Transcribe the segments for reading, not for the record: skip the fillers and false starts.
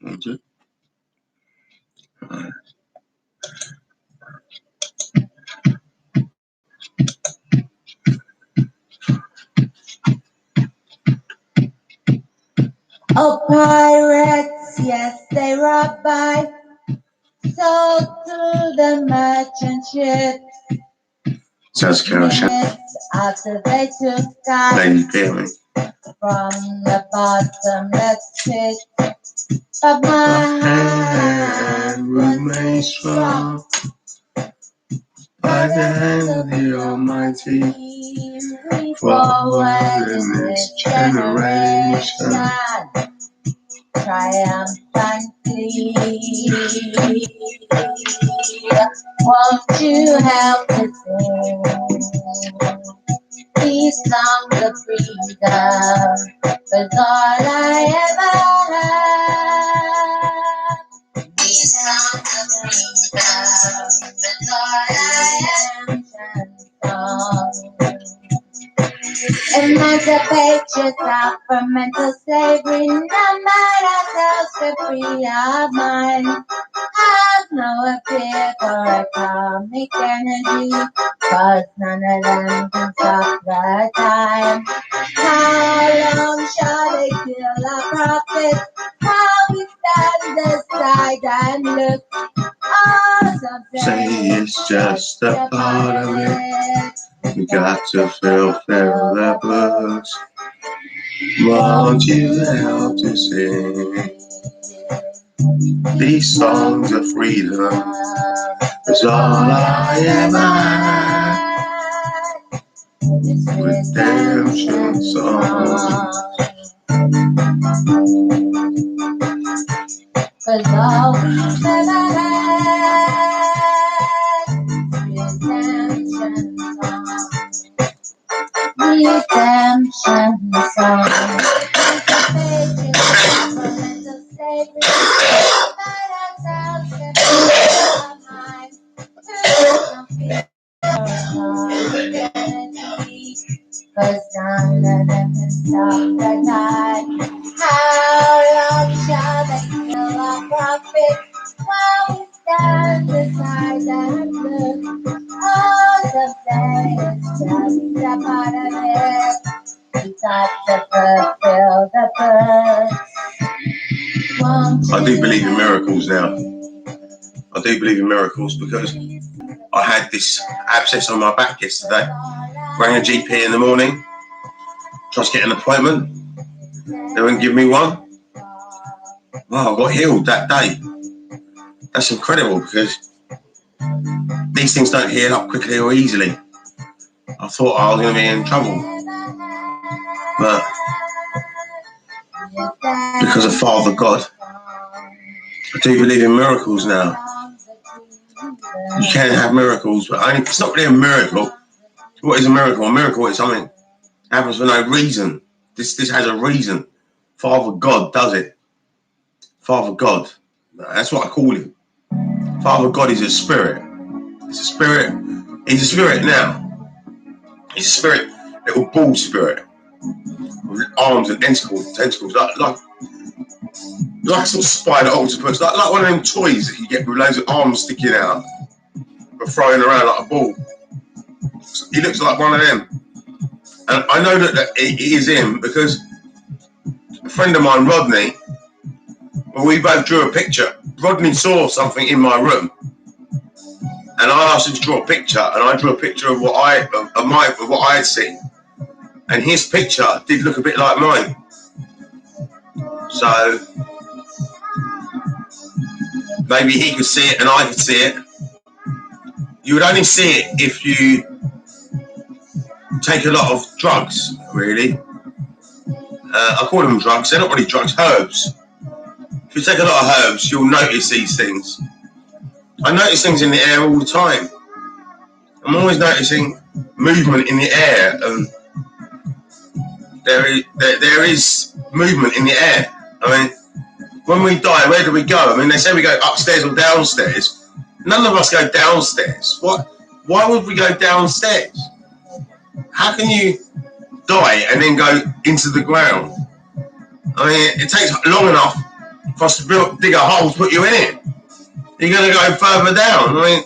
Okay. Oh, pirates, yes, they robbed by, sold to the merchant ship. Sounds Carol After they took Lady us Peony. from the bottomless pit, but my hand remains strong By the hand of the Almighty, forward in this generation. Triumphantly, won't you help to sing these songs of freedom? 'Cause all I ever have, these songs of freedom, 'cause all I am songs. Emancipate yourself from mental slavery, number ourselves to free our minds. Have no fear for atomic energy, 'cause none of them can stop the time. How long shall they kill our prophets while we stand aside and look? Oh, some Say it's just a part of it. You got to fulfill the books. Won't you help to sing these songs of freedom? 'Cause all I ever had, redemption songs. 'Cause all we've ever had, redemption songs. Redemption songs. Cause none of them can stop the tide. How long shall they kill our prophets while we stand aside and look? All the things just a part of it. We got to fulfill the purpose. I do believe in miracles now. I do believe in miracles because I had this abscess on my back yesterday. Rang a GP in the morning, tried to get an appointment. They wouldn't give me one. Wow, I got healed that day. That's incredible because these things don't heal up quickly or easily. I thought I was going to be in trouble. But because of Father God, I do believe in miracles now. You can have miracles, but only, it's not really a miracle. What is a miracle? A miracle is something that happens for no reason. This has a reason. Father God does it. Father God. That's what I call him. Father God is a spirit. It's a spirit. He's a spirit now. He's a spirit, little ball spirit. With arms and tentacles, like a sort of spider octopus, like one of them toys that you get with loads of arms sticking out, but throwing around like a ball. He looks like one of them. And I know that it is him because a friend of mine, Rodney, well, we both drew a picture. Rodney saw something in my room, and I asked him to draw a picture, and I drew a picture of what I had seen, and his picture did look a bit like mine. So maybe he could see it and I could see it. You would only see it if you take a lot of drugs, really. I call them drugs. They're not really drugs, herbs. If you take a lot of herbs, you'll notice these things. I notice things in the air all the time. I'm always noticing movement in the air, and there is movement in the air. I mean, when we die, where do we go? I mean, they say we go upstairs or downstairs. None of us go downstairs. Why would we go downstairs? How can you die and then go into the ground? I mean, it takes long enough For us to dig a hole to put you in it. You're going to go further down. I mean,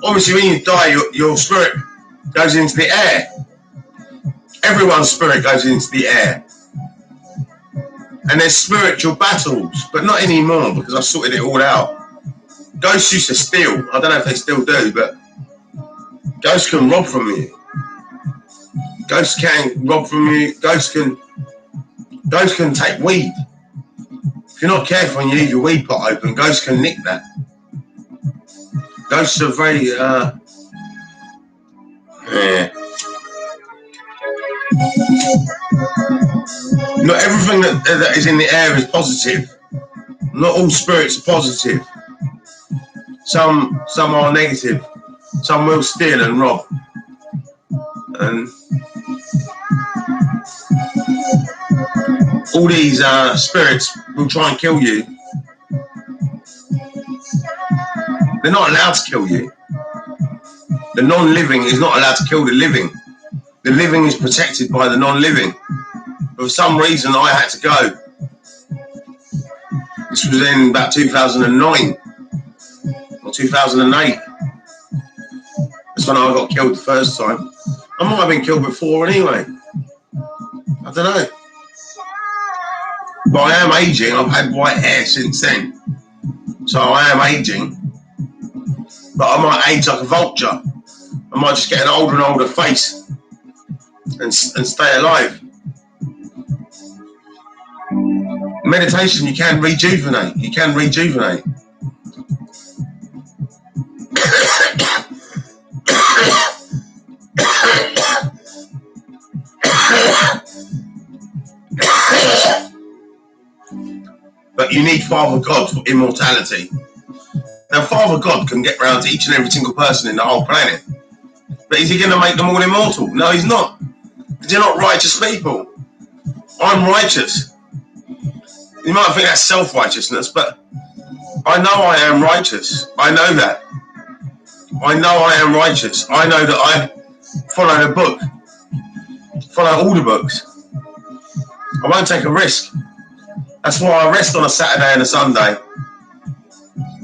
obviously when you die, your spirit goes into the air. Everyone's spirit goes into the air. And there's spiritual battles, but not anymore because I've sorted it all out. Ghosts used to steal. I don't know if they still do, but ghosts can rob from you. Ghosts can rob from you. Ghosts can take weed. If you're not careful and you leave your weed pot open, ghosts can nick that. Ghosts are very, yeah. Not everything that is in the air is positive. Not all spirits are positive. Some are negative. Some will steal and rob. And all these spirits will try and kill you. They're not allowed to kill you. The non-living is not allowed to kill the living. The living is protected by the non-living. But for some reason, I had to go. This was in about 2009 or 2008. That's when I got killed the first time. I might have been killed before anyway. I don't know. But I am aging. I've had white hair since then. So I am aging. But I might age like a vulture. I might just get an older and older face and stay alive. Meditation, you can rejuvenate. You can rejuvenate. But you need Father God for immortality. Now, Father God can get round to each and every single person in the whole planet. But is he going to make them all immortal? No, he's not. Because they're not righteous people. I'm righteous. You might think that's self-righteousness, but I know I am righteous. I know that. I know I am righteous. I know that I follow the book. Follow all the books. I won't take a risk. That's why I rest on a Saturday and a Sunday.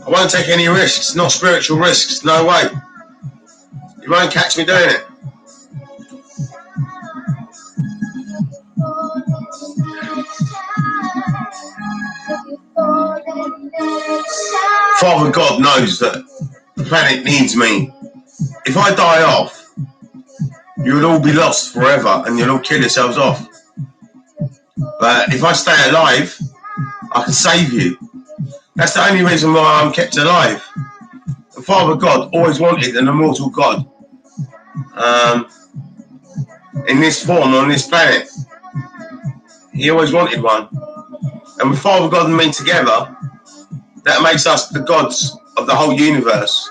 I won't take any risks, not spiritual risks, no way. You won't catch me doing it. Father God knows that the planet needs me. If I die off, you will all be lost forever and you'll all kill yourselves off. But if I stay alive, I can save you. That's the only reason why I'm kept alive. And Father God always wanted an immortal God in this form on this planet. He always wanted one. And with Father God and me together, that makes us the gods of the whole universe.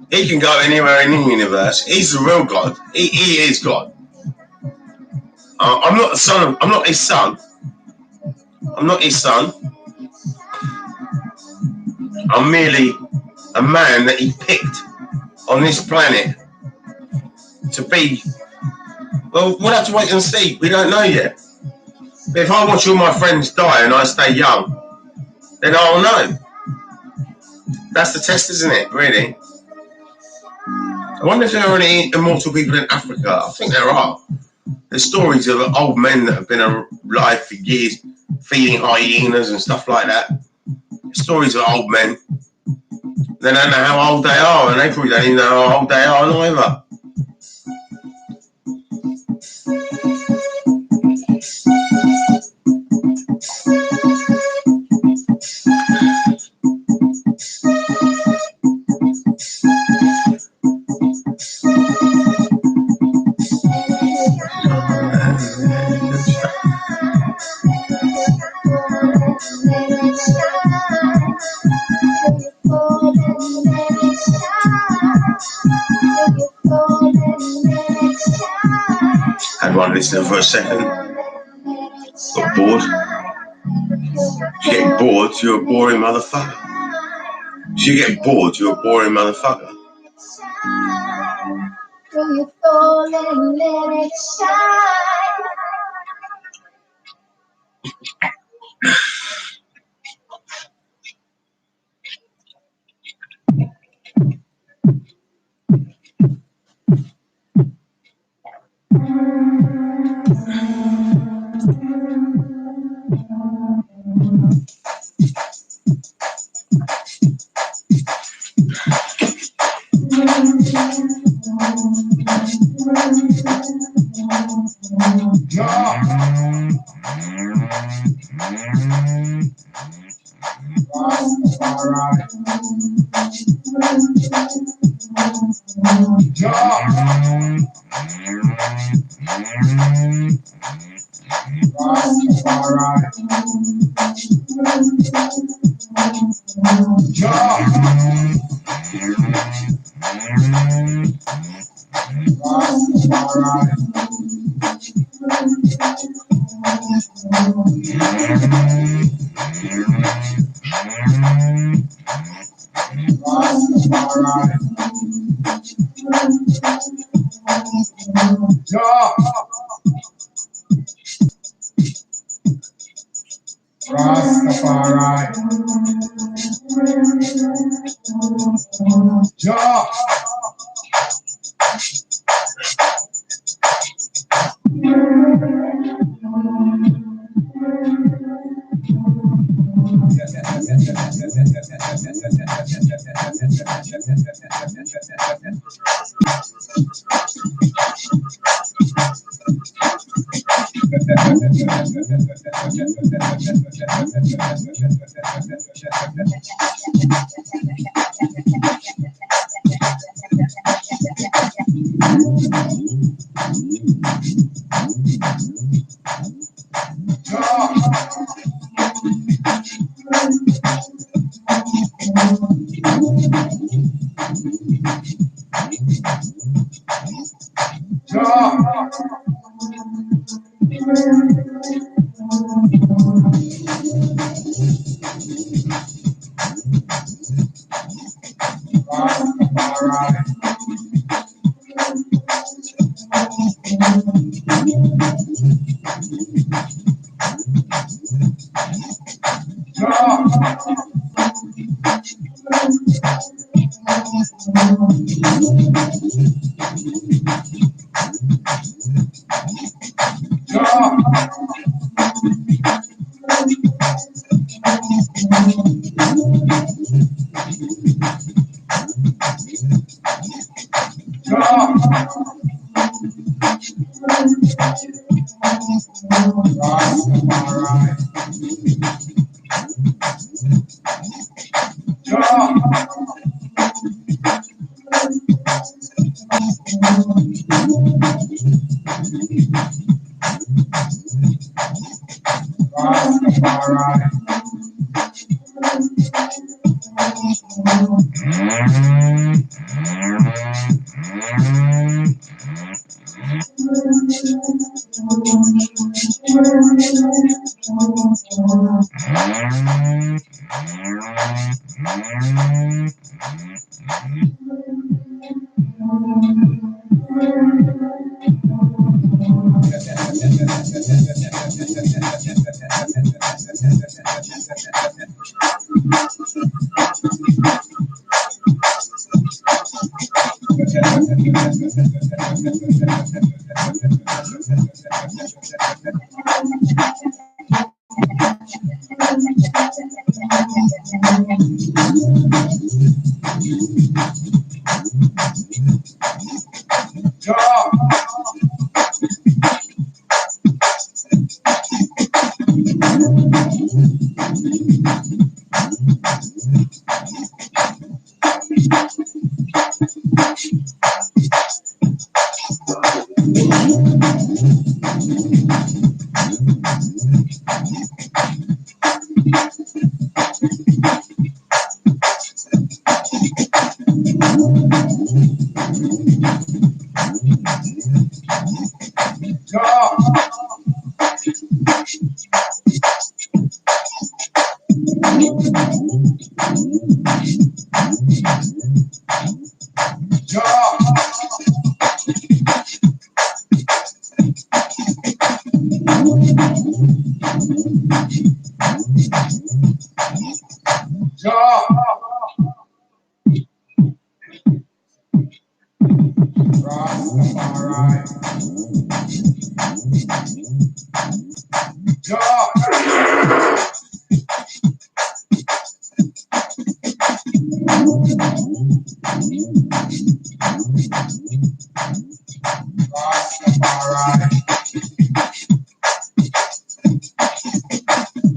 He can go anywhere in the universe. He's the real God. He is God. I'm not the son. I'm not his son. I'm not his son. I'm merely a man that he picked on this planet to be. Well, we'll have to wait and see. We don't know yet. But if I watch all my friends die and I stay young, then I'll know. That's the test, isn't it? Really. I wonder if there are any immortal people in Africa. I think there are. There's stories of old men that have been alive for years, feeding hyenas and stuff like that. Stories of old men. They don't know how old they are, and they probably don't even know how old they are either. Had one listener for a second. Got bored. If you get bored, you're a boring motherfucker. If you get bored, you're a boring motherfucker.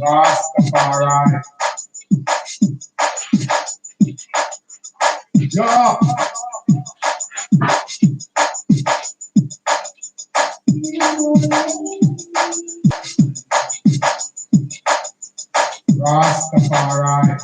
Rastafari. Ja. Rastafari.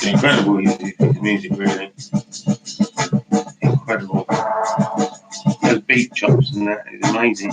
incredible, his music, really. Incredible. Those beat chops and that is amazing.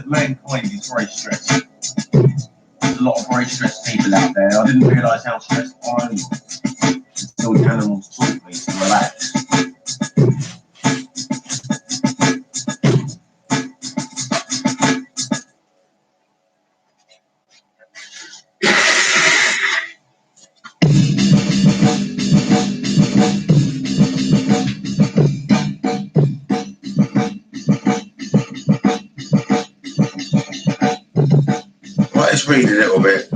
Mankind is very stressed. There's a lot of very stressed people out there. I didn't realise how stressed I was until the animals taught me to relax. Right, let's read a little bit.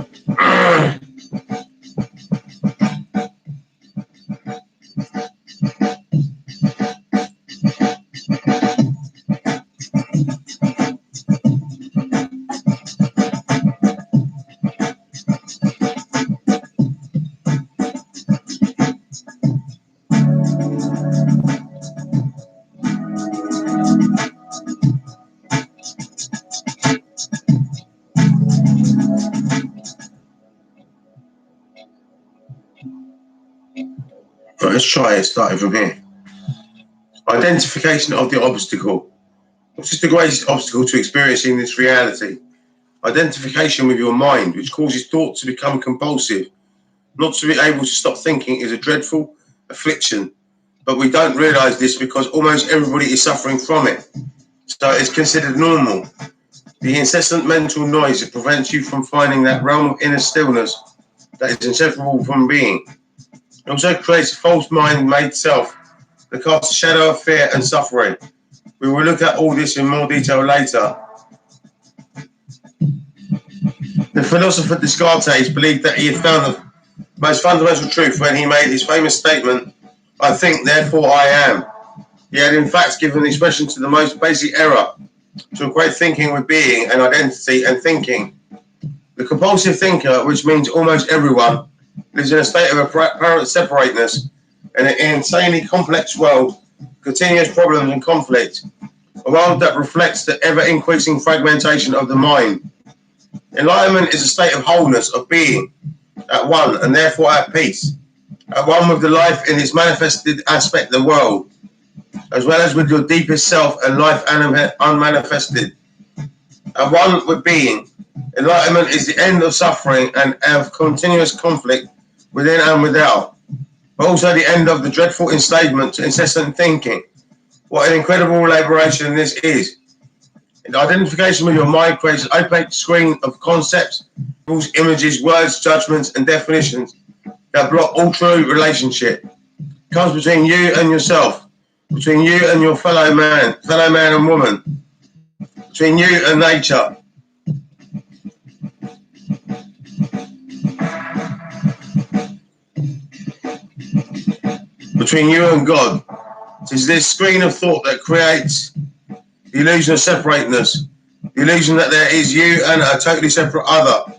Right, let's try it, starting from here. Identification of the obstacle. What is the greatest obstacle to experiencing this reality? Identification with your mind, which causes thought to become compulsive. Not to be able to stop thinking is a dreadful affliction, but we don't realise this because almost everybody is suffering from it. So it's considered normal. The incessant mental noise that prevents you from finding that realm of inner stillness that is inseparable from being. It also creates a false mind-made self that casts a shadow of fear and suffering. We will look at all this in more detail later. The philosopher Descartes believed that he had found the most fundamental truth when he made his famous statement, "I think, therefore I am." He had in fact given expression to the most basic error, to equate thinking with being and identity and thinking. The compulsive thinker, which means almost everyone, lives in a state of apparent separateness in an insanely complex world, continuous problems and conflict, a world that reflects the ever-increasing fragmentation of the mind. Enlightenment is a state of wholeness, of being, at one and therefore at peace, at one with the life in its manifested aspect of the world, as well as with your deepest self and life unmanifested. At one with being, enlightenment is the end of suffering and of continuous conflict within and without, but also the end of the dreadful enslavement to incessant thinking. What an incredible liberation this is. The identification with your mind creates an opaque screen of concepts, images, words, judgments, and definitions that block all true relationship. It comes between you and yourself, between you and your fellow man and woman, between you and nature. Between you and God. It is this screen of thought that creates the illusion of separateness, the illusion that there is you and a totally separate other.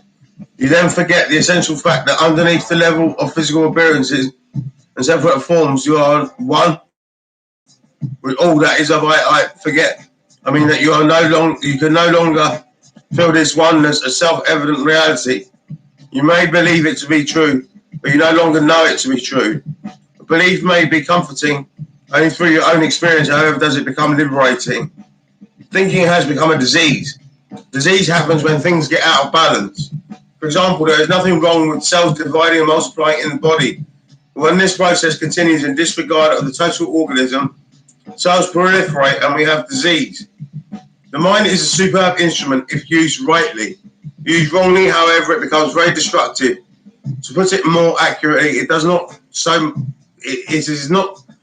You then forget the essential fact that underneath the level of physical appearances and separate forms, you are one with all that is of I forget. I mean that you can no longer feel this oneness as self-evident reality. You may believe it to be true, but you no longer know it to be true. Belief may be comforting only through your own experience, however does it become liberating. Thinking has become a disease. Disease happens when things get out of balance. For example, there is nothing wrong with cells dividing and multiplying in the body. But when this process continues in disregard of the total organism, cells proliferate and we have disease. The mind is a superb instrument if used rightly. Used wrongly, however, it becomes very destructive. To put it more accurately, it is not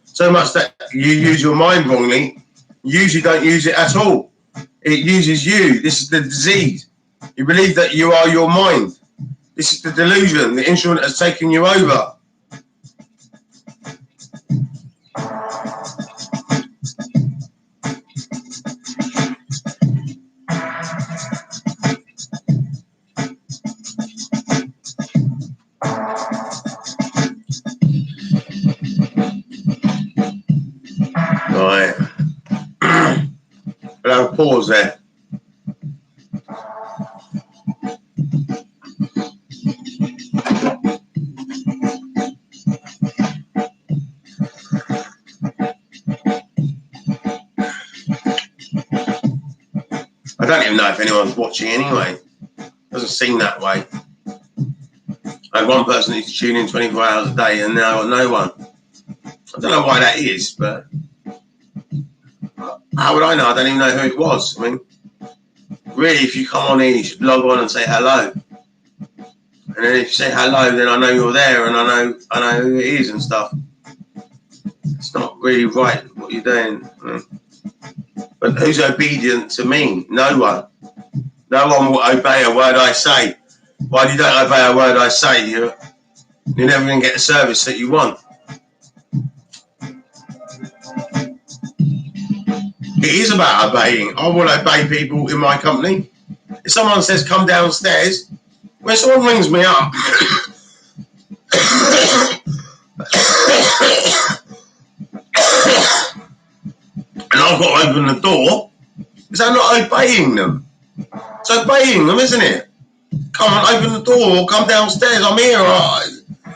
so much that you use your mind wrongly. You usually don't use it at all. It uses you. This is the disease. You believe that you are your mind. This is the delusion. The instrument has taken you over. Right. But I'll pause there. I don't even know if anyone's watching anyway. Doesn't seem that way. I had one person who used to tune in 24 hours a day and now I've got no one. I don't know why that is, but how would I know? I don't even know who it was. I mean, really, if you come on in, you should log on and say hello. And then if you say hello, then I know you're there and I know who it is and stuff. It's not really right what you're doing. But who's obedient to me? No one. No one will obey a word I say. While you don't obey a word I say, you're never going to get the service that you want. It is about obeying. I will obey people in my company. If someone says come downstairs, when someone rings me up and I've got to open the door, is that not obeying them? It's obeying them, isn't it? Come on, open the door, or come downstairs, I'm here.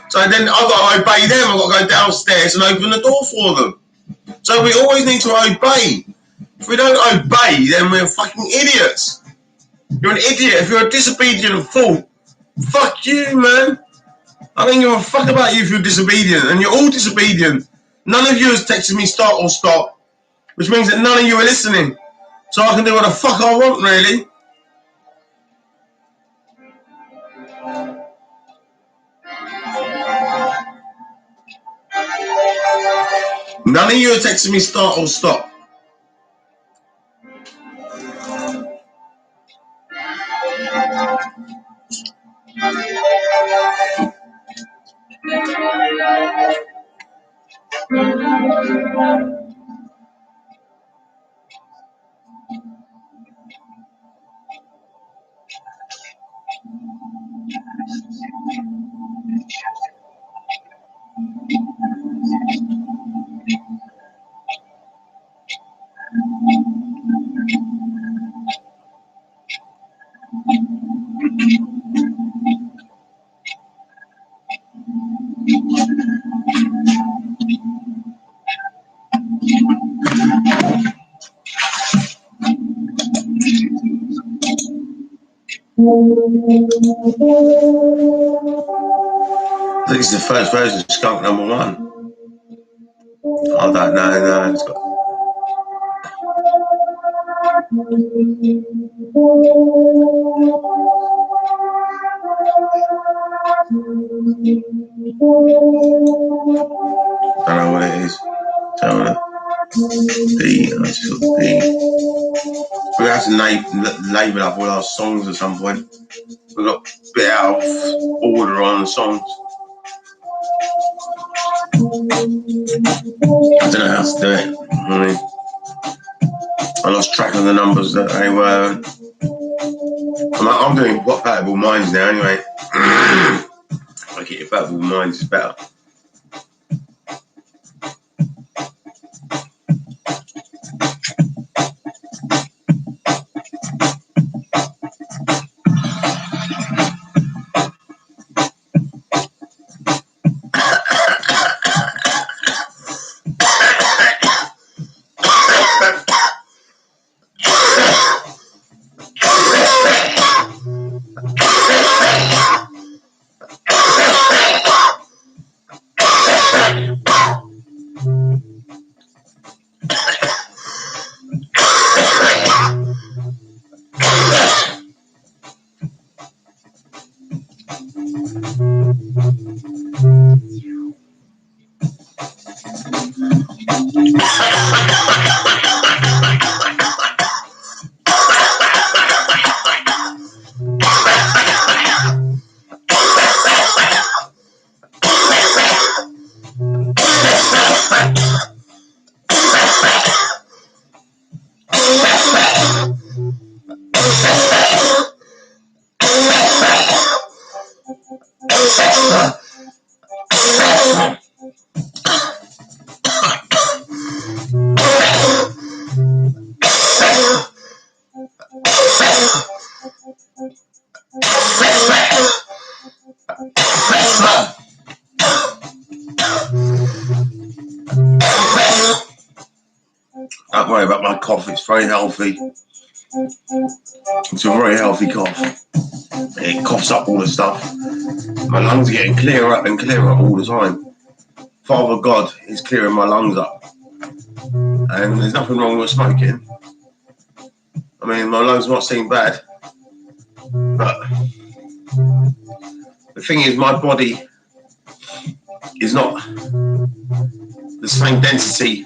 So then I've got to obey them, I've got to go downstairs and open the door for them. So we always need to obey. If we don't obey, then we're fucking idiots. You're an idiot. If you're a disobedient fool, fuck you, man. I don't give a fuck about you if you're disobedient, and you're all disobedient. None of you has texted me start or stop, which means that none of you are listening. So I can do what the fuck I want, really. None of you are texting me start or stop. This is the first version of Skunk number 1. I don't know, no, it's got... I don't know what it is. Tell me. B, I just got B. We're going to have to label up all our songs at some point. We've got a bit out of order on the songs. I don't know how to do it. I lost track of the numbers that they were. I'm doing what Batable Minds now anyway. I get your Batable Minds is better. Don't worry about my cough, it's very healthy. It's a very healthy cough. It coughs up all the stuff. My lungs are getting clearer and clearer all the time. Father God is clearing my lungs up. And there's nothing wrong with smoking. I mean, my lungs might seem bad, but the thing is, my body is not the same density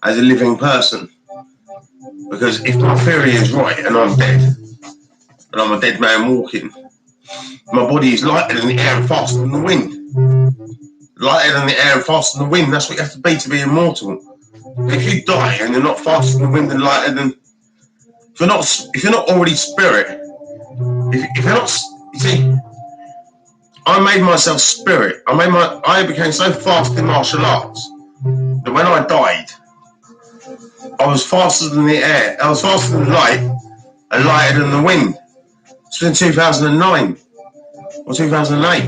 as a living person. Because if my theory is right and I'm dead, and I'm a dead man walking, my body is lighter than the air and faster than the wind. Lighter than the air and faster than the wind, that's what you have to be immortal. If you die and you're not faster than the wind and lighter than... If you're not already spirit, if you're not... You see, I made myself spirit. I became so fast in martial arts that when I died, I was faster than the air. I was faster than light and lighter than the wind. It's in 2009 or 2008.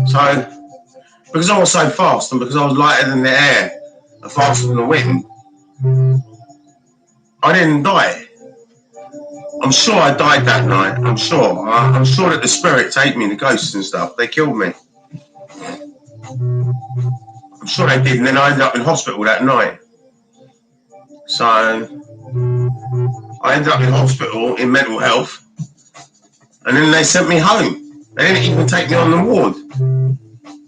So, because I was so fast and because I was lighter than the air and faster than the wind, I didn't die. I'm sure I died that night. I'm sure. I'm sure that the spirits ate me, the ghosts and stuff. They killed me. I'm sure they did, and then I ended up in hospital that night. So, I ended up in hospital in mental health, and then they sent me home. They didn't even take me on the ward.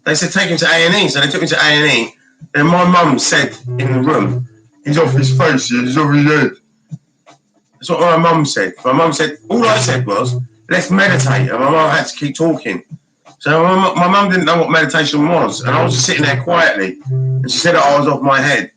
They said take him to A&E, so they took me to A&E. Then my mum said in the room, he's off his face, he's off his head. That's what my mum said. My mum said, all I said was, let's meditate, and my mum had to keep talking. So my mum didn't know what meditation was, and I was just sitting there quietly, and she said that I was off my head.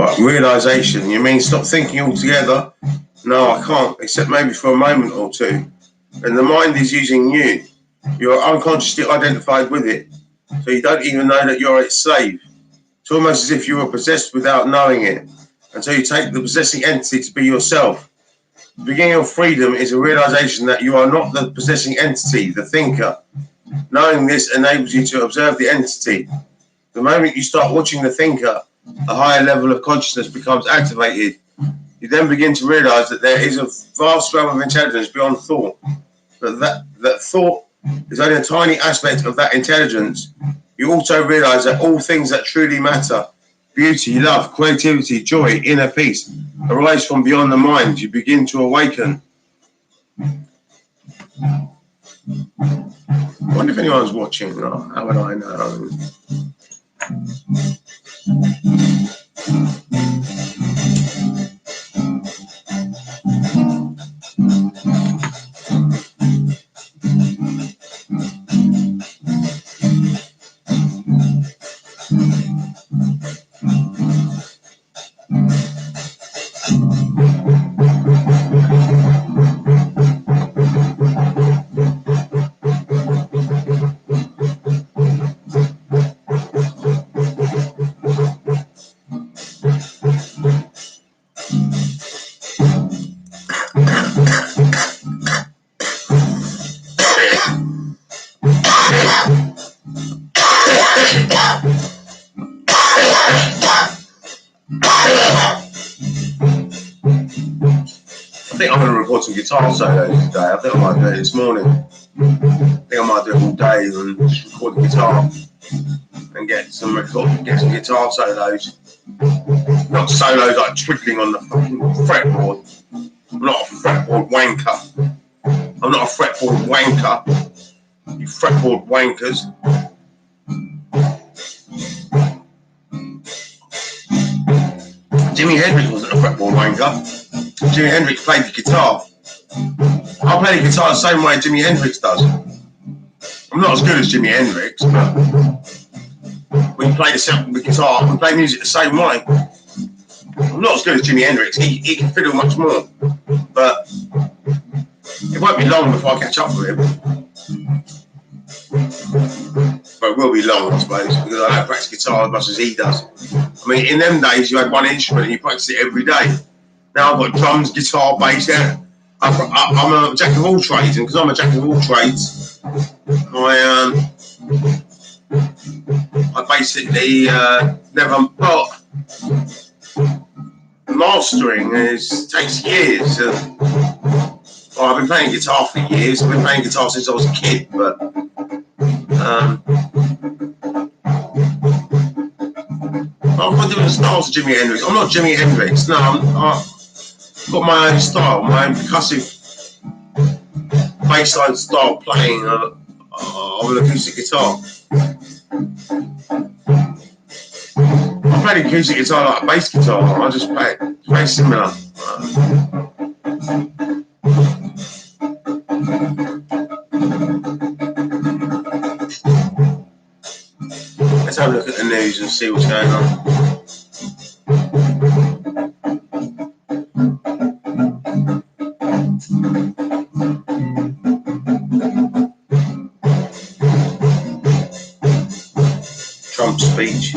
Right, realisation. You mean stop thinking altogether? No, I can't, except maybe for a moment or two. And the mind is using you. You're unconsciously identified with it, so you don't even know that you're its slave. It's almost as if you were possessed without knowing it, until you take the possessing entity to be yourself. The beginning of freedom is a realization that you are not the possessing entity, the thinker. Knowing this enables you to observe the entity. The moment you start watching the thinker, a higher level of consciousness becomes activated. You then begin to realize that there is a vast realm of intelligence beyond thought, but that thought is only a tiny aspect of that intelligence. You also realize that all things that truly matter, beauty, love, creativity, joy, inner peace, arise from beyond the mind. You begin to awaken. I wonder if anyone's watching. Oh, how would I know? I think I'm going to record some guitar solos today. I think I might do it this morning. I think I might do it all day and just record the guitar and get some guitar solos. Not solos like twiddling on the fucking fretboard. I'm not a fretboard wanker. I'm not a fretboard wanker. You fretboard wankers. Jimi Hendrix wasn't a fretboard wanker. Jimi Hendrix played the guitar. I play the guitar the same way Jimi Hendrix does. I'm not as good as Jimi Hendrix, but we play the guitar, we play music the same way. I'm not as good as Jimi Hendrix. He can fiddle much more, but it won't be long before I catch up with him. But it will be long, I suppose, because I don't practice guitar as much as he does. I mean, in them days, you had one instrument and you practice it every day. Now I've got drums, guitar, bass. Yeah, I'm a jack of all trades, and because I'm a jack of all trades, I basically never. Well, mastering takes years. I've been playing guitar for years. I've been playing guitar since I was a kid, but I'm not doing the styles of Jimi Hendrix. I'm not Jimi Hendrix. No, I've got my own style, my own percussive bassline style playing of an acoustic guitar. I play the acoustic guitar like a bass guitar. I just play it. It's very similar. Let's have a look at the news and see what's going on. Trump speech.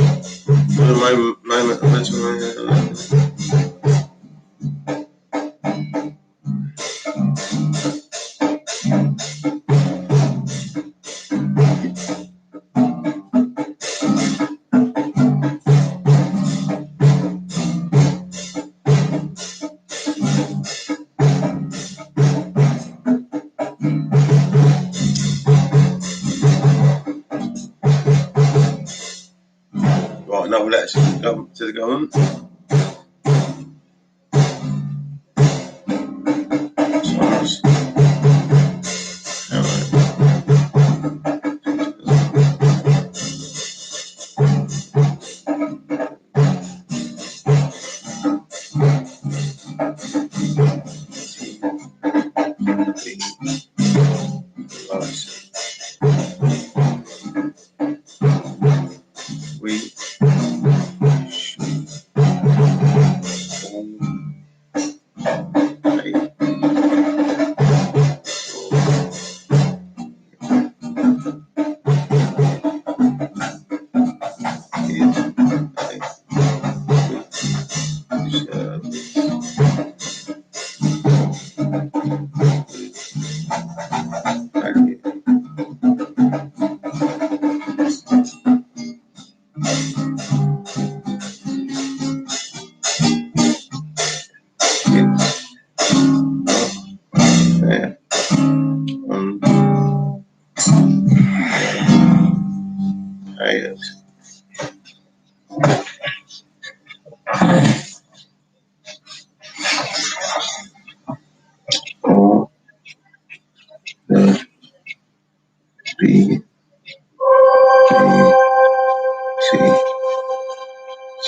For the moment right, another letter to the government.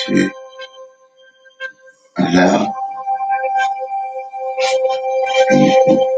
to allow people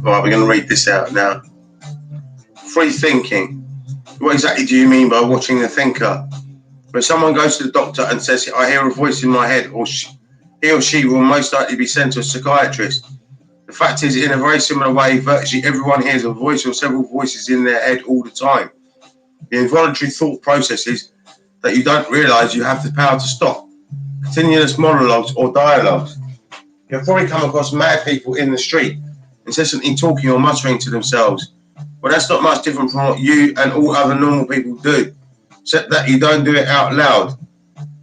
Right, we're going to read this out now. Free thinking. What exactly do you mean by watching the thinker? When someone goes to the doctor and says, I hear a voice in my head, or he or she will most likely be sent to a psychiatrist. The fact is, in a very similar way, virtually everyone hears a voice or several voices in their head all the time. The involuntary thought processes that you don't realise you have the power to stop. Continuous monologues or dialogues. You'll probably come across mad people in the street, incessantly talking or muttering to themselves. Well, that's not much different from what you and all other normal people do, except that you don't do it out loud.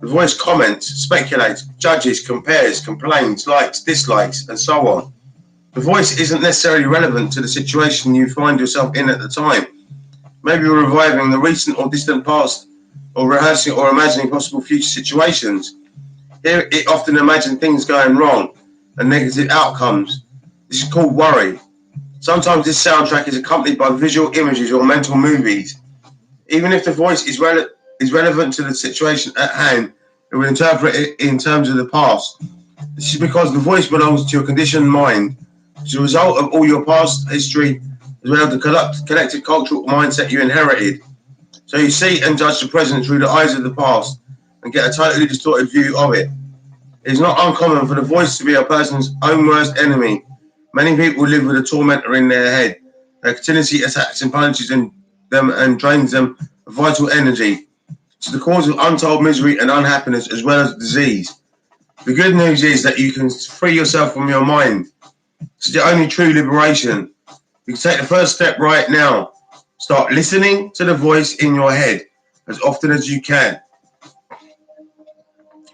The voice comments, speculates, judges, compares, complains, likes, dislikes, and so on. The voice isn't necessarily relevant to the situation you find yourself in at the time. Maybe you're reviving the recent or distant past, or rehearsing or imagining possible future situations. Here it often imagines things going wrong and negative outcomes. This is called worry. Sometimes this soundtrack is accompanied by visual images or mental movies. Even if the voice is relevant to the situation at hand, it will interpret it in terms of the past. This is because the voice belongs to your conditioned mind. It's a result of all your past history, as well as the collective cultural mindset you inherited. So you see and judge the present through the eyes of the past and get a totally distorted view of it. It is not uncommon for the voice to be a person's own worst enemy. Many people live with a tormentor in their head. Their continuously attacks and punishes them and drains them of vital energy. It's the cause of untold misery and unhappiness as well as disease. The good news is that you can free yourself from your mind. It's the only true liberation. You can take the first step right now. Start listening to the voice in your head as often as you can.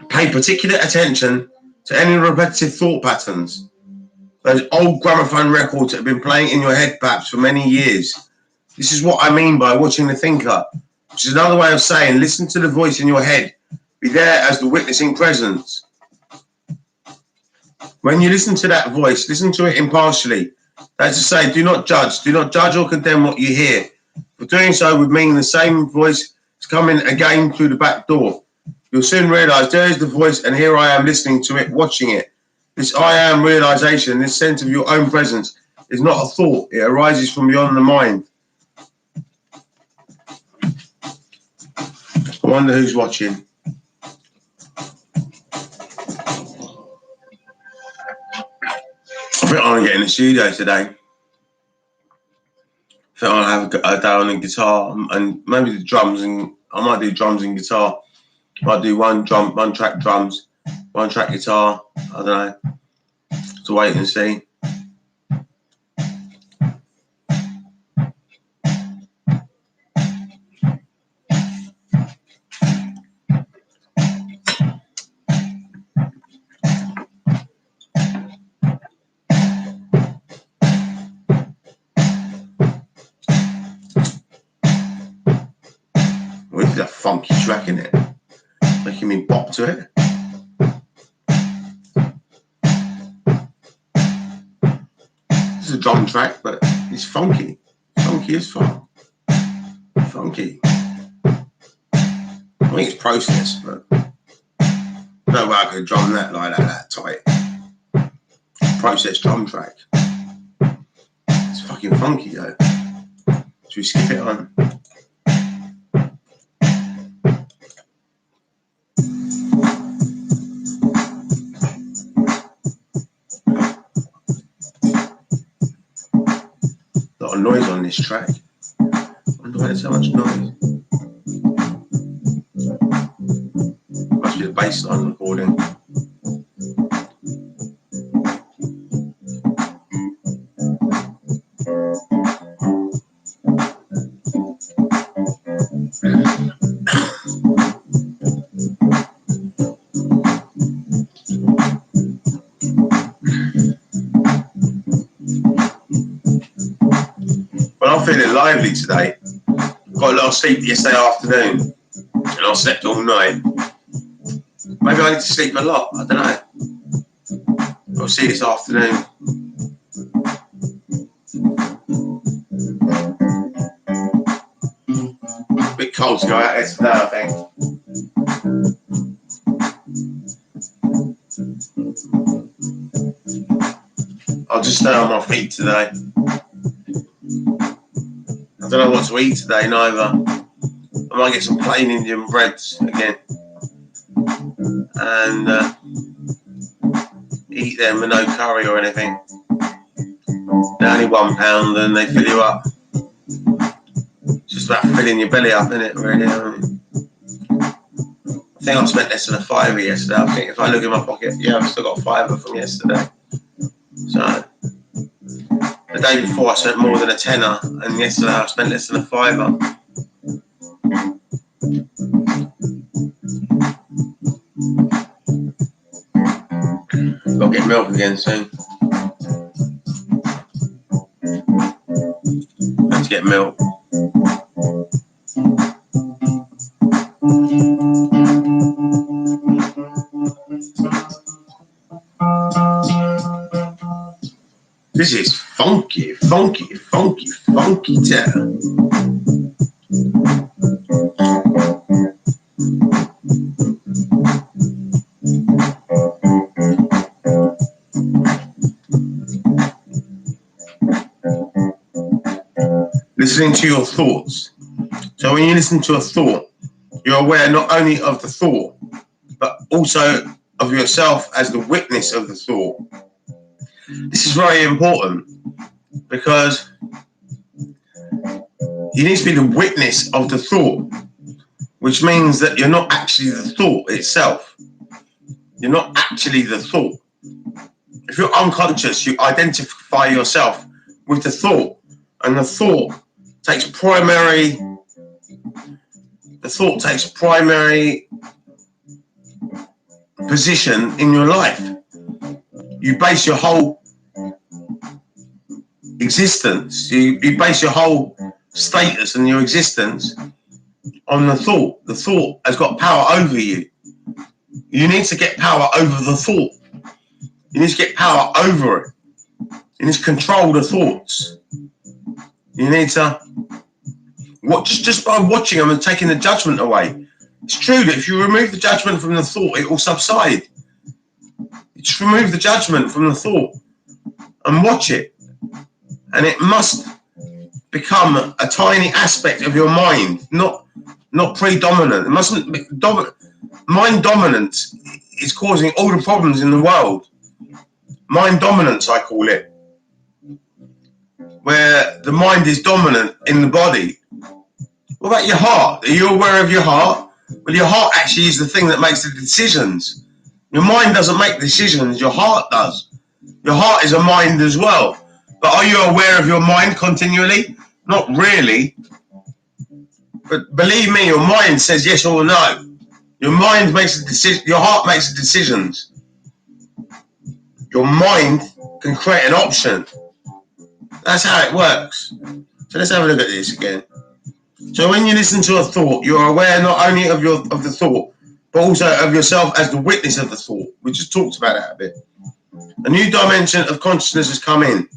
Pay particular attention to any repetitive thought patterns. Those old gramophone records that have been playing in your head perhaps for many years. This is what I mean by watching the thinker, which is another way of saying listen to the voice in your head. Be there as the witnessing presence. When you listen to that voice, listen to it impartially. That's to say, do not judge or condemn what you hear. For doing so would mean the same voice is coming again through the back door. You'll soon realise there is the voice and here I am listening to it, watching it. This I am realisation, this sense of your own presence is not a thought. It arises from beyond the mind. I wonder who's watching. I think I'm going to get in the studio today. I think I'll have a day on the guitar and maybe the drums, and I might do drums and guitar. I might do one track drums, one track guitar. I don't know. To wait and see. It's a funky track, isn't it? Making me bop to it. It's a drum track, but it's funky. Funky as fuck. Funky. I think it's processed, but no way I could drum that like that tight. Processed drum track. It's fucking funky though. Should we skip it on? A lot of noise on this track. I wonder why there's so much noise. Must be the bass line recording. Well, I'm feeling lively today. Got a lot of sleep yesterday afternoon and I slept all night. Maybe I need to sleep a lot, I don't know. We'll see this afternoon. A bit cold to go out there today, I think. I'll just stay on my feet today. I don't know what to eat today neither. I might get some plain Indian breads again and eat them with no curry or anything. They're only £1 and they fill you up. It's just about filling your belly up, isn't it, really? I think I spent less than £5 yesterday. I think if I look in my pocket, yeah, I've still got £5 from yesterday. So the day before I spent more than a tenner, and yesterday I spent less than £5. Got to get milk again soon. Let's get milk. This is funky, funky, funky, funky town. Listening to your thoughts. So when you listen to a thought, you're aware not only of the thought, but also of yourself as the witness of the thought. This is very important because you need to be the witness of the thought, which means that you're not actually the thought itself. You're not actually the thought. If you're unconscious, you identify yourself with the thought, and the thought takes primary position in your life. You base your whole existence, you base your whole status and your existence on the thought. The thought has got power over you. You need to get power over the thought. You need to get power over it. You need to control the thoughts. You need to watch, just by watching them and taking the judgment away. It's true that if you remove the judgment from the thought, it will subside. You just remove the judgment from the thought and watch it. And it must become a tiny aspect of your mind, not predominant. It mustn't be dominant. Mind dominance is causing all the problems in the world. Mind dominance, I call it, where the mind is dominant in the body. What about your heart? Are you aware of your heart? Well, your heart actually is the thing that makes the decisions. Your mind doesn't make decisions, your heart does. Your heart is a mind as well. But are you aware of your mind continually? Not really. But believe me, your mind says yes or no. Your mind makes a decision. Your heart makes the decisions. Your mind can create an option. That's how it works. So let's have a look at this again. So when you listen to a thought, you're aware not only of the thought, but also of yourself as the witness of the thought. We just talked about that a bit. A new dimension of consciousness has come in.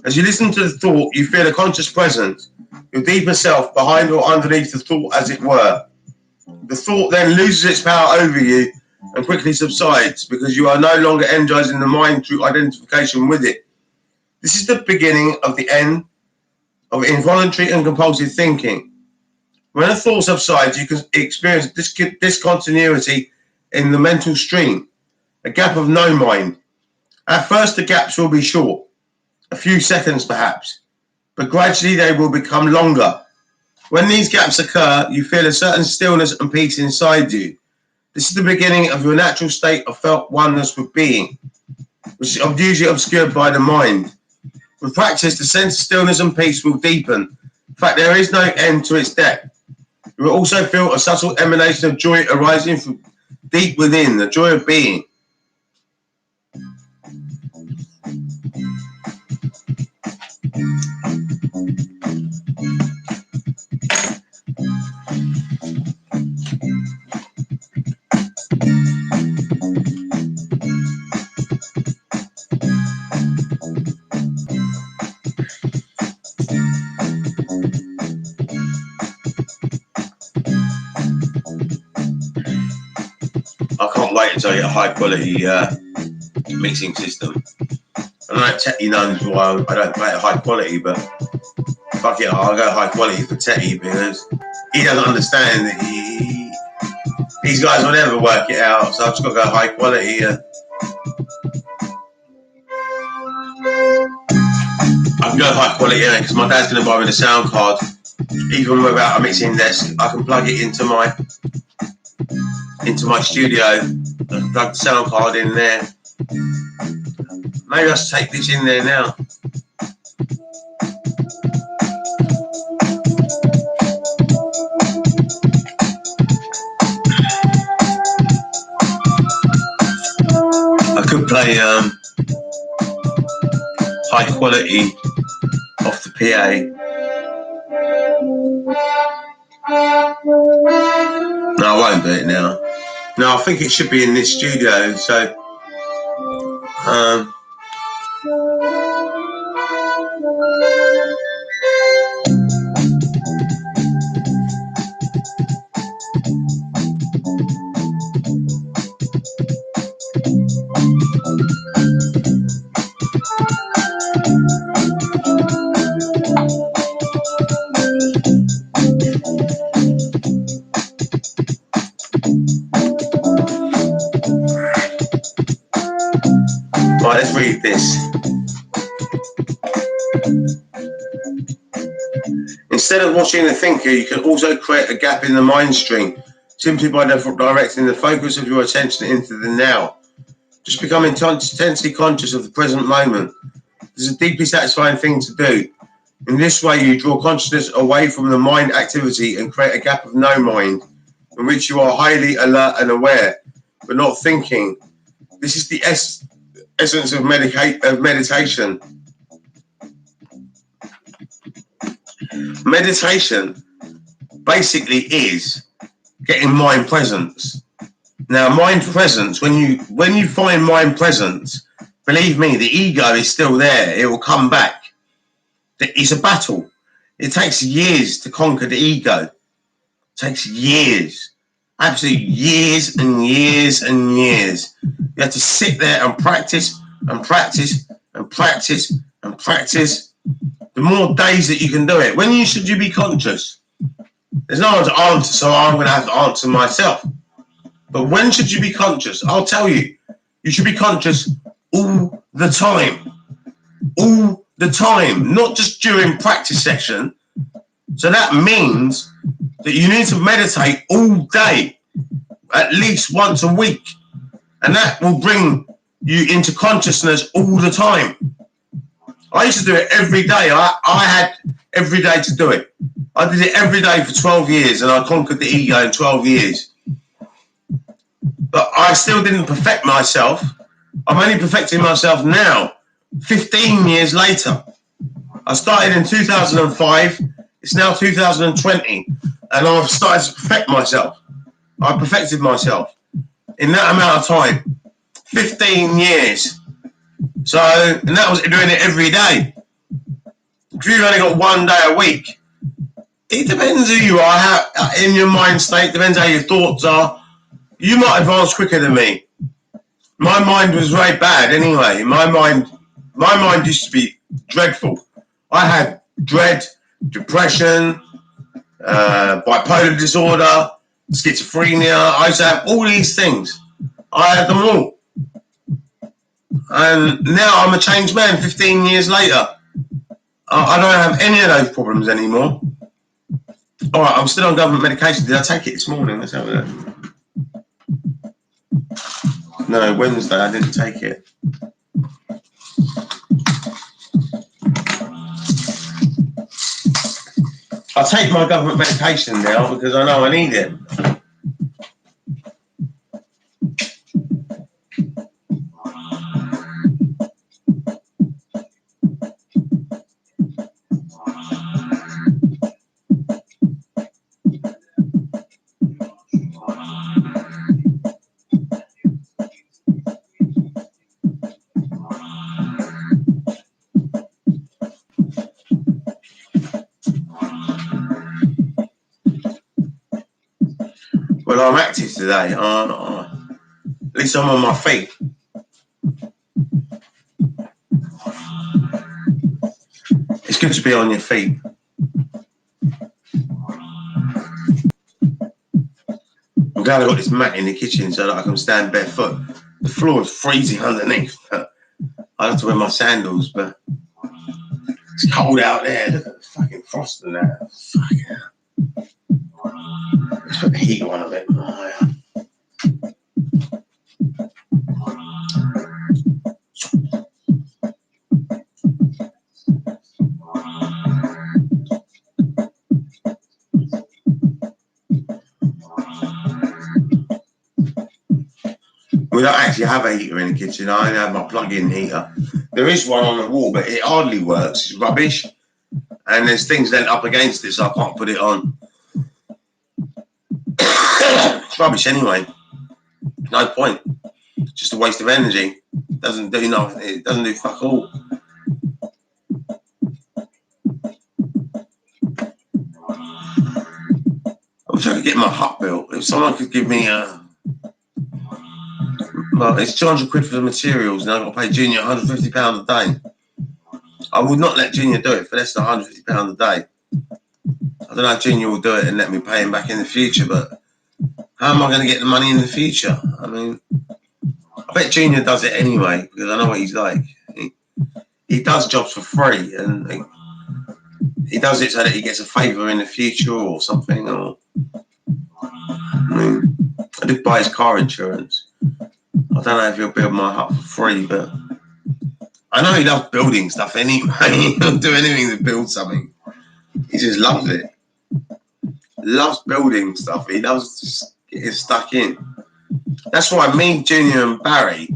As you listen to the thought, you feel a conscious presence, your deeper self behind or underneath the thought, as it were. The thought then loses its power over you and quickly subsides because you are no longer energizing the mind through identification with it. This is the beginning of the end of involuntary and compulsive thinking. When a thought subsides, you can experience discontinuity in the mental stream, a gap of no mind. At first, the gaps will be short, a few seconds perhaps, but gradually they will become longer. When these gaps occur, you feel a certain stillness and peace inside you. This is the beginning of your natural state of felt oneness with being, which is usually obscured by the mind. With practice, the sense of stillness and peace will deepen. In fact, there is no end to its depth. You will also feel a subtle emanation of joy arising from deep within, the joy of being. I can't wait until I get a high quality mixing system. I know Tetty knows why I don't play at high quality, but fuck it, I'll go high quality for Tetty because he doesn't understand that these guys will never work it out, so I've just got to go high quality. I can go high quality because my dad's going to buy me the sound card. Even without a mixing desk, I can plug it into my studio and plug the sound card in there. Maybe I should take this in there now. I could play high quality off the PA. No, I won't do it now. No, I think it should be in this studio, so right, let's read this. Instead of watching the thinker, you can also create a gap in the mind stream simply by directing the focus of your attention into the now. Just become intensely conscious of the present moment. This is a deeply satisfying thing to do. In this way, you draw consciousness away from the mind activity and create a gap of no mind, in which you are highly alert and aware, but not thinking. This is the essence of meditation. Meditation basically is getting mind presence. Now, mind presence, when you find mind presence, believe me, the ego is still there. It will come back. It's a battle. It takes years to conquer the ego. It takes years. Absolute years and years and years. You have to sit there and practice and practice and practice and practice. The more days that you can do it. When should you be conscious? There's no one to answer, so I'm going to have to answer myself. But when should you be conscious? I'll tell you. You should be conscious all the time. All the time. Not just during practice session. So that means that you need to meditate all day, at least once a week. And that will bring you into consciousness all the time. I used to do it every day. I had every day to do it. I did it every day for 12 years and I conquered the ego in 12 years. But I still didn't perfect myself. I'm only perfecting myself now, 15 years later. I started in 2005 It's now 2020, and I've started to perfect myself. I perfected myself in that amount of time, 15 years. So, and that was doing it every day. If you've only got 1 day a week, it depends who you are, how, in your mind state, depends how your thoughts are. You might advance quicker than me. My mind was very bad anyway. My mind used to be dreadful. I had dread, depression, bipolar disorder, schizophrenia. I used to have all these things. I had them all. And now I'm a changed man 15 years later. I don't have any of those problems anymore. All right, I'm still on government medication. Did I take it this morning? Let's have a look. No, Wednesday I didn't take it. I take my government medication now because I know I need it. Well, I'm active today. At least I'm on my feet. It's good to be on your feet. I'm glad I got this mat in the kitchen so that I can stand barefoot. The floor is freezing underneath. I have to wear my sandals, but it's cold out there. Look at the fucking frost and that. Fucking hell. Let's put the heater on a bit. Oh, yeah. We don't actually have a heater in the kitchen. I only have my plug-in heater. There is one on the wall, but it hardly works. It's rubbish. And there's things then up against it, so I can't put it on. It's rubbish anyway. No point. It's just a waste of energy. It doesn't do nothing. It doesn't do fuck all. I'm trying to get my hut built. If someone could give me well, it's 200 quid for the materials, and I've got to pay Junior £150 a day. I would not let Junior do it for less than £150 a day. I don't know if Junior will do it and let me pay him back in the future, but how am I going to get the money in the future? I mean, I bet Junior does it anyway, because I know what he's like. He does jobs for free, and he does it so that he gets a favour in the future or something. Or I mean, I did buy his car insurance. I don't know if he'll build my hut for free, but I know he loves building stuff anyway. He'll do anything to build something. He just loves it. Loves building stuff. He loves just getting stuck in. That's why me, Junior and Barry,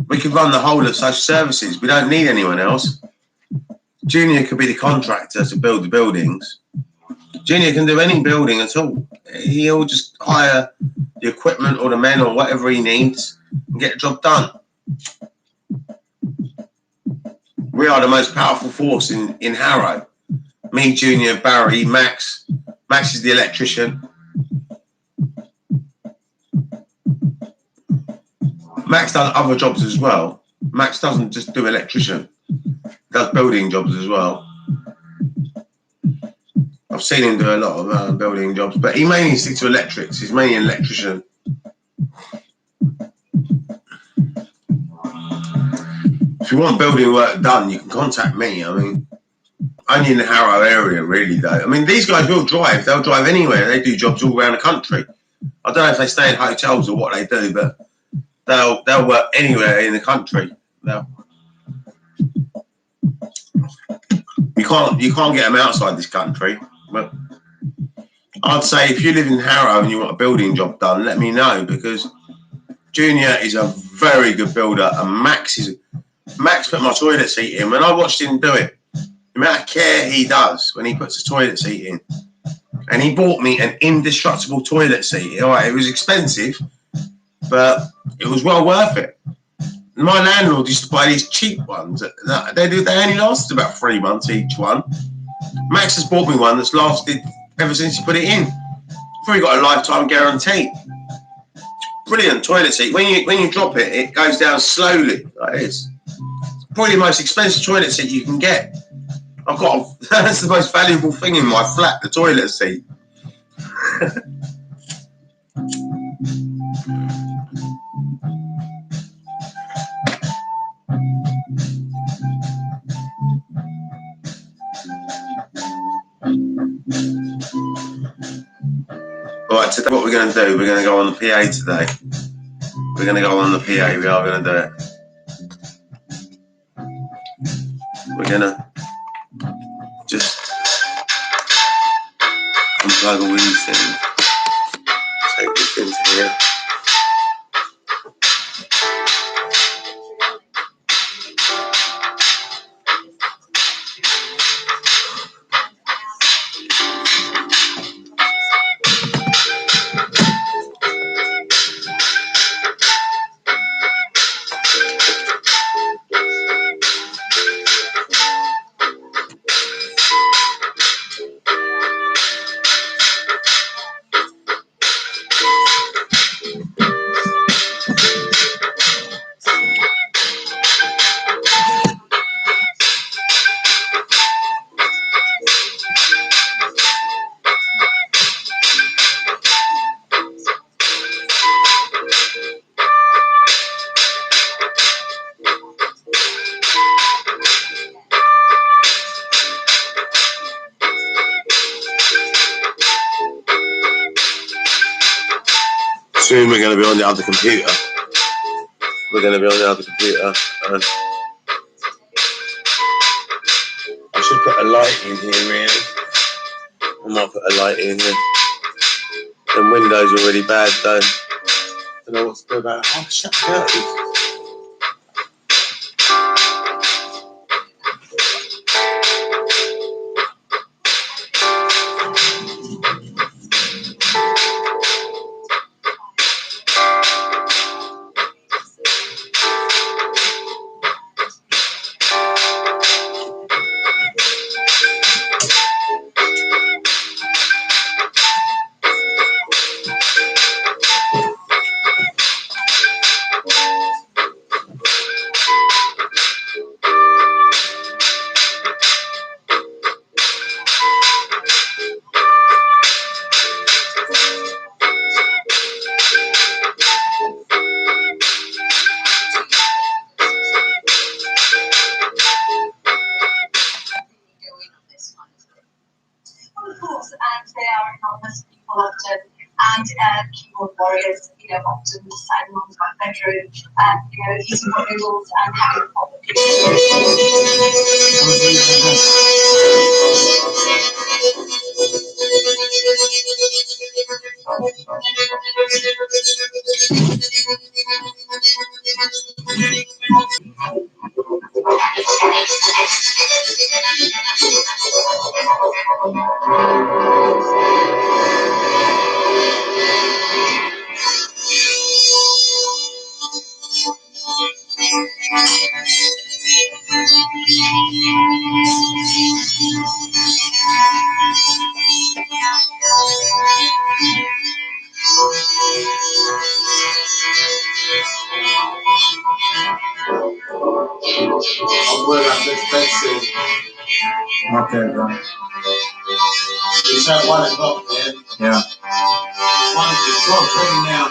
we could run the whole of social services. We don't need anyone else. Junior could be the contractor to build the buildings. Junior can do any building at all. He'll just hire the equipment or the men or whatever he needs and get the job done. We are the most powerful force in Harrow. Me, Junior, Barry, Max. Max is the electrician. Max does other jobs as well. Max doesn't just do electrician. He does building jobs as well. I've seen him do a lot of building jobs, but he mainly sticks to electrics. He's mainly an electrician. If you want building work done, you can contact me. I mean, only in the Harrow area, really, though. I mean, these guys will drive. They'll drive anywhere. They do jobs all around the country. I don't know if they stay in hotels or what they do, but they'll work anywhere in the country. You can't get them outside this country. But I'd say if you live in Harrow and you want a building job done, let me know, because Junior is a very good builder, and Max put my toilet seat in. When I watched him do it, The amount of care he does when he puts a toilet seat in. And he bought me an indestructible toilet seat. All right, it was expensive, but it was well worth it. My landlord used to buy these cheap ones. They only lasted about 3 months each one. Max has bought me one that's lasted ever since he put it in. Probably got a lifetime guarantee. Brilliant toilet seat. When you drop it, it goes down slowly like this. It's probably the most expensive toilet seat you can get. That's the most valuable thing in my flat, the toilet seat. Right, today what we're going to do, we're going to go on the PA today. We're going to go on the PA, we are going to do it. We're going to just unplug all these things. Take this into here. Soon we're going to be on the other computer. We're going to be on the other computer. And I should put a light in here, really. I might put a light in here. The windows are really bad, though. I don't know what to do about it. Oh, shut the curtains. And they are enormous people often, and keyboard warriors, often deciding on my bedroom, using noodles and having problems. I'll work out this bed soon. Okay, bro. It's at 1 o'clock, yeah? Yeah. 1 o'clock, now.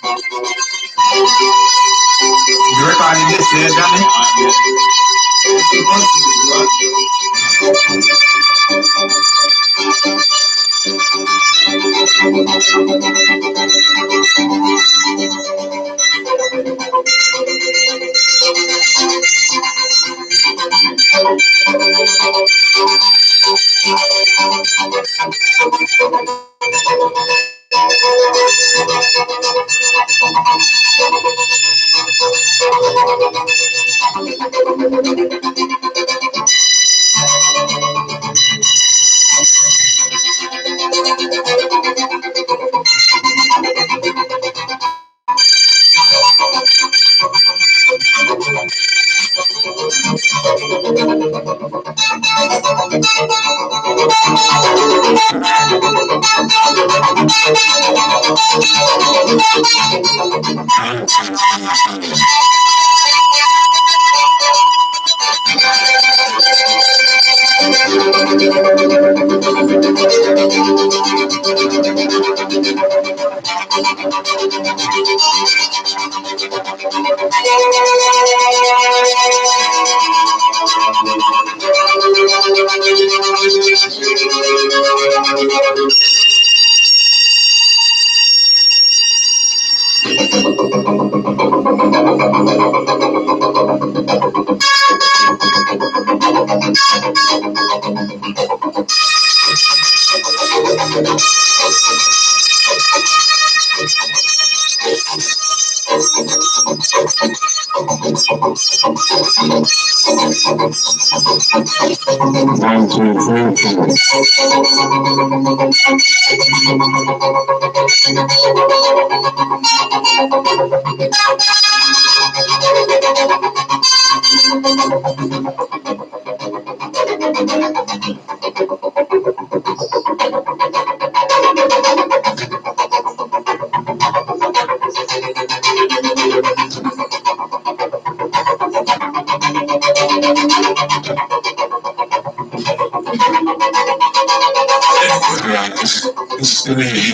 You recording this here, Johnny?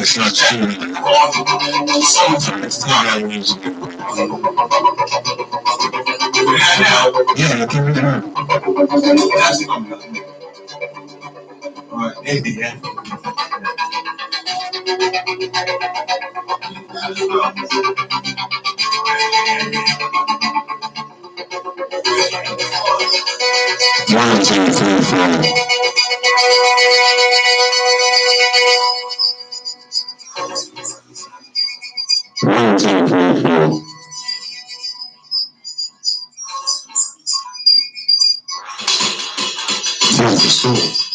It's not true. Sometimes I use it. Yeah, I can remember. That's coming up. Alright, maybe, yeah. One, two, three, four. One, two, three, four. That's the soul.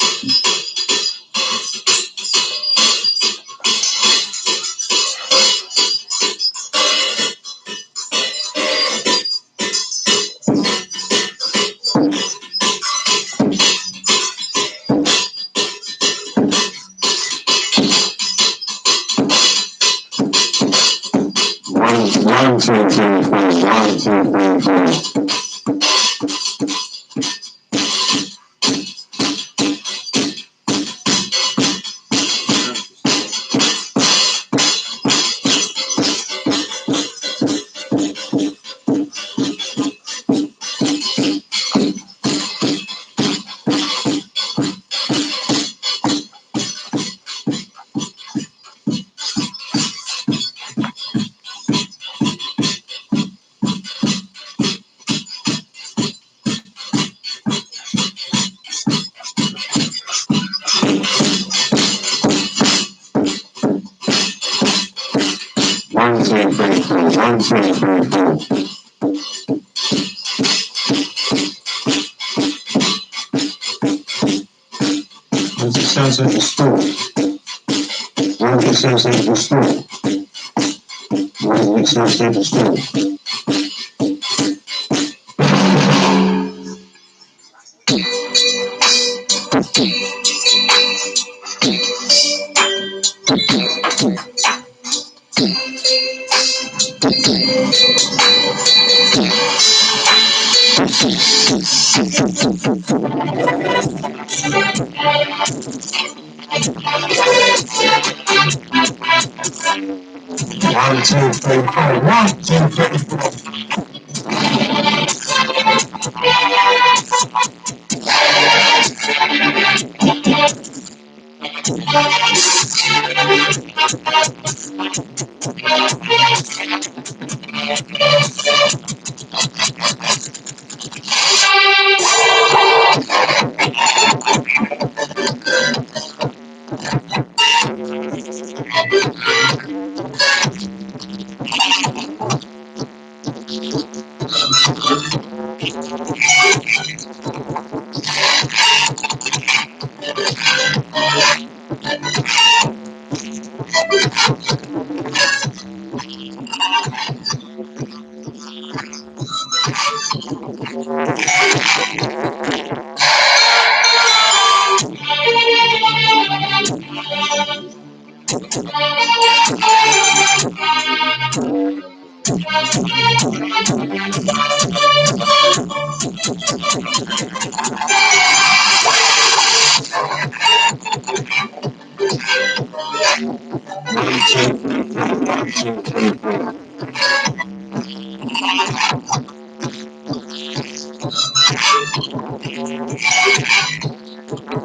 One, two, three, four. One, two, three, four. One, two, three, four. One, two, three, four. What's it sounds like a story? Why does it sound like a story? Why does it sound like a story? 1, 2, 3, 4. 1, 2, 3, 4.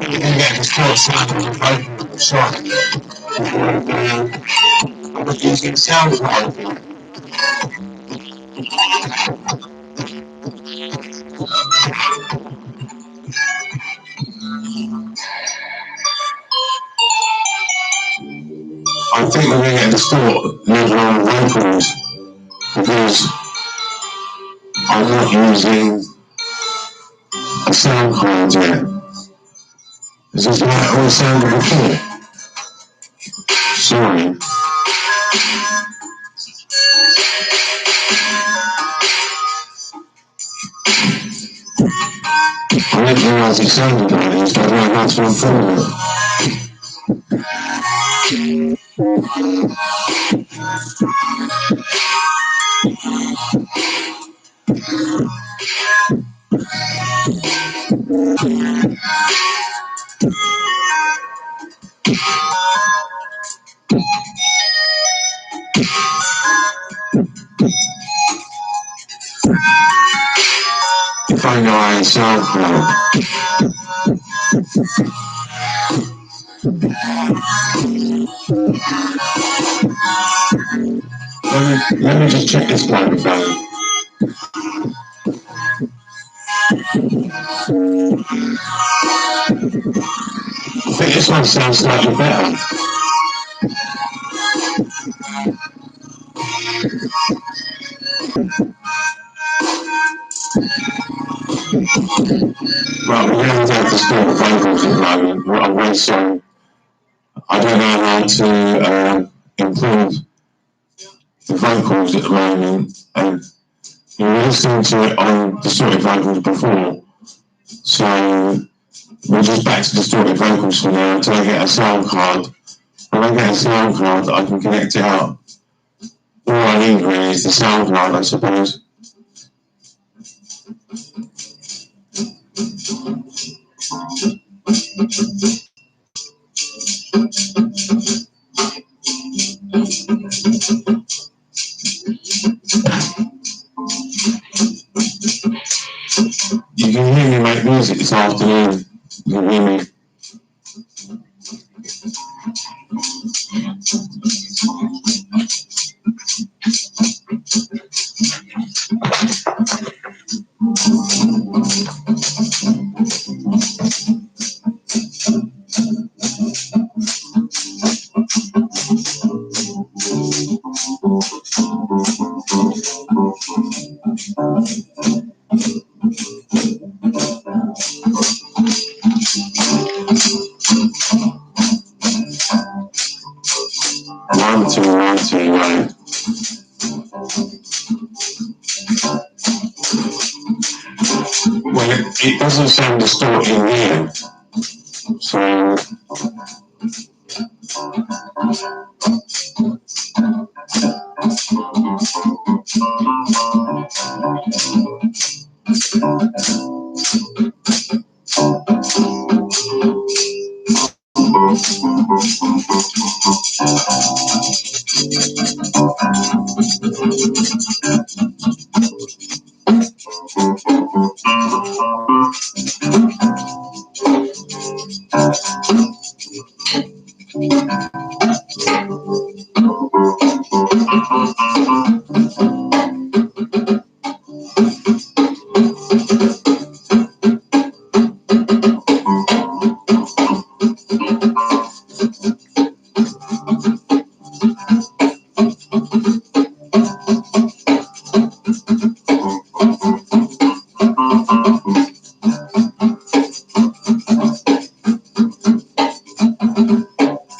You can get the full sound of the vocal of the song before using sound quality. I think we're going to distort later on vocals because I'm not using a sound card yet. This is like all sounded before. Sorry. I didn't realise it sounded like this, but I don't have to improve it. If I know how to sound card, let me just check this microphone. I think this one sounds slightly better. Right, we're going to have to store the vocals at the moment. What I'm really sorry. I don't know how to improve the vocals at the moment. And you were listening to it on distorted vocals before. So we're just back to distorted vocals for now until I get a sound card. When I get a sound card, I can connect it up. All I need really is the sound card, I suppose. You can hear me make music this afternoon. You can hear me. One, two, right. Well, it doesn't sound distorted in here. So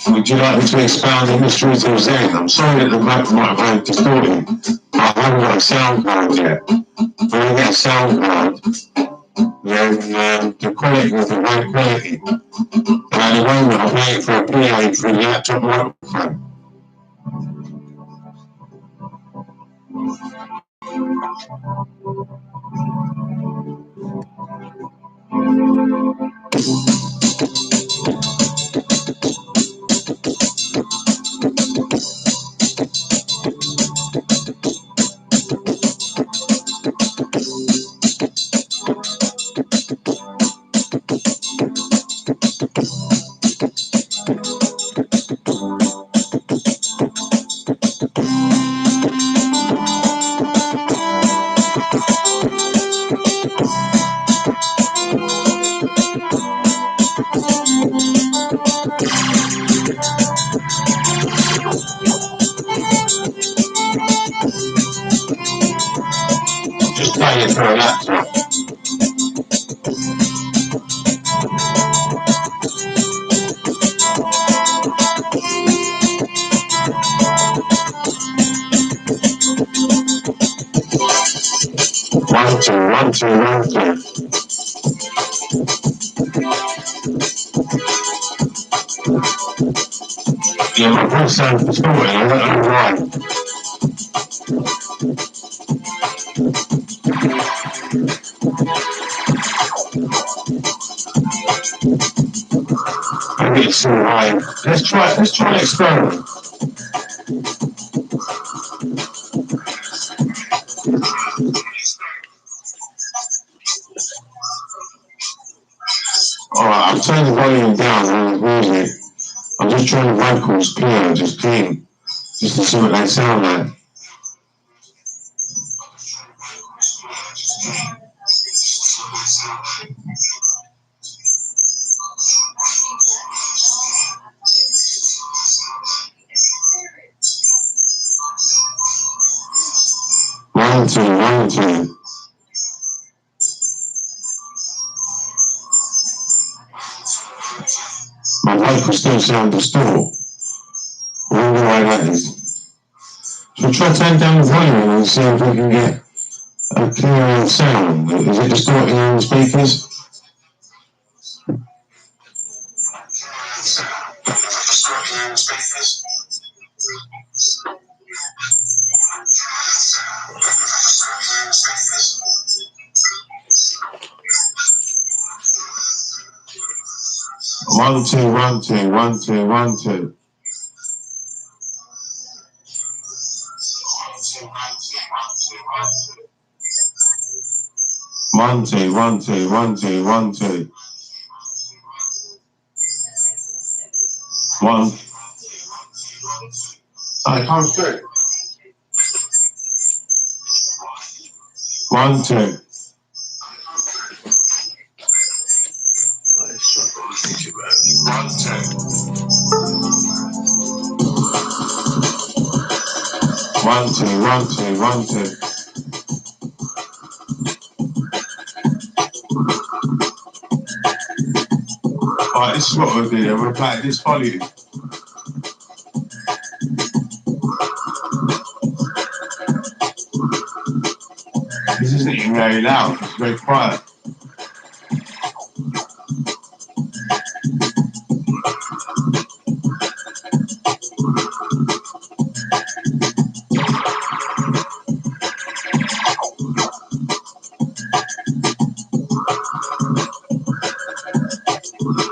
Would you like me to expound the mysteries of Zen? I'm sorry that the mic might have distorted. I haven't got a sound card yet. When I get a sound card, then the quality will be high quality. But at the moment, I'm waiting for a PA for the laptop microphone. Just play it for a laptop. One, two, one, two, one, two. Yeah, my voice sounds distorted. I don't know why. Maybe it's too high. Let's try an experiment. Alright, I've turned the volume down on the music. I'm just trying the vocals clear, just clean. Just to see what they sound like. One, two, one, two. My vocals still sound distorted. I wonder why that is. So try turn down the volume and see if we can get a clearer sound. Is it distorting on the speakers? One, two, one, two, one, two, one, two. One, two, one, two, one, two, one, two. One. Oh, it comes through. One, two. Let's try to think about it. One, two. One, two, one, two, one, two. Alright, this is what we'll do. We'll play at this volume. This isn't even very loud, it's very quiet.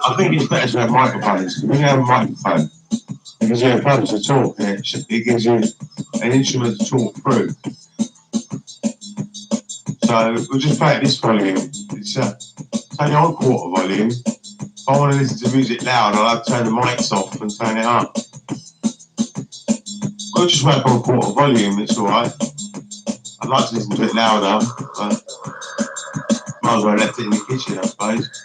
I think it's better to have microphones. When you have a microphone, it gives you a phone to talk, and it gives you an instrument to talk through. So we'll just play at this volume. It's only on quarter volume. If I want to listen to music loud, I'll have to turn the mics off and turn it up. I'll just work on quarter volume, it's alright. I'd like to listen to it louder, but might as well have left it in the kitchen, I suppose.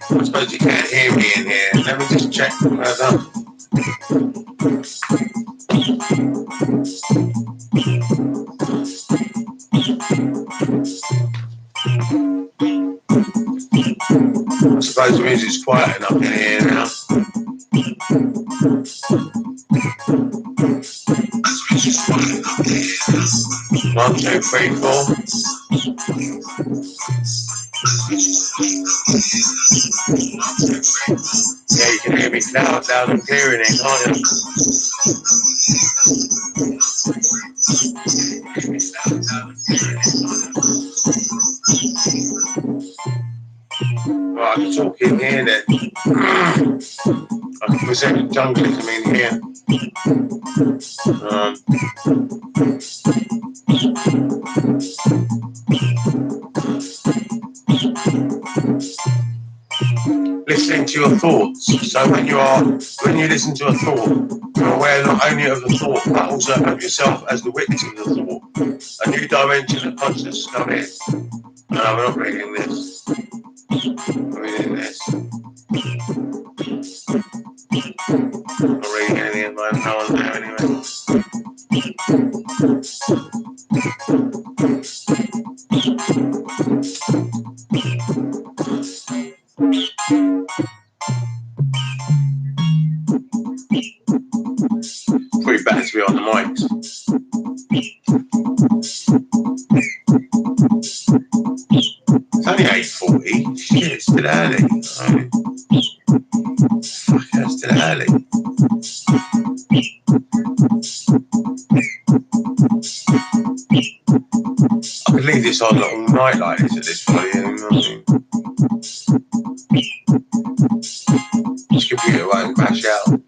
I suppose you can't hear me in here. Let me just check further. I suppose the music's quiet enough in here now. One, two, three, four. Yeah, you can hear me it's loud and clear in it, can't it? Right, I can talk in here then. I can present Junglism in here. Listening to your thoughts. So when you listen to a thought, you're aware not only of the thought, but also of yourself as the witness of the thought. A new dimension of consciousness come in. No, we're not reading this. We're reading this. I'm not reading anything at the moment. No one's there anyway. Pretty bad to be on the mics. It's only 8:40. Shit, it's still early. Fuck, it's still early. I could leave this on all night like this at this point. You know what I mean? This computer won't crash out.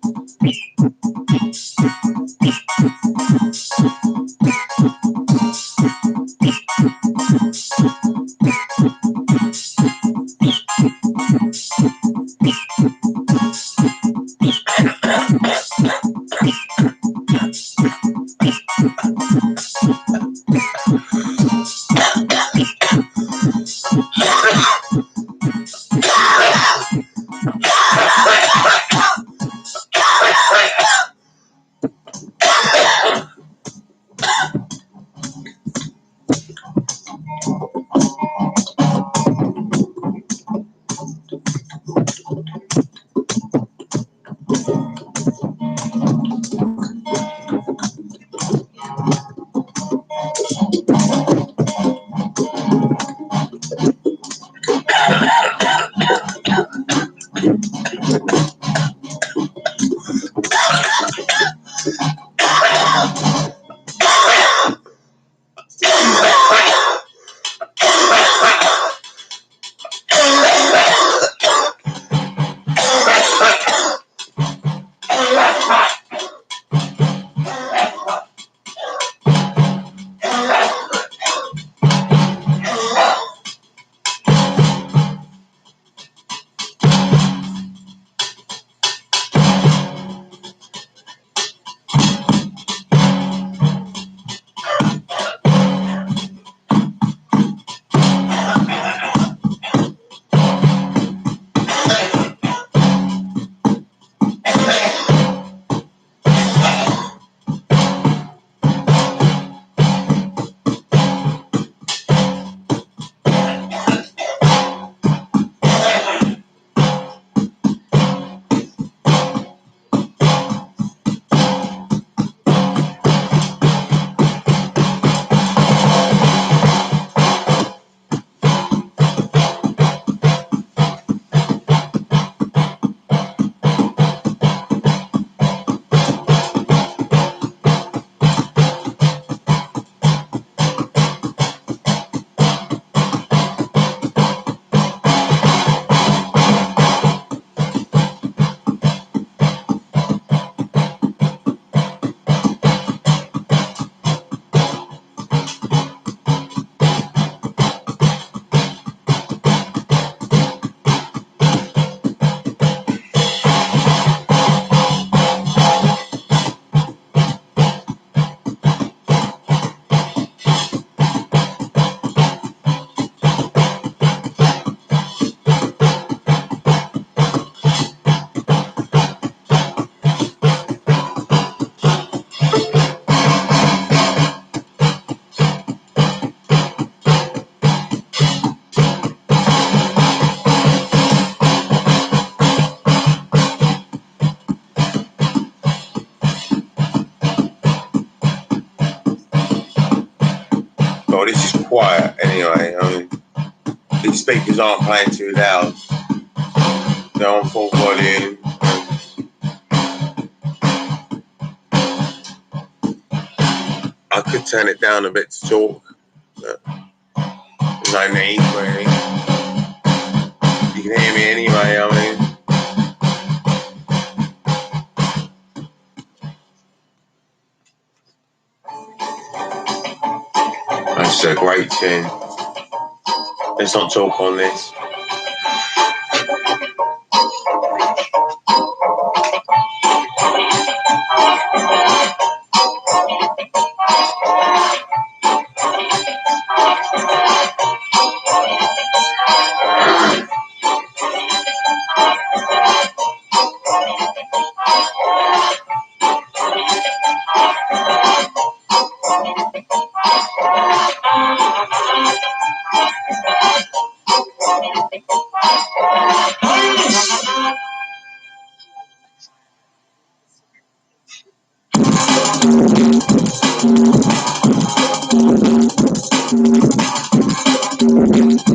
Well, this is quiet anyway. I mean, these speakers aren't playing too loud. They're on full volume. I could turn it down a bit to talk, but there's no need really. You can hear me anyway, I mean. That's a great tune. Let's not talk on this.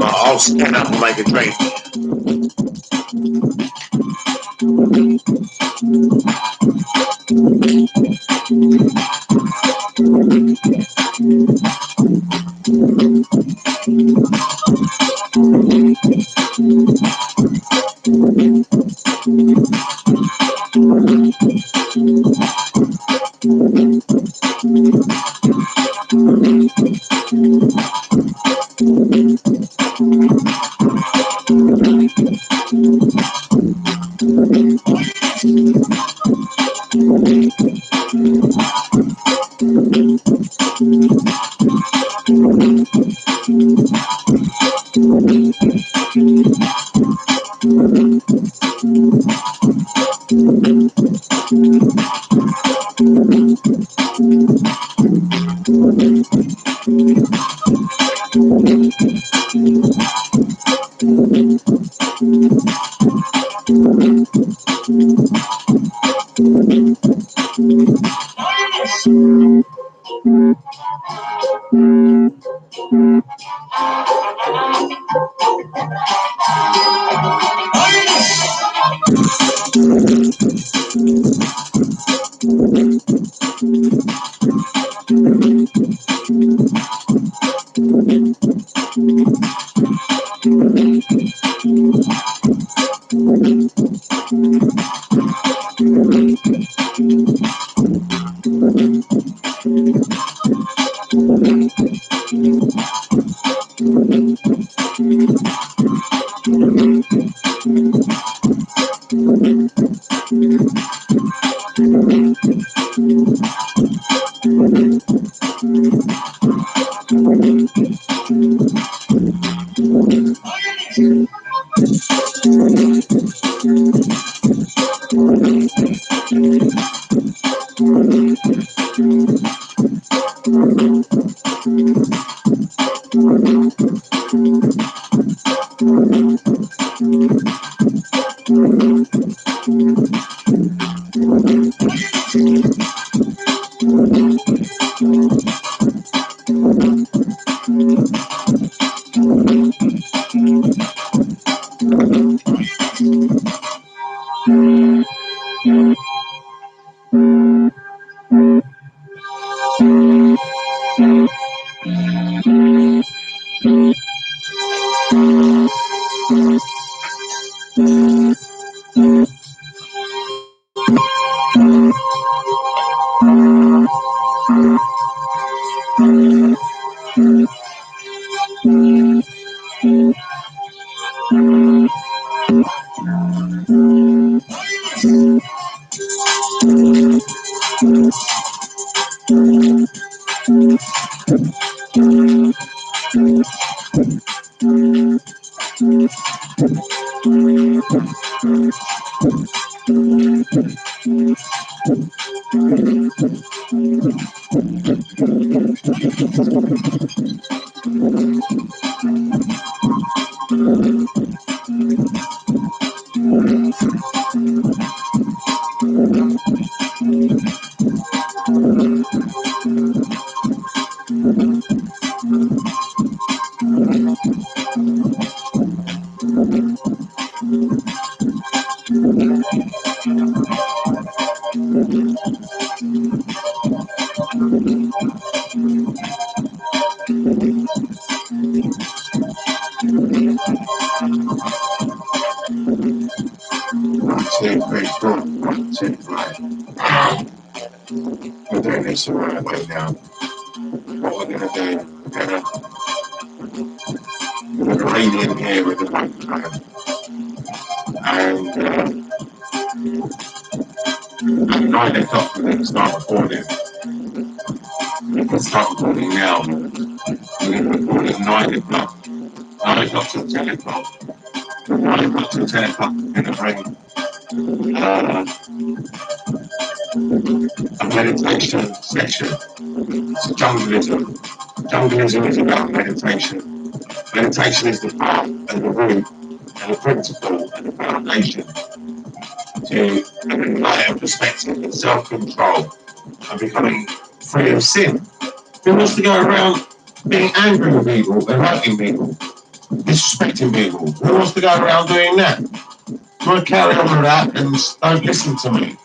I'll stand up and make a drink. 1, 2, 3, 4. 1, 2, right. We're doing this the right way now. What we're going to do, we're going to read in here with the microphone. And at 9 o'clock we're going to start recording. We can start recording now. We're going to record at 9 o'clock. 9 o'clock till 10 o'clock. 9 o'clock till 10 o'clock we're going to bring a meditation session. It's Junglism. Junglism is about meditation. Meditation is the path and the root and the principle and the foundation to an enlightened perspective and self-control and becoming free of sin. Who wants to go around being angry with people, hurting people, disrespecting people? Who wants to go around doing that? If you want to carry on with that, then don't listen to me.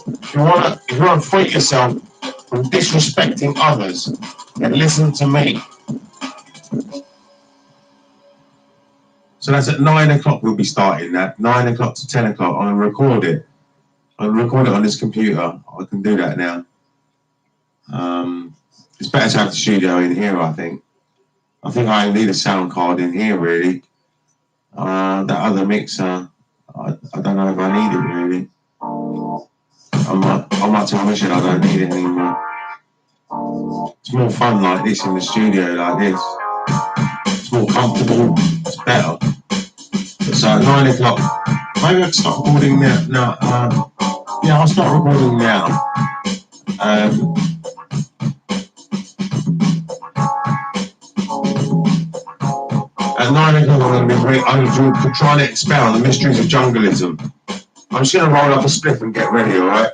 If you want to free yourself from disrespecting others, then listen to me. So that's at 9 o'clock we'll be starting that. 9 o'clock to 10 o'clock. I'm going to record it. I'll record it on this computer. I can do that now. It's better to have the studio in here, I think. I think I need a sound card in here, really. That other mixer, I don't know if I need it, really. I might tell Mission I don't need it anymore. It's more fun like this in the studio, like this. It's more comfortable, it's better. So at 9 o'clock, maybe I can start recording now. No, yeah, I'll start recording now. At 9 o'clock, I'm going to be trying to expound the mysteries of Junglism. I'm just going to roll up a spliff and get ready, alright?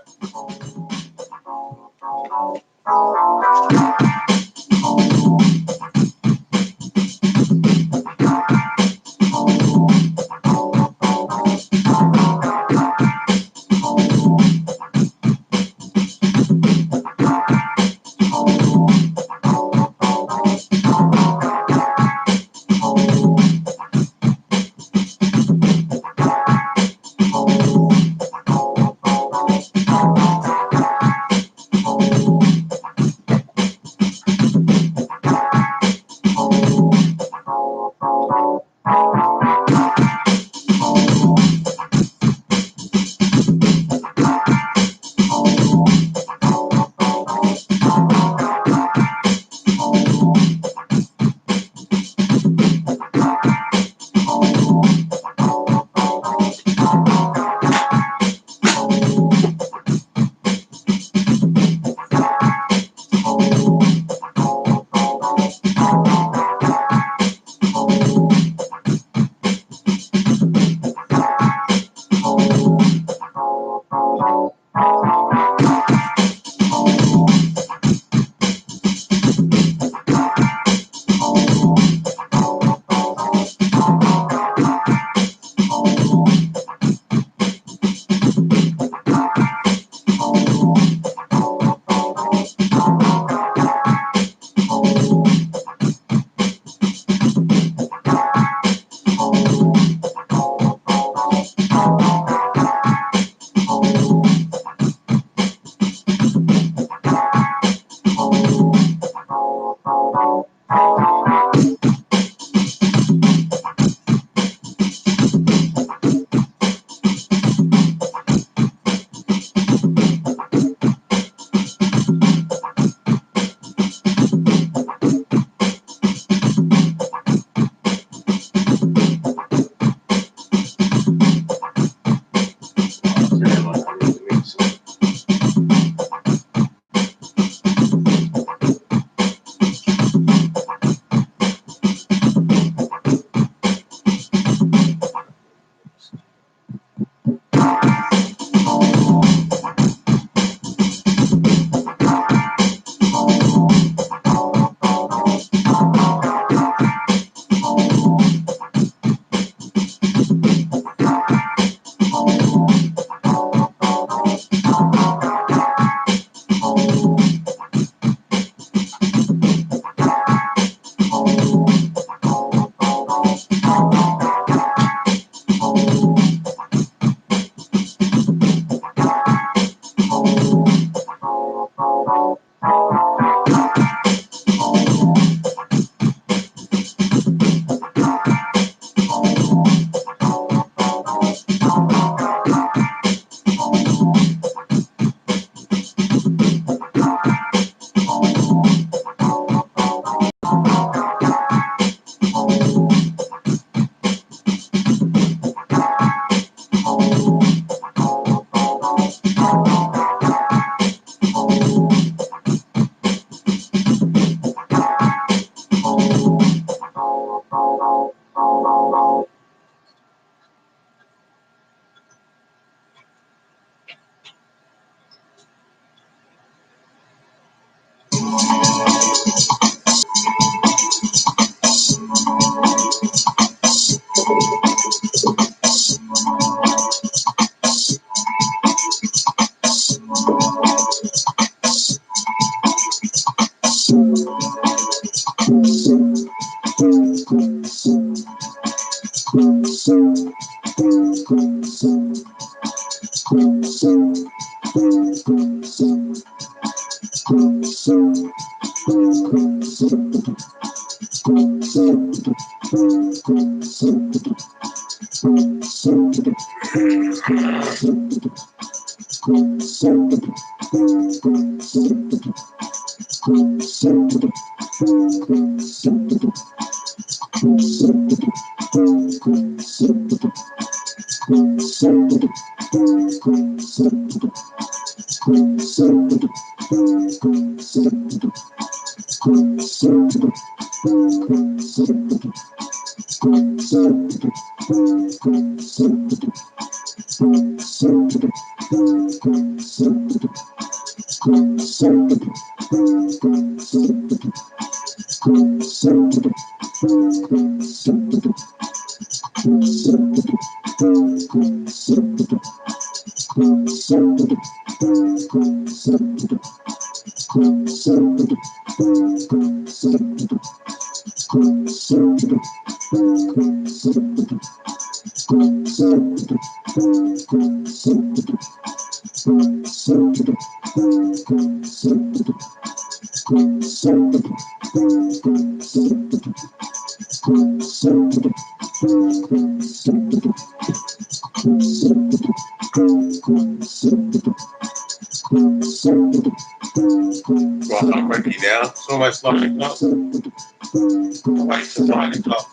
Right, I'm ready now. It's almost 9 o'clock. Wait till 9 o'clock.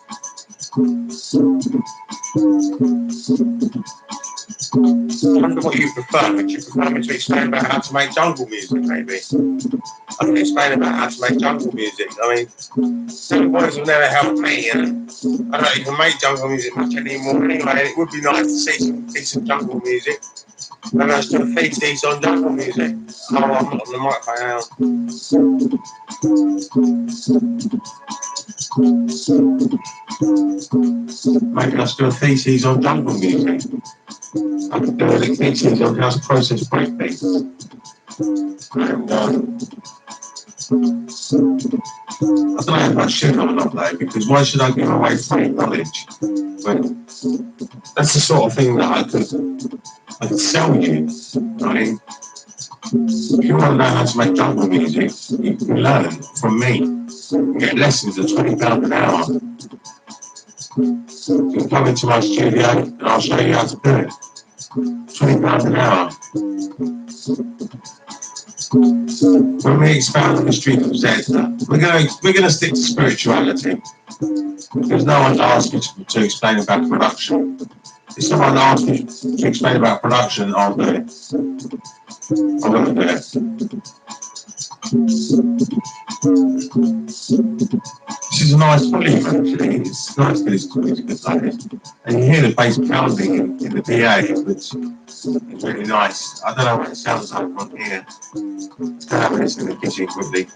I wonder what you prefer. Would you prefer me to explain about how to make jungle music, maybe? I can explain about how to make jungle music. I mean, some boys will never help me, and I don't even make jungle music much anymore anyway, and it would be nice to see some decent jungle music. And I still feces on jungle music. Oh, I'm not on the microphone now. Maybe I still feces on jungle music. I could do a feces on how to process breakbeats. And I don't know if I should or not though, because why should I give away free knowledge? When that's the sort of thing that I could sell you. I mean, if you want to know how to make jungle music, you can learn from me. You get lessons at £20 an hour. You can come into my studio and I'll show you how to do it. £20 an hour. When we expand on the street of Zeta, we're going to stick to spirituality. Because no one's asked me to explain about production. If someone asks me to explain about production, I'll do it. I'm going to do it. This is a nice volume actually. It's nice to listen to music like this. And you hear the bass pounding in the PA, which is really nice. I don't know what it sounds like on here. Let's go have a listen in the kitchen quickly.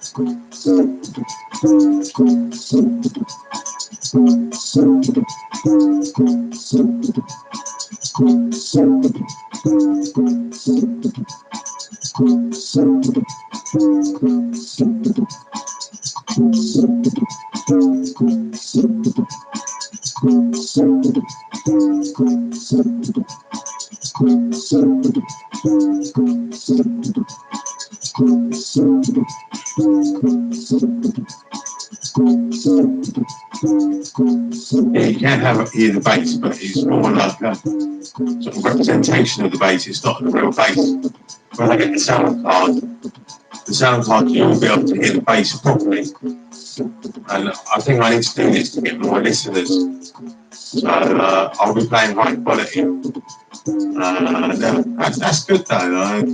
Yeah, you can hear the bass, but it's more like a sort of representation of the bass. It's not the real bass. When I get the sound card, you'll be able to hear the bass properly. And I think I need to do this to get more listeners. So I'll be playing high quality. That's good though.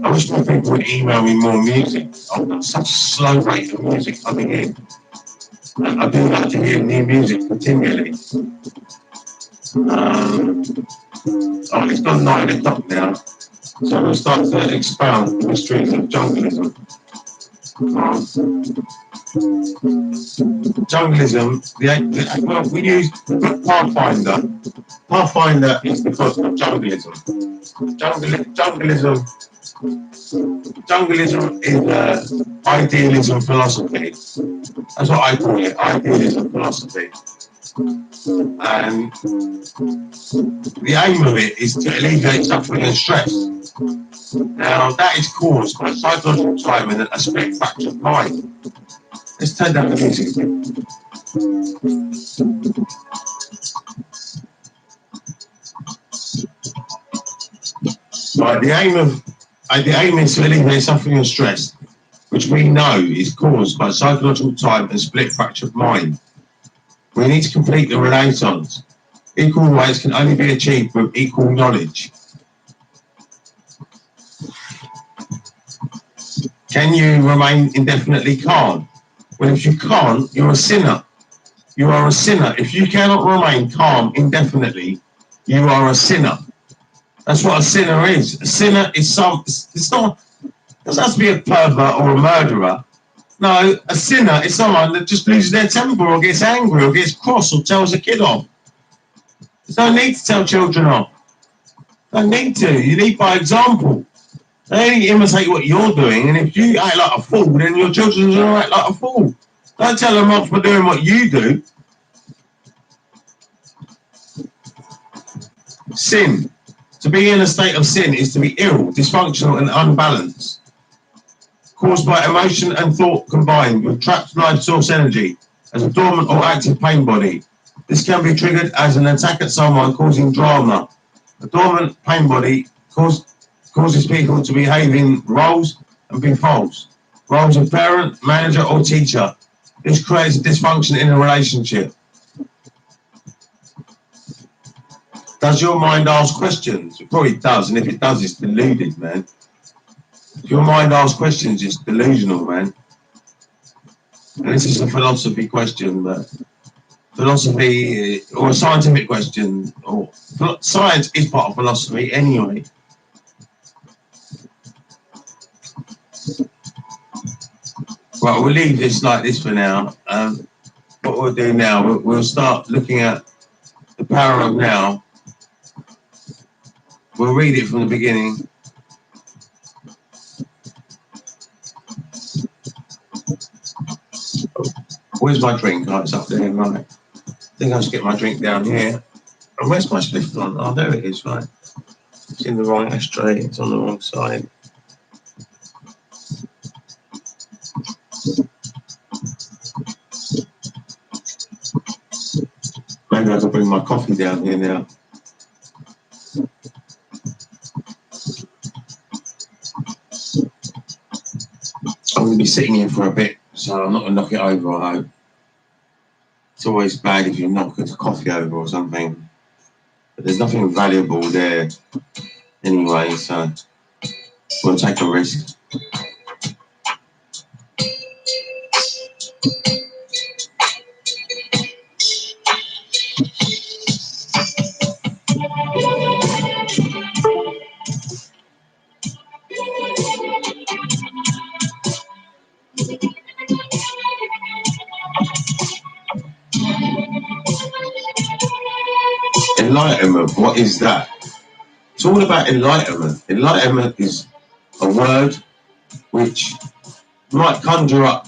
I wish more people would email me more music. I've got such a slow rate of music coming in. And I do like to hear new music continually. It's gone 9 o'clock now. So we'll start to expound the mysteries of junglism. Junglism, we use Pathfinder. Pathfinder is because of junglism. Junglism Junglism is idealism philosophy. That's what I call it, idealism philosophy. And the aim of it is to alleviate suffering and stress. Now, that is caused by psychological time and a split fracture of mind. Let's turn down the music a bit. Right, the aim is to alleviate suffering and stress, which we know is caused by psychological time and split fracture of mind. We need to complete the Renaissance. Equal rights can only be achieved with equal knowledge. Can you remain indefinitely calm? Well, if you can't, you're a sinner. You are a sinner. If you cannot remain calm indefinitely, you are a sinner. That's what a sinner is. A sinner is it's not, it doesn't have to be a pervert or a murderer. No, a sinner is someone that just loses their temper or gets angry or gets cross or tells a kid off. There's no need to tell children off. No need to. You lead by example. They only imitate what you're doing, and if you act like a fool, then your children will act like a fool. Don't tell them off for doing what you do. Sin. To be in a state of sin is to be ill, dysfunctional, and unbalanced, caused by emotion and thought combined with trapped life source energy as a dormant or active pain body. This can be triggered as an attack at someone, causing drama. A dormant pain body causes people to behave in roles and be false. Roles of parent, manager, or teacher. This creates a dysfunction in a relationship. Does your mind ask questions? It probably does, and if it does, it's deluded, man. If your mind asks questions, it's delusional, man. And this is a philosophy question, but philosophy, or a scientific question, or science is part of philosophy anyway. Right, we'll leave this like this for now. What we'll do now, we'll start looking at the power of now. We'll read it from the beginning. Where's my drink? Oh, it's up there, right. I think I should get my drink down here. And where's my spliff on? Oh, there it is, right. It's in the wrong ashtray, it's on the wrong side. Maybe I can bring my coffee down here now. I'm going to be sitting here for a bit, so I'm not going to knock it over, I hope. It's always bad if you knock a coffee over or something. But there's nothing valuable there anyway, so we'll take a risk. Enlightenment, what is that? It's all about enlightenment. Enlightenment is a word which might conjure up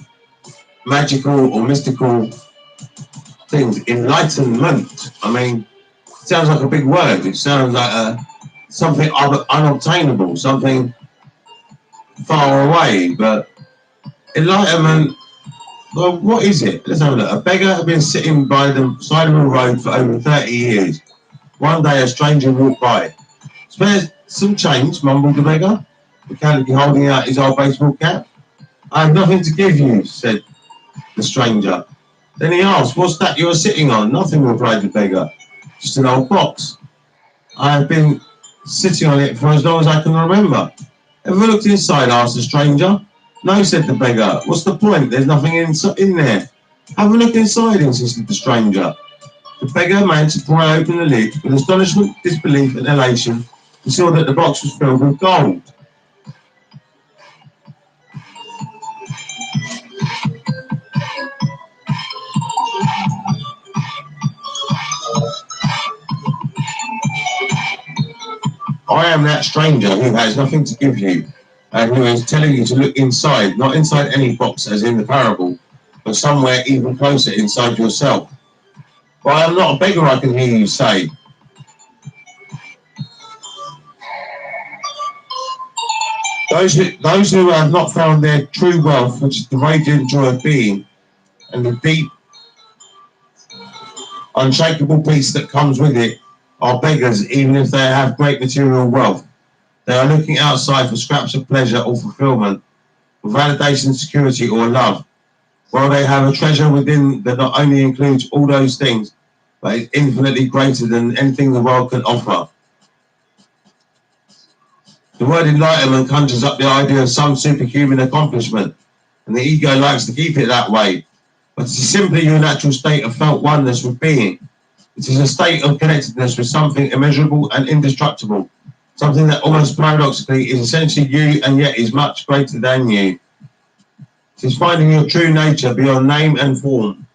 magical or mystical things. Enlightenment, I mean, it sounds like a big word. It sounds like something unobtainable, something far away. But enlightenment, well, what is it? Let's have a look. A beggar had been sitting by the side of a road for over 30 years. One day a stranger walked by. "Spare some change," mumbled the beggar, mechanically holding out his old baseball cap. "I have nothing to give you," said the stranger. Then he asked, "What's that you are sitting on?" "Nothing," replied the beggar. "Just an old box. I have been sitting on it for as long as I can remember." "Ever looked inside?" asked the stranger. "No," said the beggar. "What's the point? There's nothing in there." "Have a look inside," insisted the stranger. The beggar managed to pry open the lid. With astonishment, disbelief, and elation, he saw that the box was filled with gold. "I am that stranger who has nothing to give you. and who is telling you to look inside, not inside any box as in the parable, but somewhere even closer inside yourself. But I am not a beggar, I can hear you say. Those who have not found their true wealth, which is the radiant joy of being, and the deep, unshakable peace that comes with it, are beggars even if they have great material wealth. They are looking outside for scraps of pleasure or fulfillment, for validation, security, or love, while they have a treasure within that not only includes all those things, but is infinitely greater than anything the world can offer. The word enlightenment conjures up the idea of some superhuman accomplishment, and the ego likes to keep it that way. But it is simply your natural state of felt oneness with being. It is a state of connectedness with something immeasurable and indestructible, something that almost paradoxically is essentially you and yet is much greater than you. It is finding your true nature beyond name and form.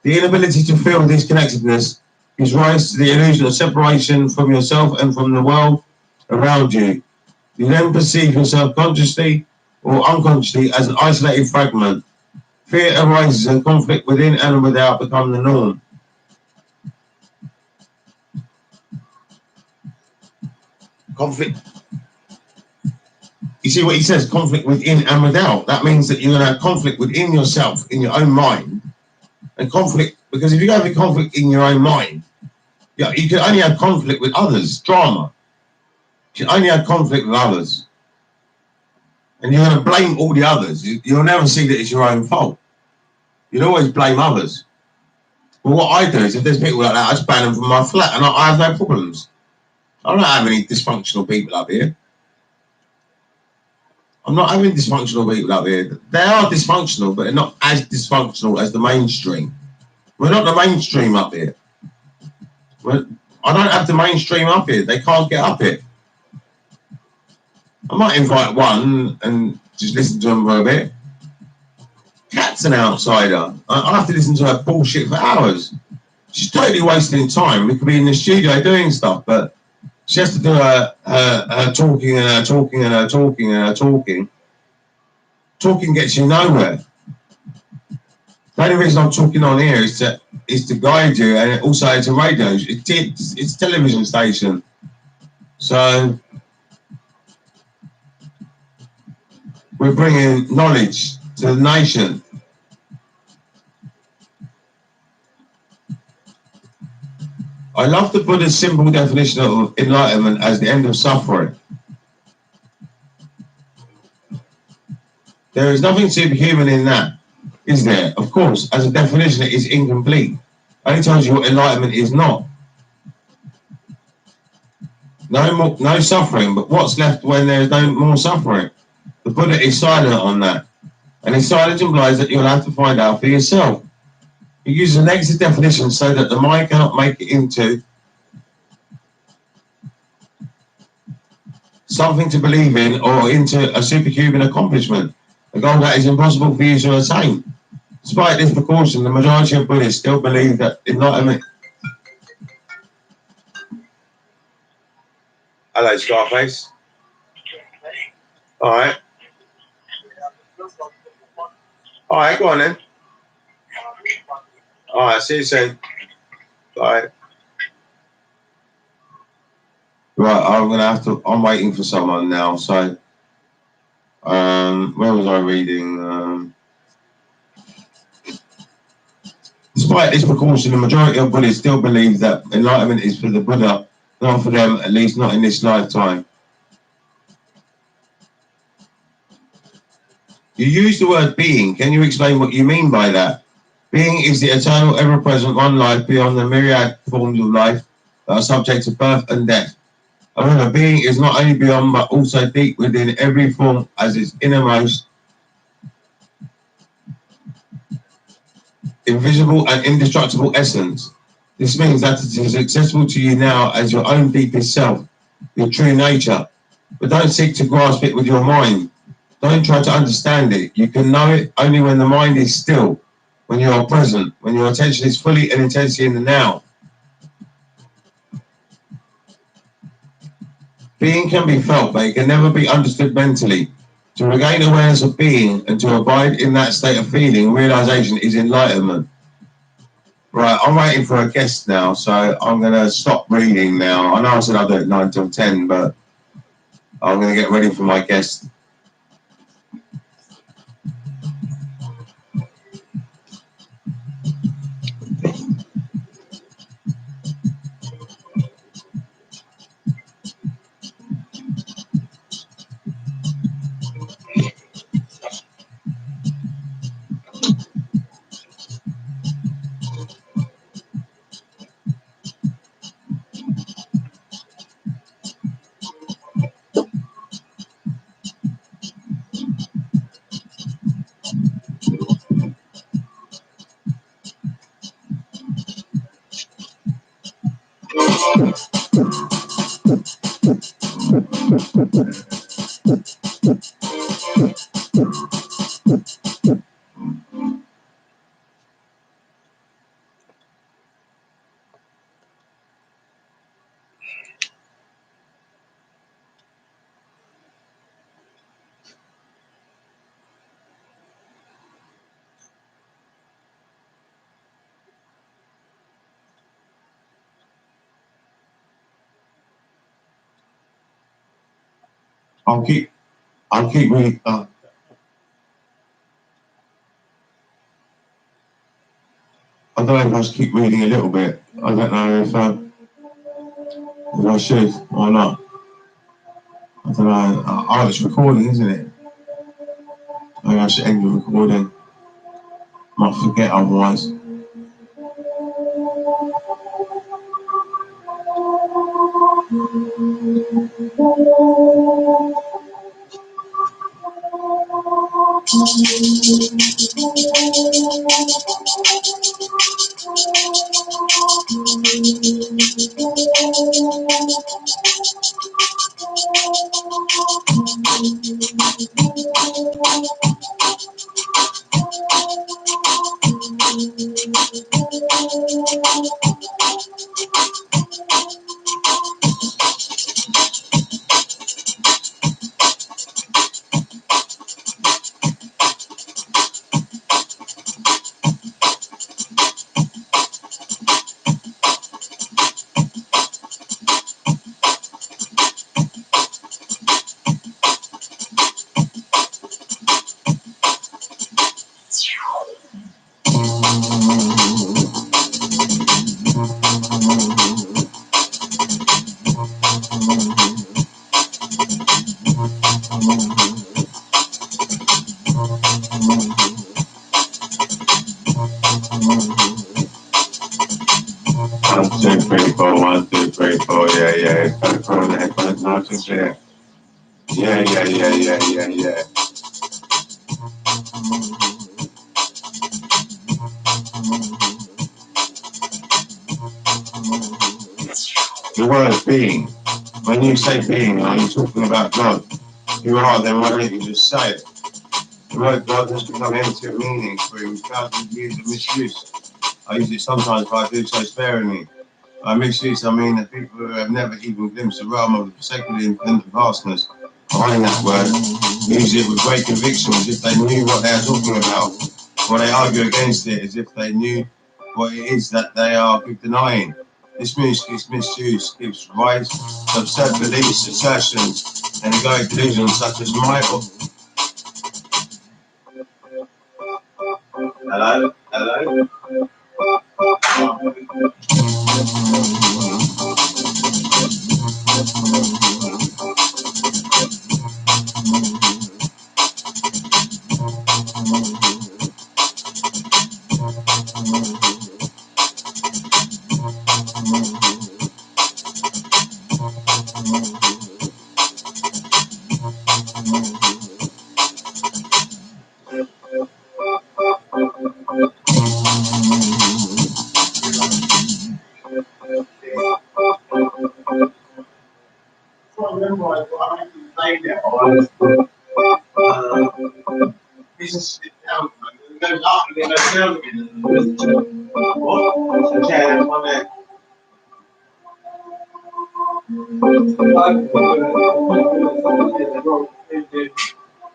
The inability to feel this connectedness gives rise to the illusion of separation from yourself and from the world around you. You then perceive yourself consciously or unconsciously as an isolated fragment. Fear arises and conflict within and without become the norm. Conflict. You see what he says, conflict within and without. That means that you're going to have conflict within yourself, in your own mind, and conflict, because if you have a conflict in your own mind, you can only have conflict with others, drama. You can only have conflict with others. And you're going to blame all the others. You'll never see that it's your own fault. You'll always blame others. But what I do is, if there's people like that, I just ban them from my flat, and I have no problems. I don't have any dysfunctional people up here. I'm not having dysfunctional people up here. They are dysfunctional, but they're not as dysfunctional as the mainstream. We're not the mainstream up here. I don't have the mainstream up here. They can't get up here. I might invite one and just listen to them for a bit. Kat's an outsider. I have to listen to her bullshit for hours. She's totally wasting time. We could be in the studio doing stuff, but she has to do her talking and her talking and her talking and her talking. Talking gets you nowhere. The only reason I'm talking on here is to guide you, and also it's a radio. It's a television station. So we're bringing knowledge to the nation. I love the Buddha's simple definition of enlightenment as the end of suffering. There is nothing superhuman in that, is there? Of course, as a definition, it is incomplete. Only tells you what enlightenment is not. No suffering, but what's left when there is no more suffering? The Buddha is silent on that. And his silence implies that you'll have to find out for yourself. He uses a negative definition so that the mind cannot make it into something to believe in or into a superhuman accomplishment, a goal that is impossible for you to attain. Despite this precaution, the majority of Buddhists still believe that enlightenment. Hello, Scarface. All right. All right, go on then. All right, see you soon. Bye. Right, I'm waiting for someone now. So, where was I reading? Despite this precaution, the majority of Buddhists still believe that enlightenment is for the Buddha, not for them, at least not in this lifetime. You use the word being. Can you explain what you mean by that? Being is the eternal, ever-present one life beyond the myriad forms of life that are subject to birth and death. However, being is not only beyond but also deep within every form as its innermost, invisible and indestructible essence. This means that it is accessible to you now as your own deepest self, your true nature. But don't seek to grasp it with your mind. Don't try to understand it. You can know it only when the mind is still, when you are present, when your attention is fully and intensely in the now. Being can be felt, but it can never be understood mentally. To regain awareness of being and to abide in that state of feeling, realization is enlightenment. Right, I'm waiting for a guest now, so I'm going to stop reading now. I know I said I'll do it 9 till 10, but I'm going to get ready for my guest. I'll keep reading. I don't know if I should keep reading a little bit. I don't know if I should or not. I don't know. Oh, it's recording, isn't it? Maybe I should end the recording. Might forget otherwise. Yeah. The word being. When you say being, are you talking about God? You are, then why don't you just say it? The word God has become empty of meaning through thousands of years of misuse. I use it sometimes, but I do so sparingly. By misuse, I mean that people who have never even glimpsed the realm of the sacred independent vastness behind that word use it with great conviction as if they knew what they are talking about, or they argue against it as if they knew what it is that they are denying. This misuse gives rise to absurd beliefs, assertions, and egoic delusions such as my. Hello? Hello?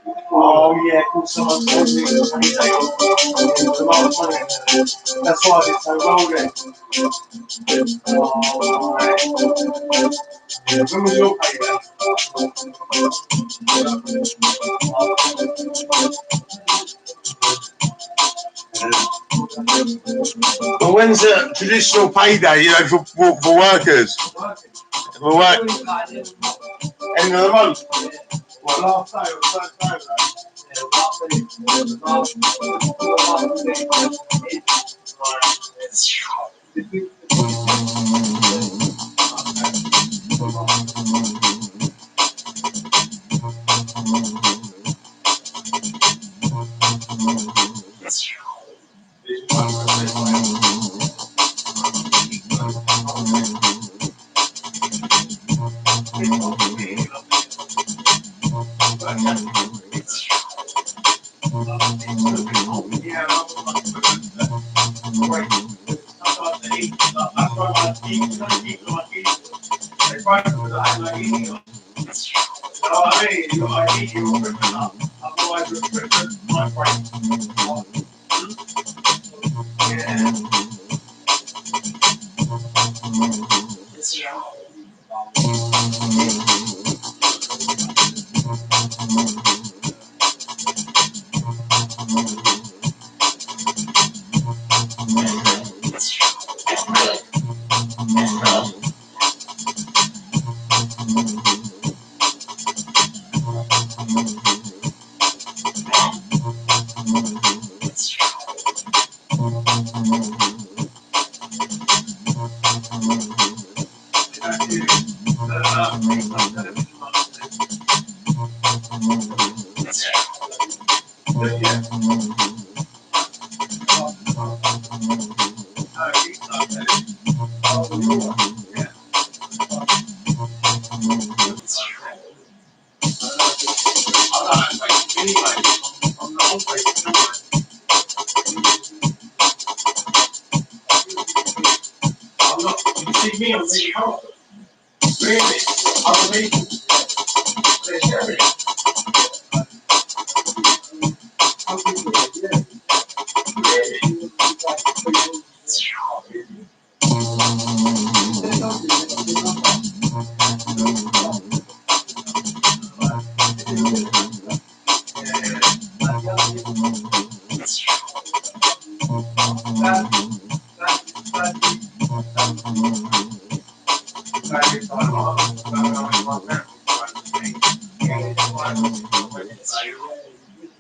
Oh yeah, call someone told me that's why it's so rolling. Oh, right. When was your payday? Well, when's the traditional payday, you know, for workers? For work? End of the month? What, last day or first day?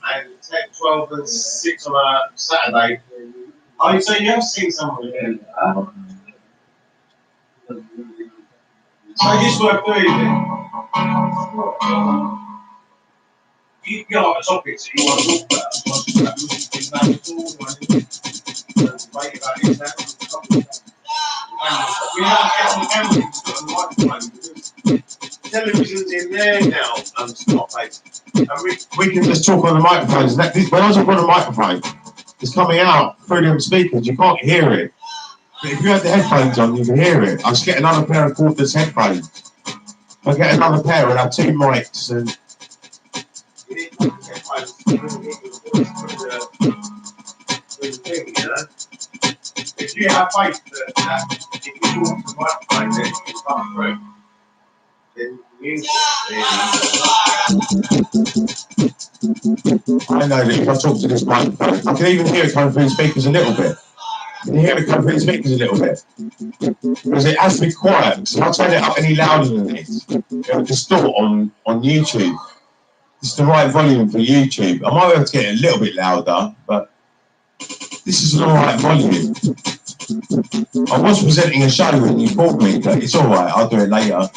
And 10, 12 and 6 on a Saturday. Oh, so you have seen someone again? So this work doing it. You get like topics that you want to talk about. We have to get on camera and microphone because television's in there now and stop it. And we can just talk on the microphones. When I talk on the microphone, it's coming out through them speakers. You can't hear it. But if you had the headphones on, you can hear it. I just get another pair of cordless headphones. I get another pair and I have 2 mics and. If you have faith that if you talk to the microphone, then you come through. I know that if I talk to this microphone, I can even hear it coming through the speakers a little bit. Can you hear it coming through the speakers a little bit? Because it has to be quiet. So if I turn it up any louder than this, it'll distort on YouTube. It's the right volume for YouTube. I might be able to get it a little bit louder, but this is the right volume. I was presenting a show when you called me, but it's all right. I'll do it later.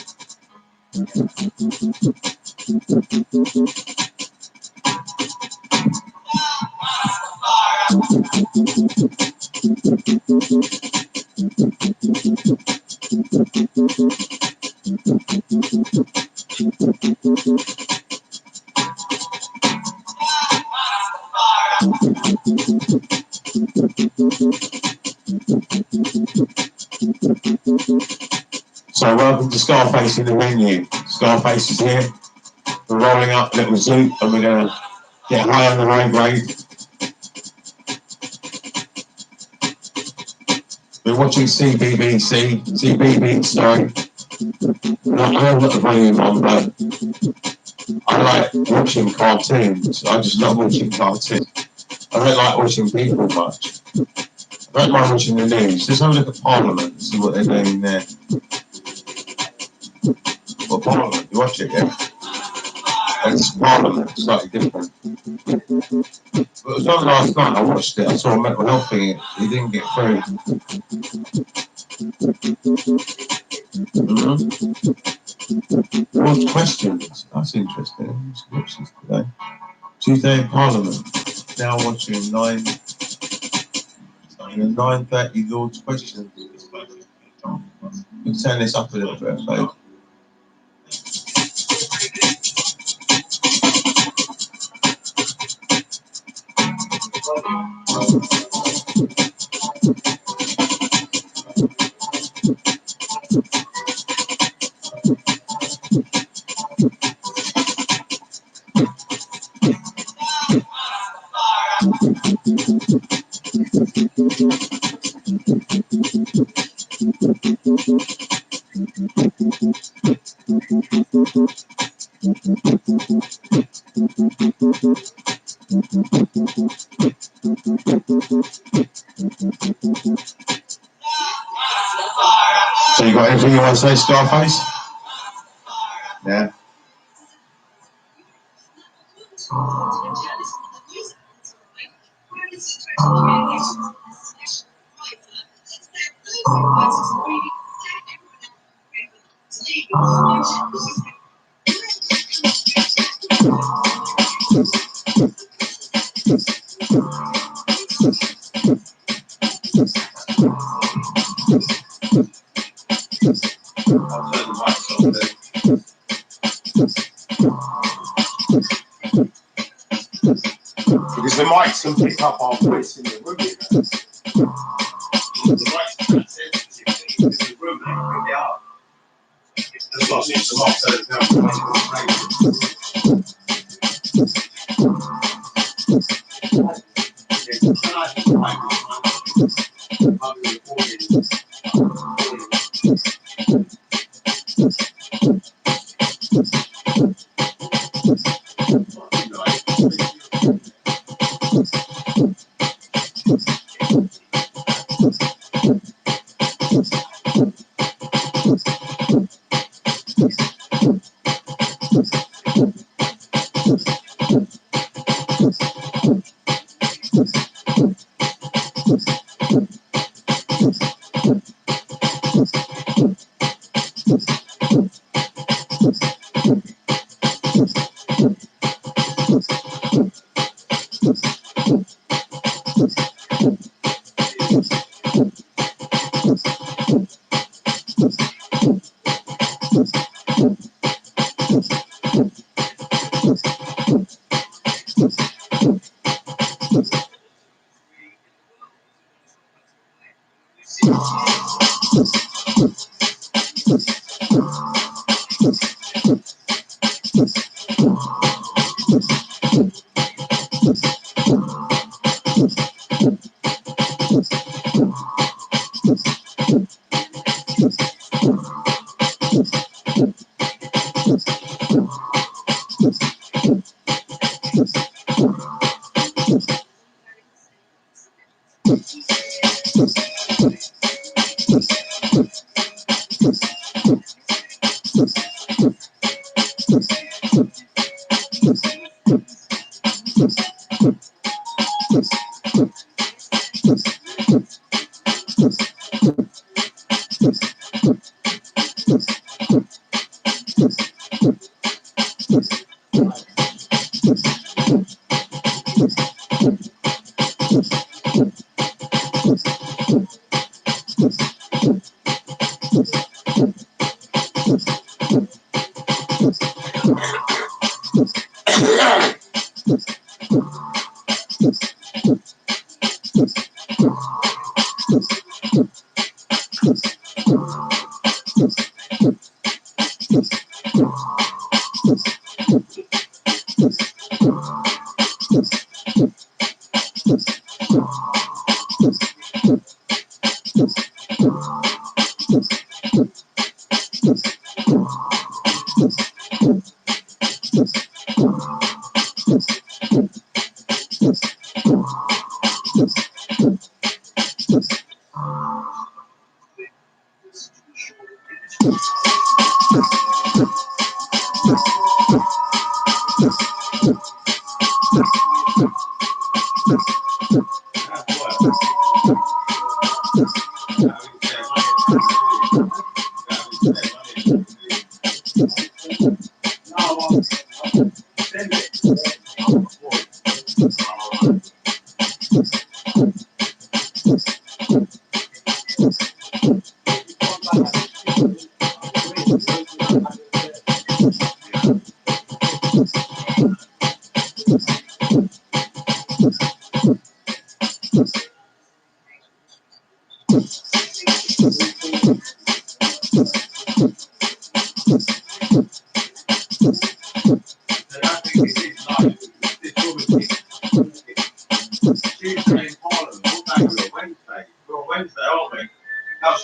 So welcome to Scarface in the venue. Scarface is here. We're rolling up little zoot and we're going to get high on the high grade. We're watching CBBC, sorry. I haven't got the volume on, but I like watching cartoons. I just love watching cartoons. I don't like watching people much. I don't mind watching the news. Just have a look at Parliament and see what they're doing there. Well, Parliament, you watch it, yeah? It's Parliament, slightly different. But it was on last night, I watched it, I saw a mental health thing, it didn't get through. What questions? That's interesting. What's this today? Tuesday in Parliament. Now watching 9:30 Lord's questions. Let's turn this up a little bit, babe. So you got anything you want to say, Scarface? Yeah. Because the mics can pick up our voice in the room. The mics can sensitive in the room, they can pick it up. That's what I see some upstairs now.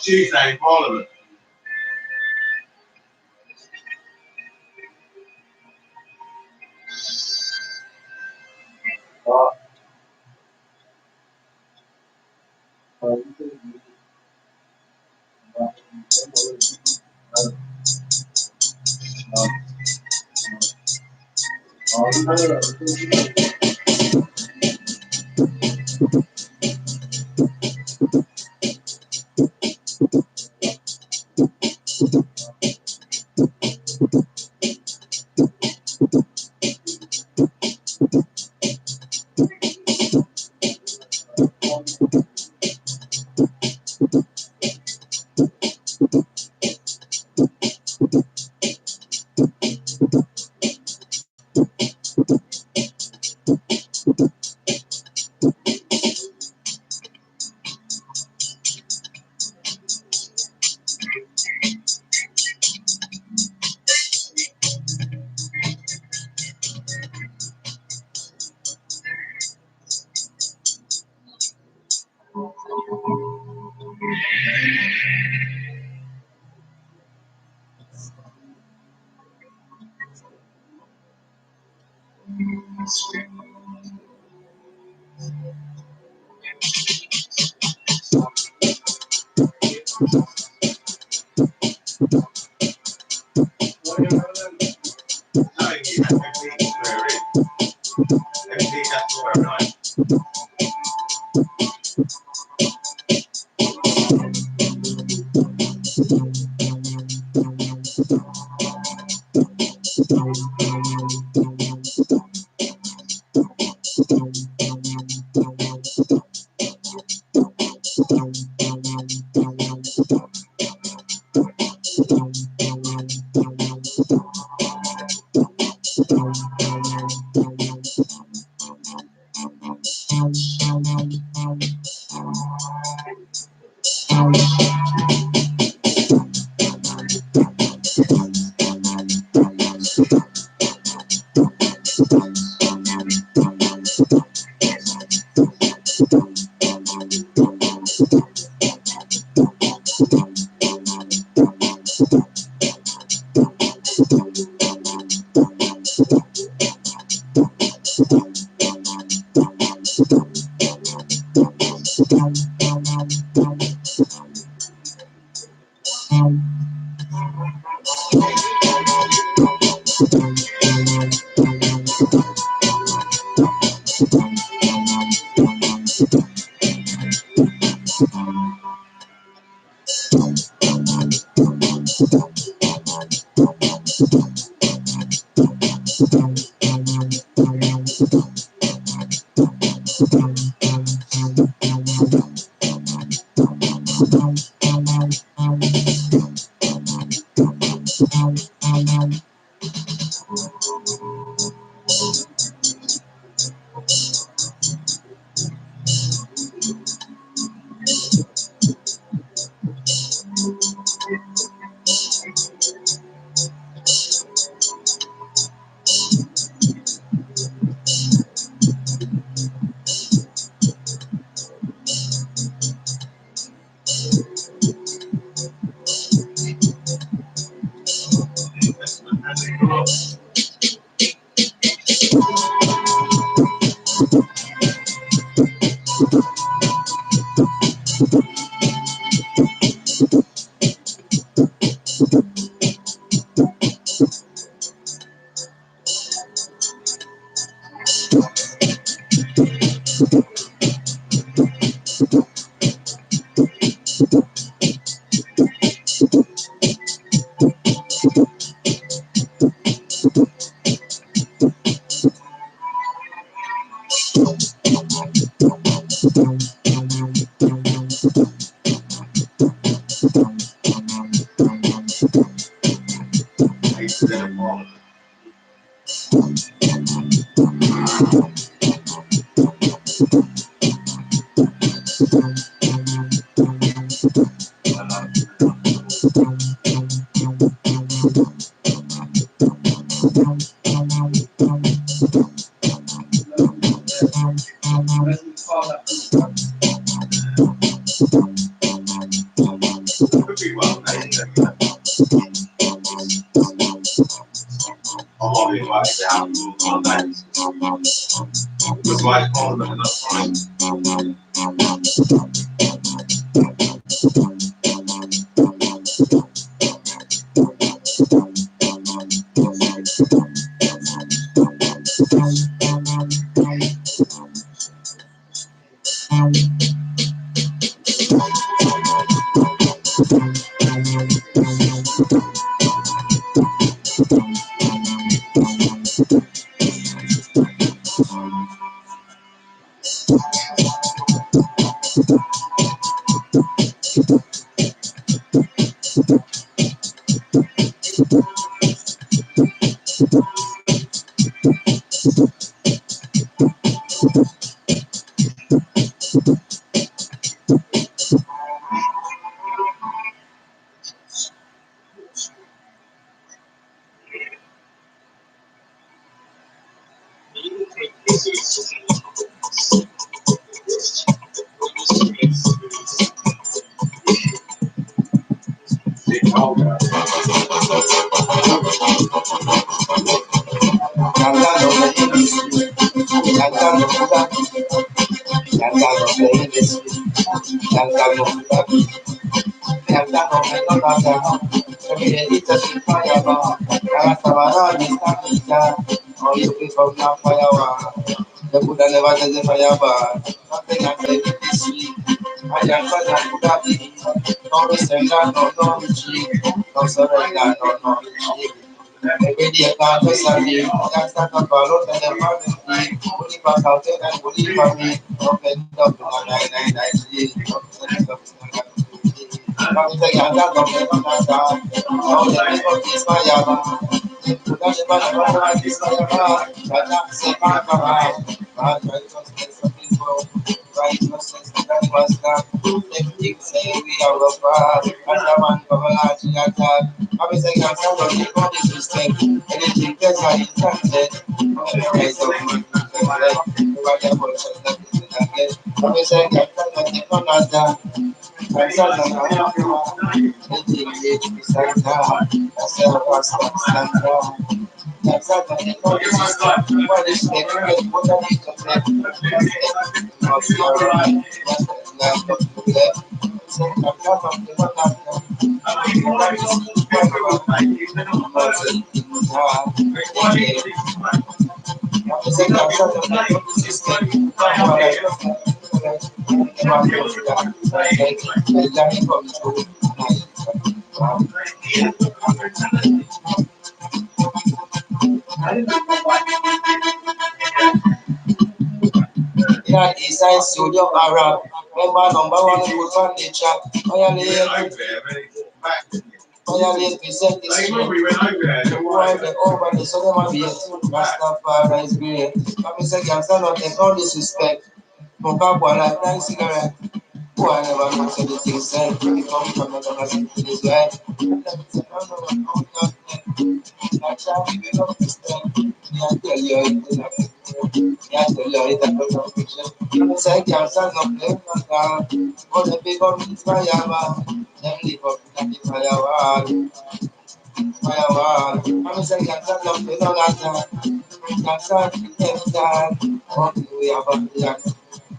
Tuesday in Parliament.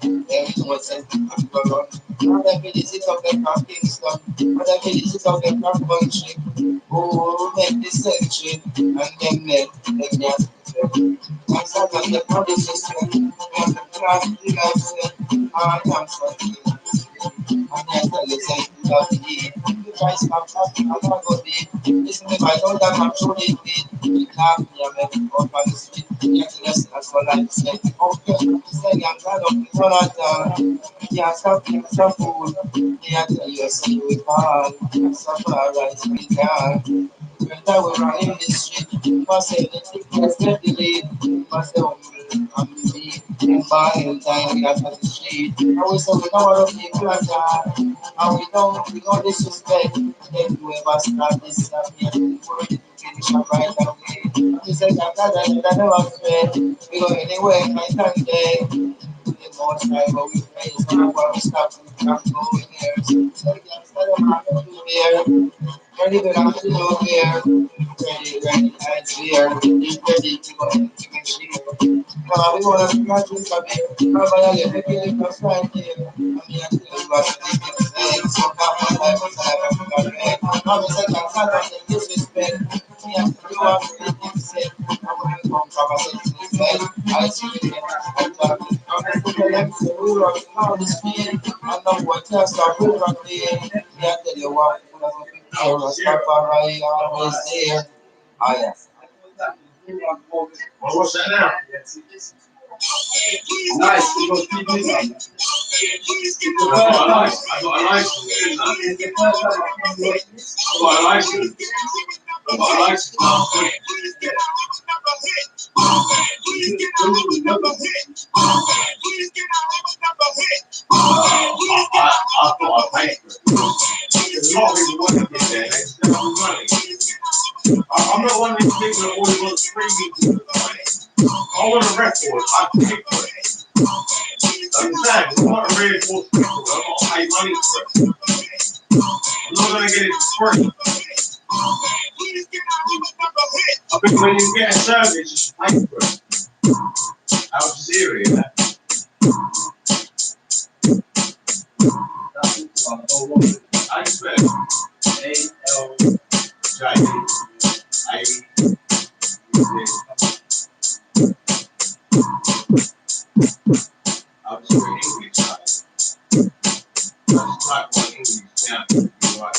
Everything was sent to go run. Other villages of them from Kingston. Other villages of them from country. Who make this century and then make the gas. I sat on the body system. And the class the lifestyle. I am from and I tell you, say, you got the deed. You try to stop talking, I'm not going to be. Listen, if I don't have my truly deed, you can't be a man up on the street. You have to listen, that's what I say. Okay, you say, I'm glad of the Jonathan. Yeah, stop him, stop fool. Yeah, I tell you, say, you will fall. Suffer, right, we can. When I was running the street, must say, the thickness, get the lead. Must say, I'm the lead. In my time, we got the street. I was so we know what people like that. And we don't disrespect. Then whoever start this stuff, we have to work to finish up right away. We said that I never sweat. We go anywhere, night and day. The most time, but we praise God while we stop and can't go in here. So we got to start up and do here. Ready to have to do here. Ready, and clear. Ready to go and share. We want to catch this up here. I'm going to get the first right here. I'm going to tell you what to do. So come on, I was having a great. I'm going to say, I'm not going to disrespect. Me and you are really upset. I'm going to come from a certain bed. I see you get I'm going to tell them to rule on how to speed. I'm not going to stop rule on me. Me and tell you what. Rastafari always there. Ah, yes. Well, what's that now? Nice. You go keep this up. I got a license. I got a license. I thought I paid for it. There's a lot of people want to get there. They just never have money. I'm not one of these people that always want to free me to the money. I want a record. I pay for it. Understand? I want a reinforced record. I'm not pay money for it. I'm not going to get it for free. I think when you get a service, you should pay for it. I was just hearing that. I expect A-L-J-A. I'll just read English. I'll just type one English down. Right.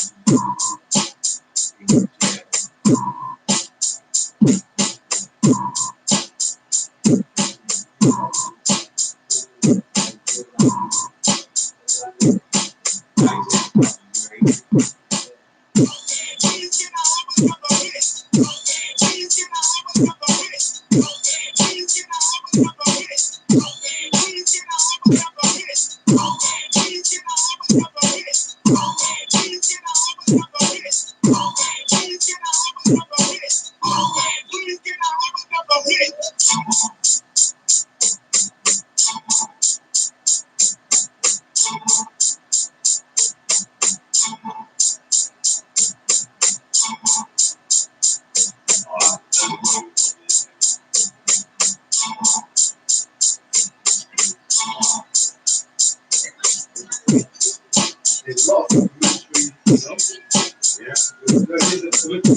There's a lot of ministry, you know. Yeah. There is a political.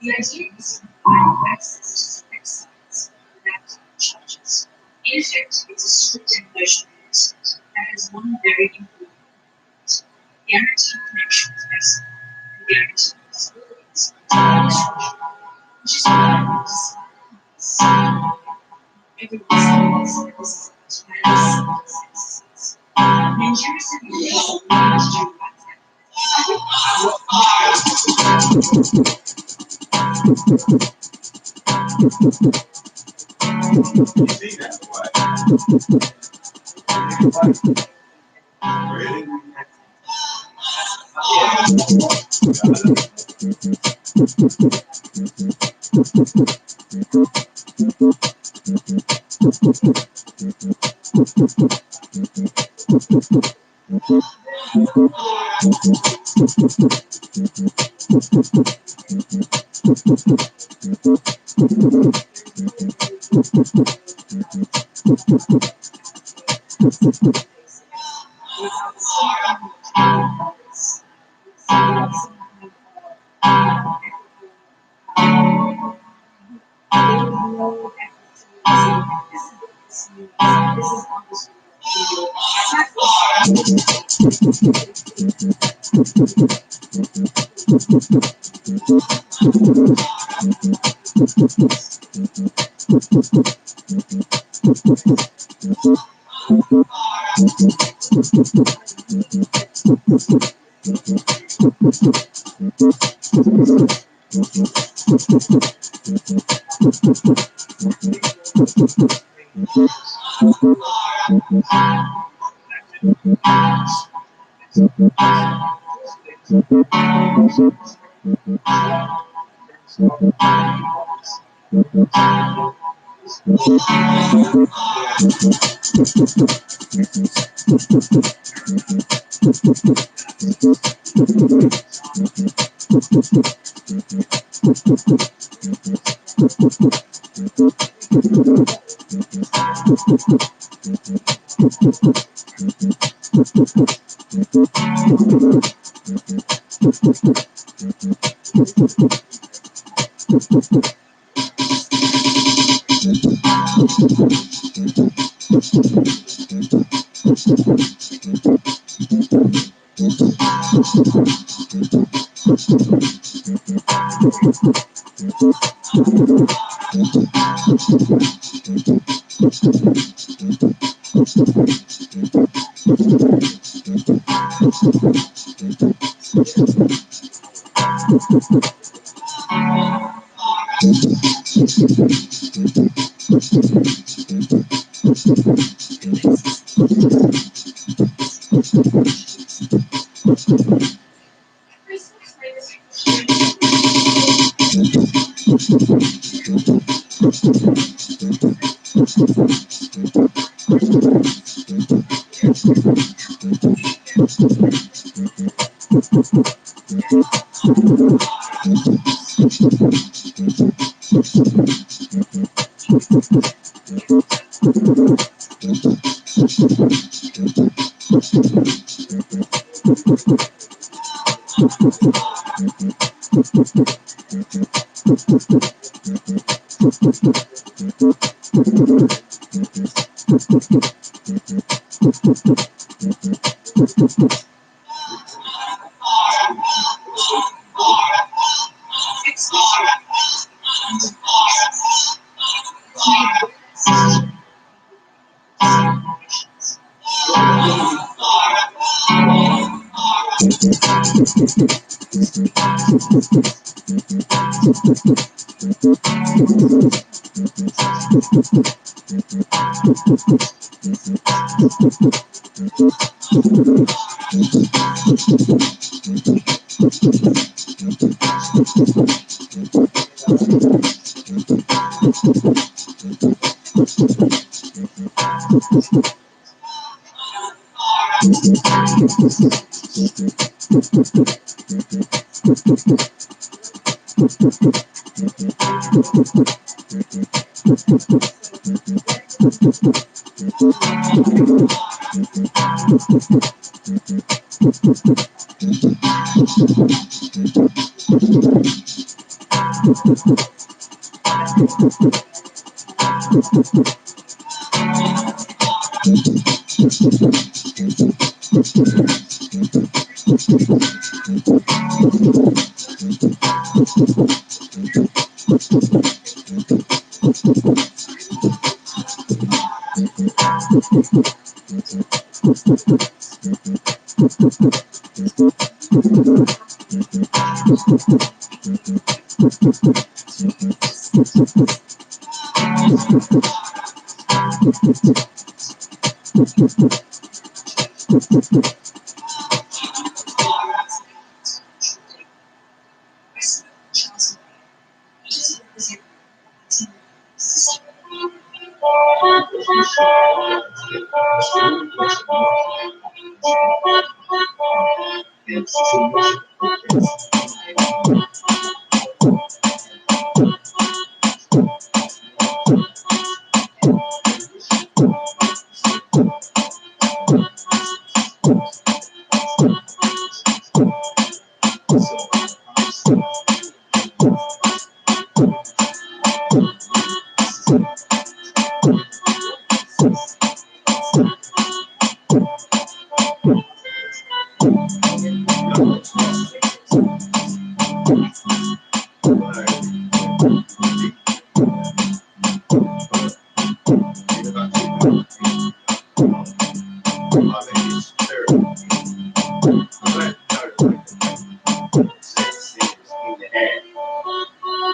The idea is to provide access to sex sites without charges. In effect, it's a strict and emotional investment that has one very important point: guaranteed connection with sex and guaranteed possibilities of destruction, which is why this everyone says that this is the most sex sites. Nigeria said we have to do that.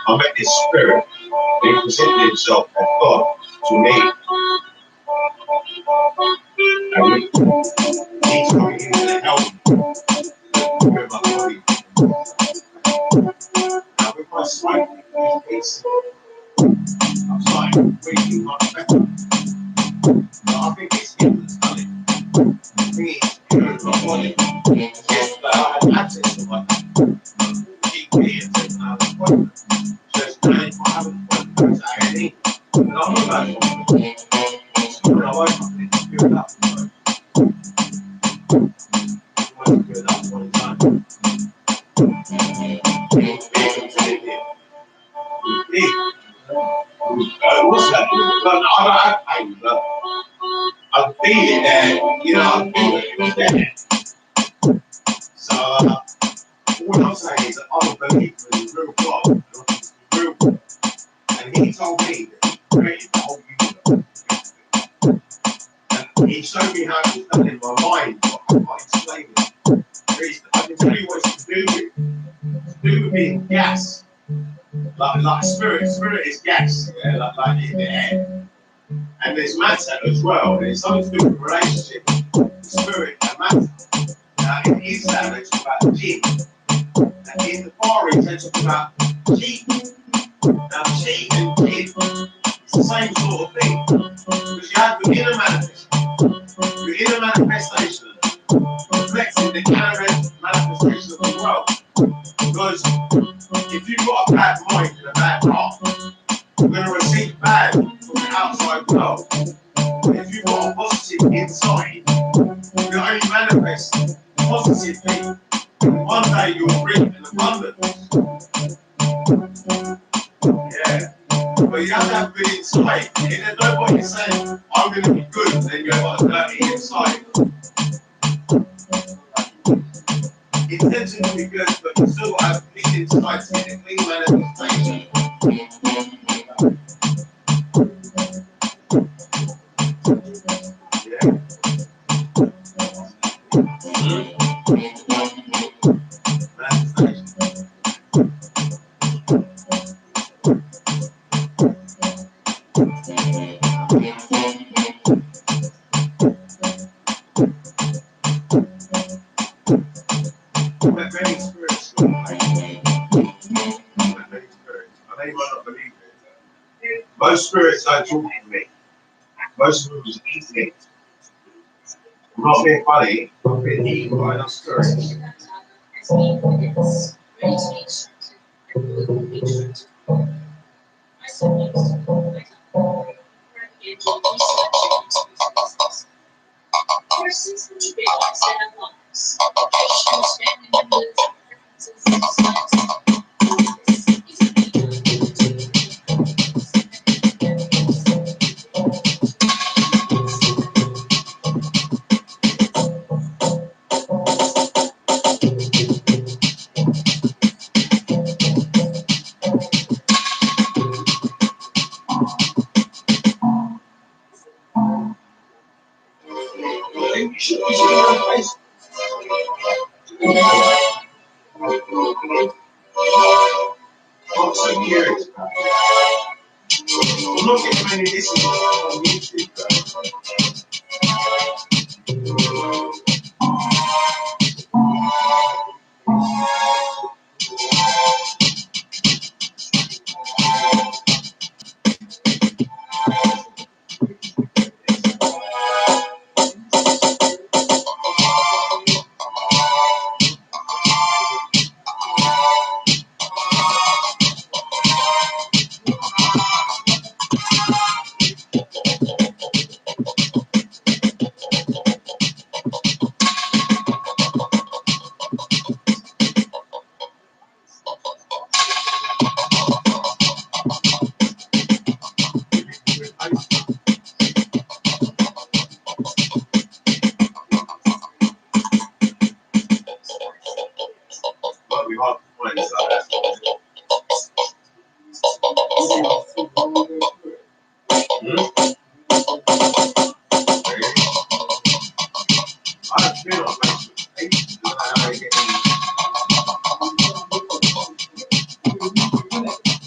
I met this spirit. They presented himself as God to me. And he's coming in to help me with my body. Now with my sight, it's I'm starting waking much better. But I think it's him that's done it. I think it's good for my body. Yes, but I had access to my GP and said I was appointment. Just I haven't appointments at A&E. And I'm not that one. When I woke up, it's good up. Good up one time. What's that? But I don't have pain, but I feel it there. You know, I feel it was there. So, what I'm saying is that I'm a believer in the real God, the real God. And he told me that he created the whole universe. And he showed me how it was done in my mind, but I can't explain it. I can tell you what it's to do with being gas. Like spirit is gas, yeah? like in the air. And there's matter as well. There's something to do with relationship, spirit and matter. In Islam, they talk about jinn. And in the Far East, they talk about cheat. Now, cheat and jinn, it's the same sort of thing. Because you have the inner manifestation, reflecting the inner manifestation of the world. Because if you've got a bad mind and a bad heart, you're going to receive bad from the outside world. But if you've got a positive inside, you only manifest positively. One day you'll reap in abundance. Yeah. But you have to have good inside. There's no point in saying, I'm going to be good, and then you've got a dirty inside. Intention to be good, but you still have clean inside to get a clean manifestation. Yeah. Manifestation. Met many spirits, like, met many spirits. I know you might not believe it. Most spirits don't talk to me. Most of them just eat me. I'm not being funny, I'm being eaten by enough spirits. You should know this. I'm so curious about it. I'm not getting many listens on YouTube, though. Might be hard to find this out. I've been on Facebook. I used to know how I get in.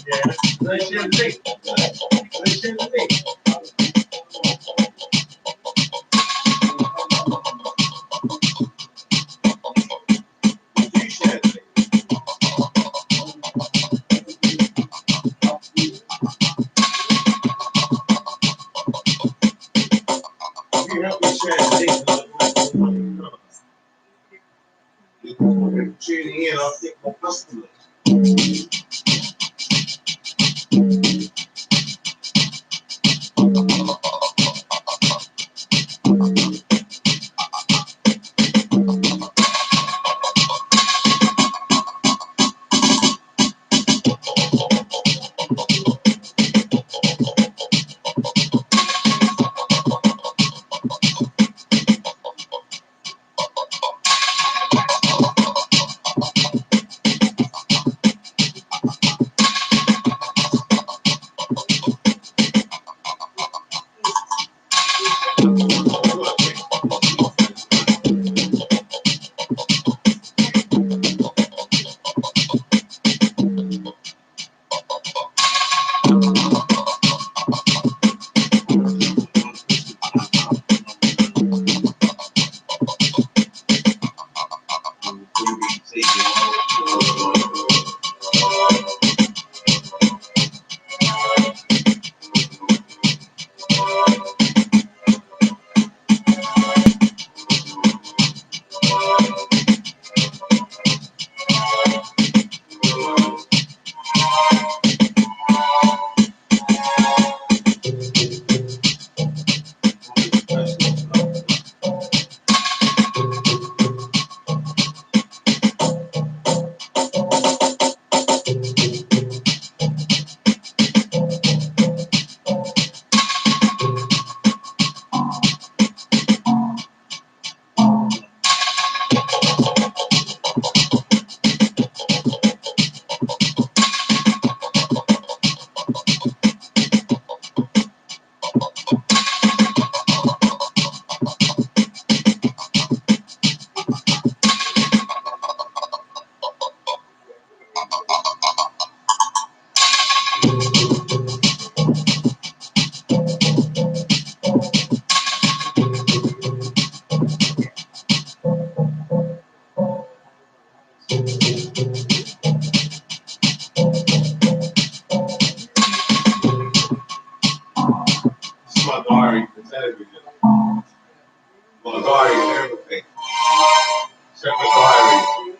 Yeah, let's share the link. Let's share the link. You share the link. You help me share the link. Tuning in, I'll get more customers. diary for television. Got a diary for everything. Separate diary.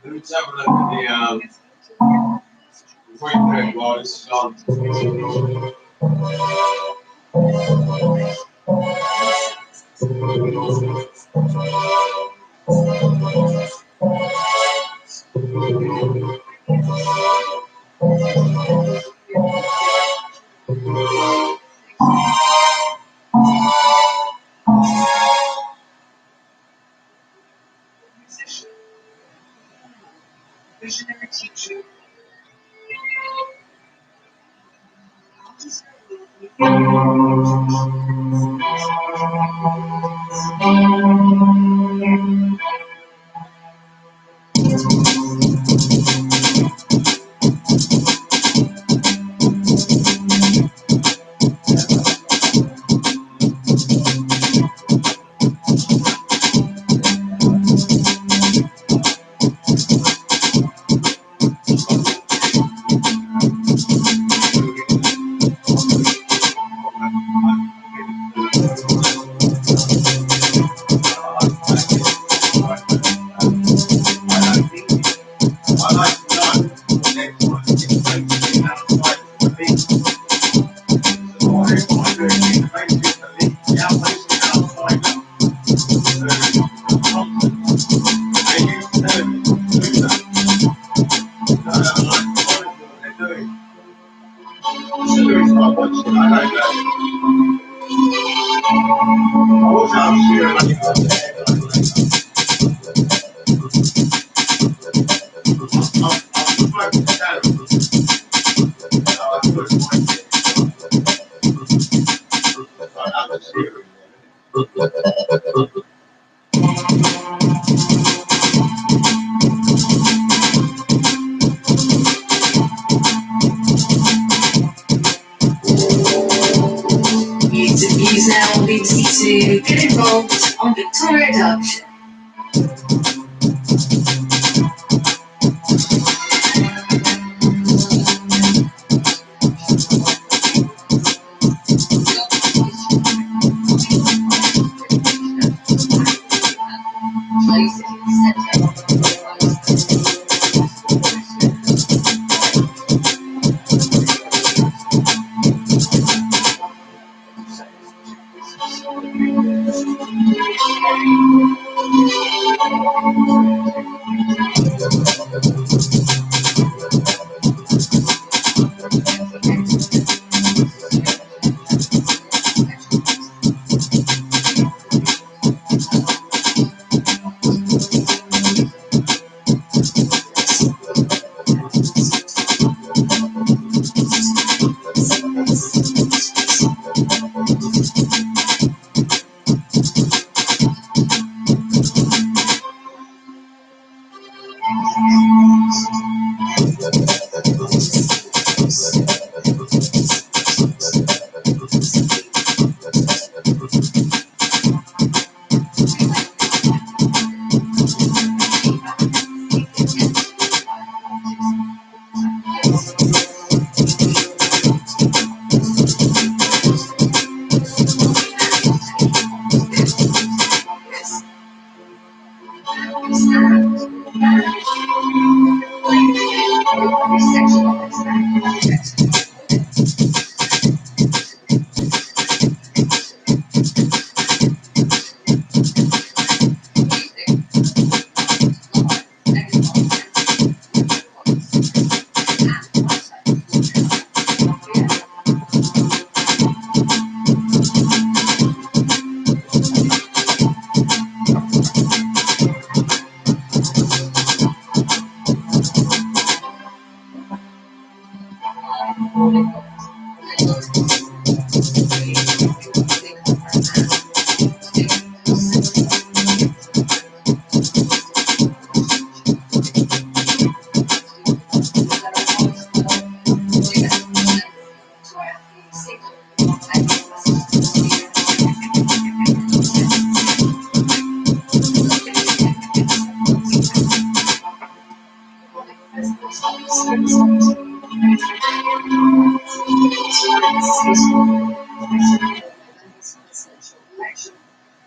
Let me just have a look at the before you put it while this is on. Visionary teacher. Use now ability to get involved on Victoria Derbyshire.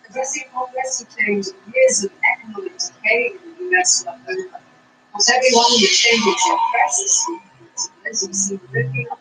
Addressing homeless claims years of economic decay in the US are over. Not everyone who changes your crisis as you see ripping up.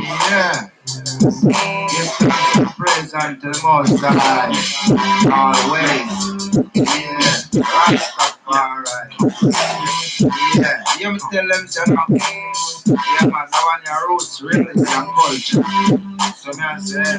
Yeah. Give thanks and praise unto the Most High. Always. Yeah. Rastafari. Yeah. You me tell them, say, no. Yeah, man. Now on your roots, religion, and culture. So me I say,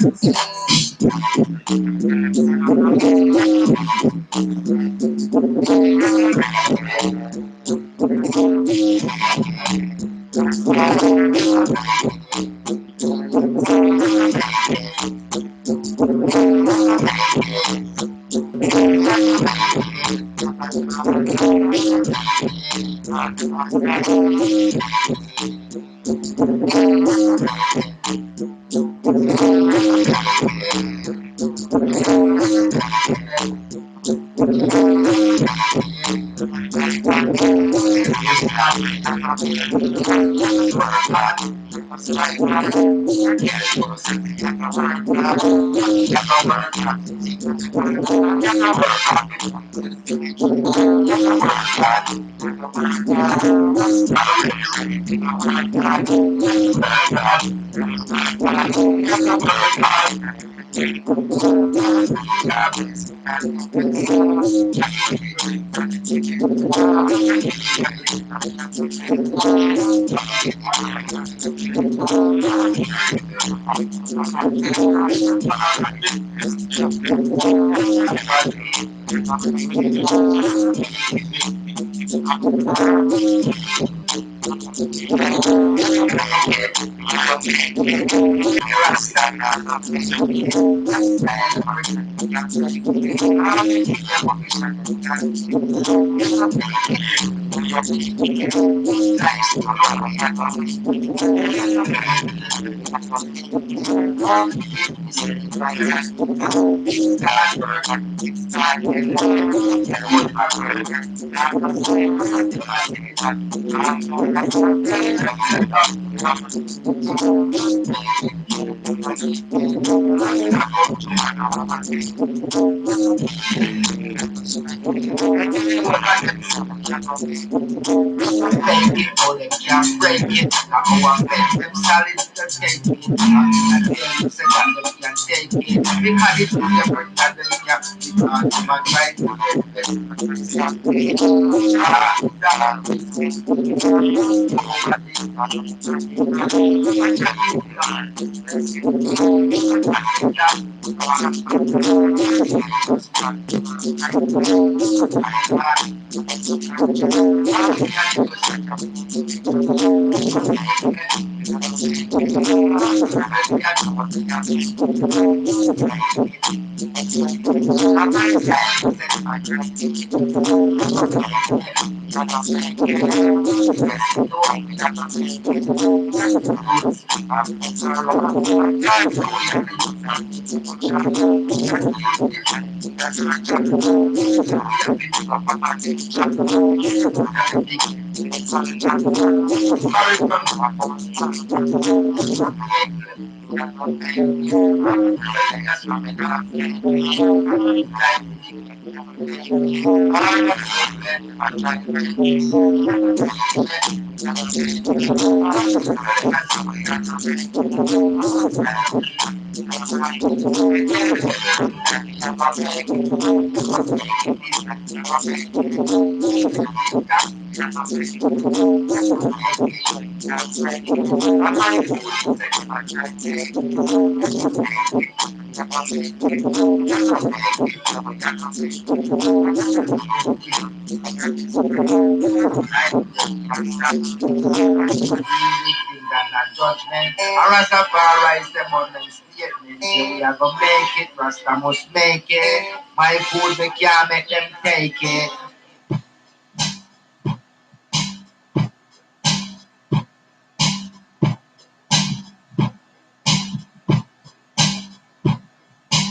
Rastafari is the modern statement. Say we are gonna make it, Rasta must make it. My food we can't make them take it.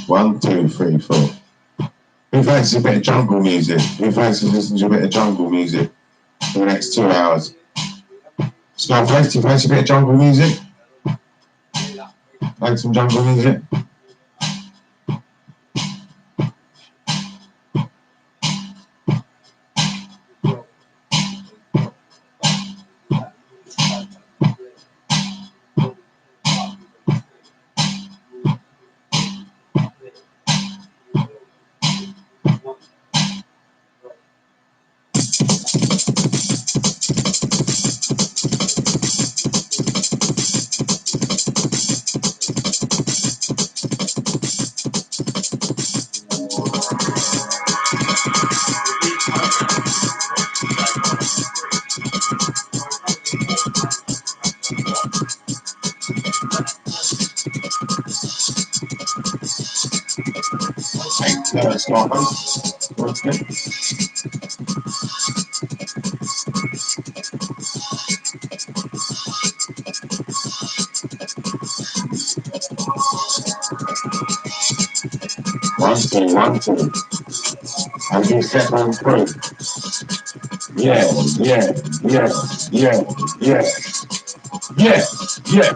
One, two, three, four. Who fancies a bit of jungle music? Who fancies listening to a bit of jungle music for the next 2 hours? Scarface, do you fancy a bit of jungle music? Like some jungle music? Scarface. Okay. One, two, one, two. as you step on through. Yeah, yeah, yeah, yeah, yeah, yeah, yeah.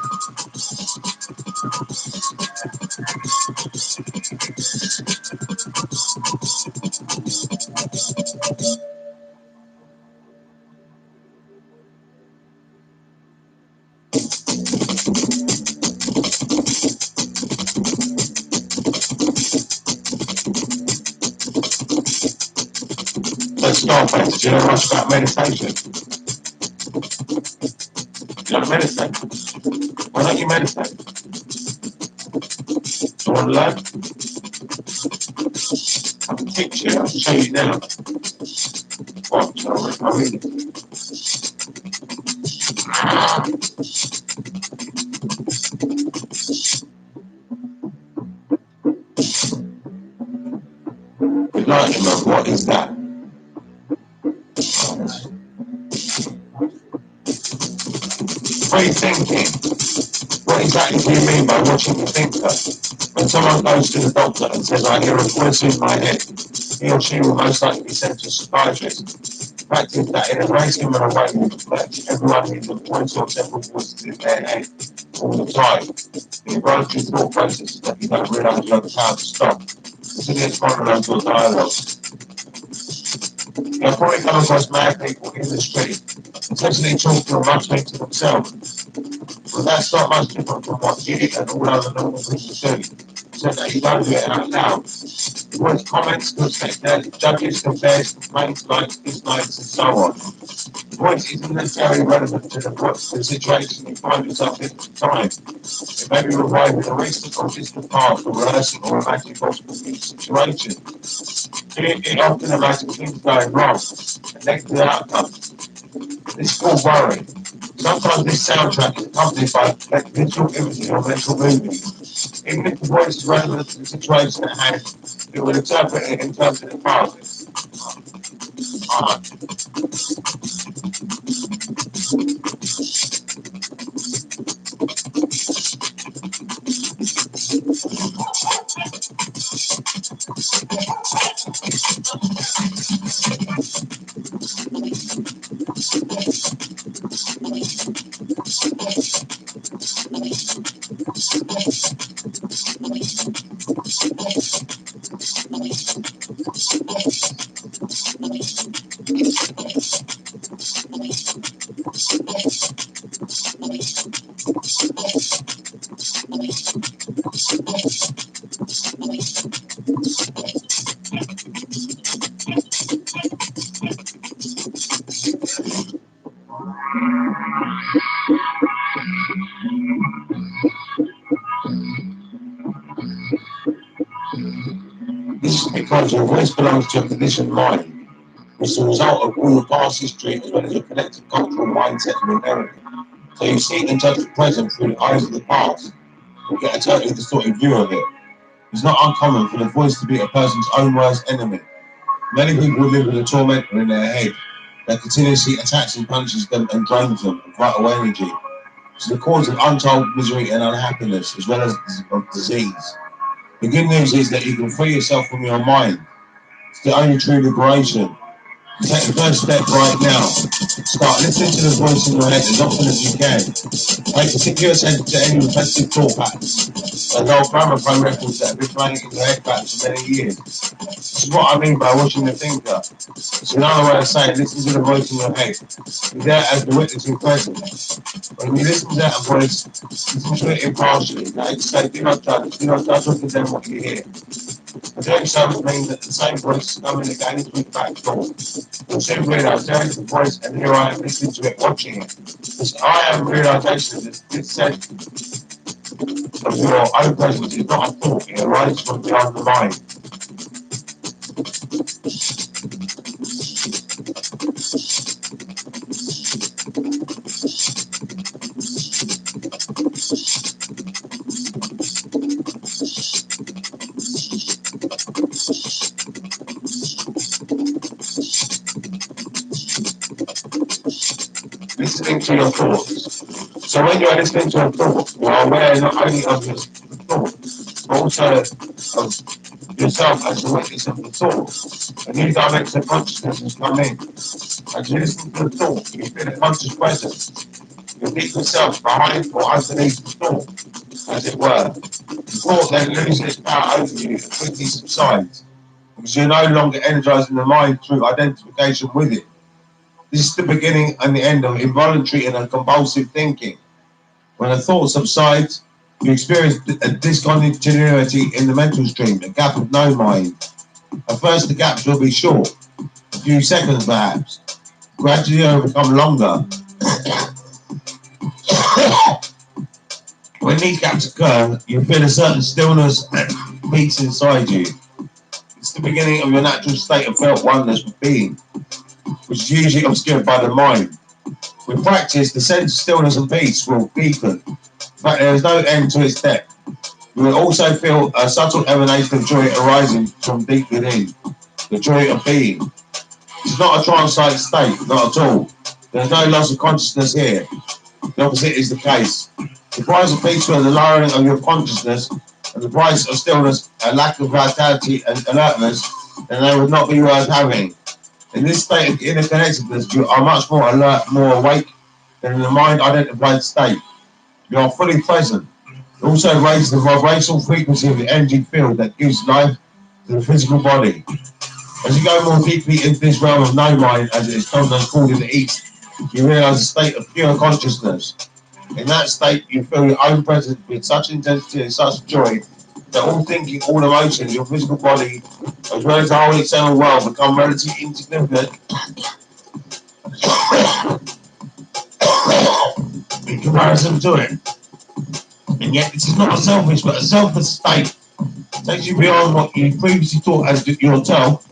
Let's start, friends. Do you know much about meditation? Do you know meditate? Why don't you meditate? Do you want to learn? I can teach you. I'll show you now. Watch, I'll read it. Enlightenment, what is that? Free thinking. What exactly do you mean by watching the thinker? When someone goes to the doctor and says, I hear a voice in my head, he or she will most likely be sent to a psychiatrist. The fact is that in a race him and away will reflect everyone needs a voice or several voices in their head all the time. The involuntary thought process that you don't realise you have the power to stop. Consider this monologue or dialogue. You'll probably come across mad people in the street, essentially talking or muttering to themselves. Well, that's not much different from what you and all other normal people do, except that you don't do it out loud. The words comments, judges, compares, complaints, likes, dislikes, and so on. The voice isn't necessarily relevant to the situation you find yourself in at the time. It may be reviving a recent or distant past, or rehearsing or imagining possible future situation. It often imagines things going wrong, and negative outcomes. This is called worry. Sometimes this soundtrack is accompanied by visual imagery or mental movies. Even if the voice is relevant to the situation at hand, it will interpret it in terms of the past. This is because your voice belongs to a conditioned mind. It's the result of all your past history as well as your collective cultural mindset and inheritance. So you see and judge the present through the eyes of the past. You get a totally distorted view of it. It's not uncommon for the voice to be a person's own worst enemy. Many people live with a tormentor in their head that continuously attacks and punishes them and drains them of vital energy. It's the cause of untold misery and unhappiness, as well as of disease. The good news is that you can free yourself from your mind. It's the only true liberation. Take the first step right now. Start listening to the voice in your head as often as you can. Pay particular attention to any repetitive thought patterns. Those old gramophone records that have been playing in your head back for many years. This is what I mean by watching the thinker. It's another way of saying listen to the voice in your head. Be there as the witnessing present. When you listen to that voice, listen to it impartially. That is to say, do not judge or condemn what you hear. But doing so would mean that the same voice is coming again into the back door. You'll soon realise there is the voice, and here I am listening to it, watching it. This I am realisation that this sense of your own presence is not a thought, it arises from beyond the mind. Listening to your thoughts. So when you're listening to a thought, you are aware not only of your thought, but also of yourself as the witness of the thought. A new dimension of consciousness has come in. As you listen to the thought, you feel a conscious presence. You meet yourself behind or underneath the thought, as it were. The thought then loses its power over you and quickly subsides, because you're no longer energizing the mind through identification with it. This is the beginning and the end of involuntary and compulsive thinking. When a thought subsides, you experience a discontinuity in the mental stream, a gap of no mind. At first, the gaps will be short, a few seconds perhaps. Gradually, they will become longer. When these gaps occur, you feel a certain stillness and peace inside you. It's the beginning of your natural state of felt oneness with being, which is usually obscured by the mind. With practice, the sense of stillness and peace will deepen. In fact, there is no end to its depth. You will also feel a subtle emanation of joy arising from deep within, the joy of being. It's not a trance-like state, not at all. There is no loss of consciousness here. The opposite is the case. The price of peace was the lowering of your consciousness, and the price of stillness, a lack of vitality and alertness, then they would not be worth having. In this state of interconnectedness, you are much more alert, more awake than in the mind-identified state. You are fully present. It also raises the vibrational frequency of the energy field that gives life to the physical body. As you go more deeply into this realm of no mind, as it is sometimes called in the East, you realize a state of pure consciousness. In that state, you feel your own presence with such intensity and such joy that all thinking, all emotion, your physical body, as well as the whole external world, become relatively insignificant in comparison to it. And yet, this is not a selfish, but a selfless state. It takes you beyond what you previously thought as yourself.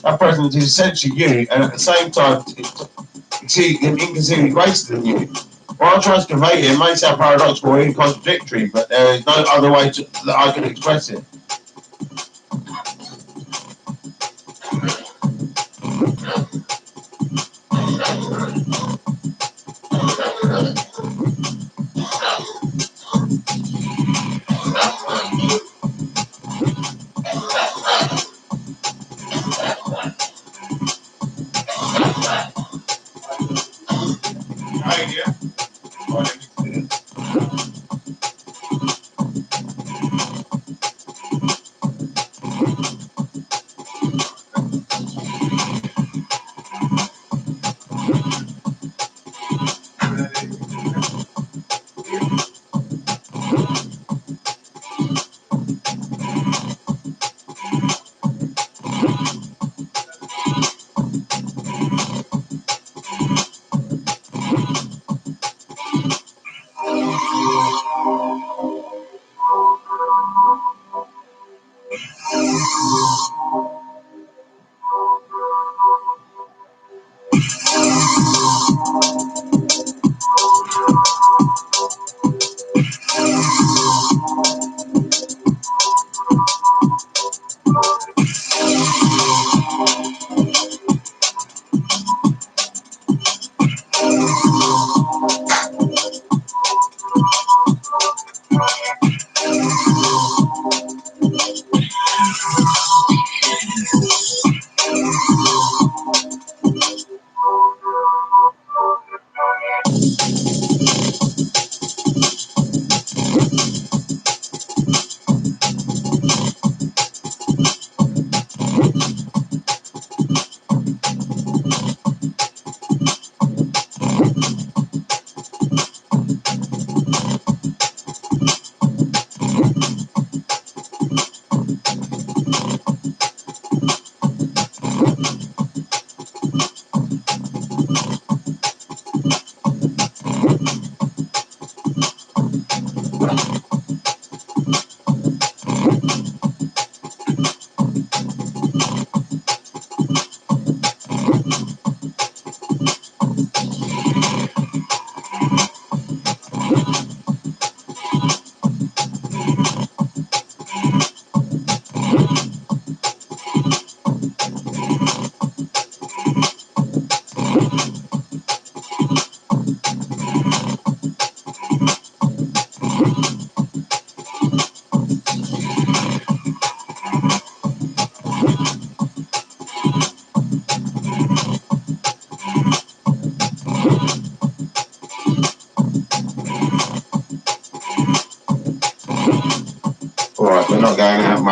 That presence is essentially you, and at the same time, it's inconceivably greater than you. What I'm trying to convey here may sound paradoxical or even contradictory, but there is no other way that I can express it.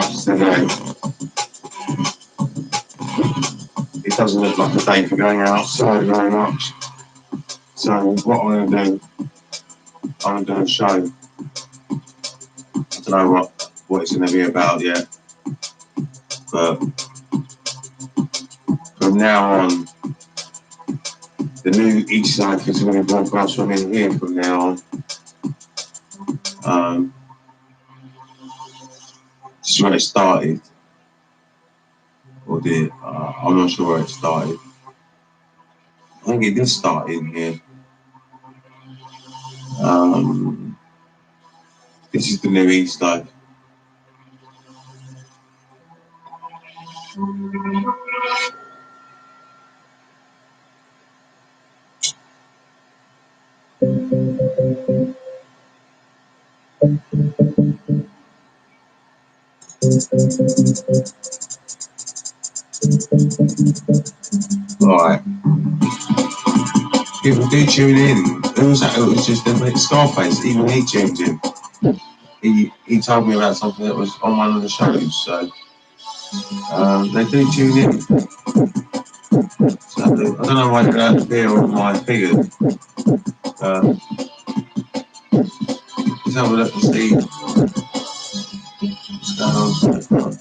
much today. It doesn't look like a day for going outside very much. So what I'm going to do, I'm going to show. I don't know what it's going to be about yet, but from now on, the new East Side is going to be broadcast from in here from now on. This is where it started, or did it? I'm not sure where it started. I think it did start in here. This is the new East Side. Alright. People do tune in. Who was that? It was just Scarface. Even he tuned in. He told me about something that was on one of the shows. So they do tune in. So I don't know why they don't appear on my figures. Let's have a look and see what's going on so far.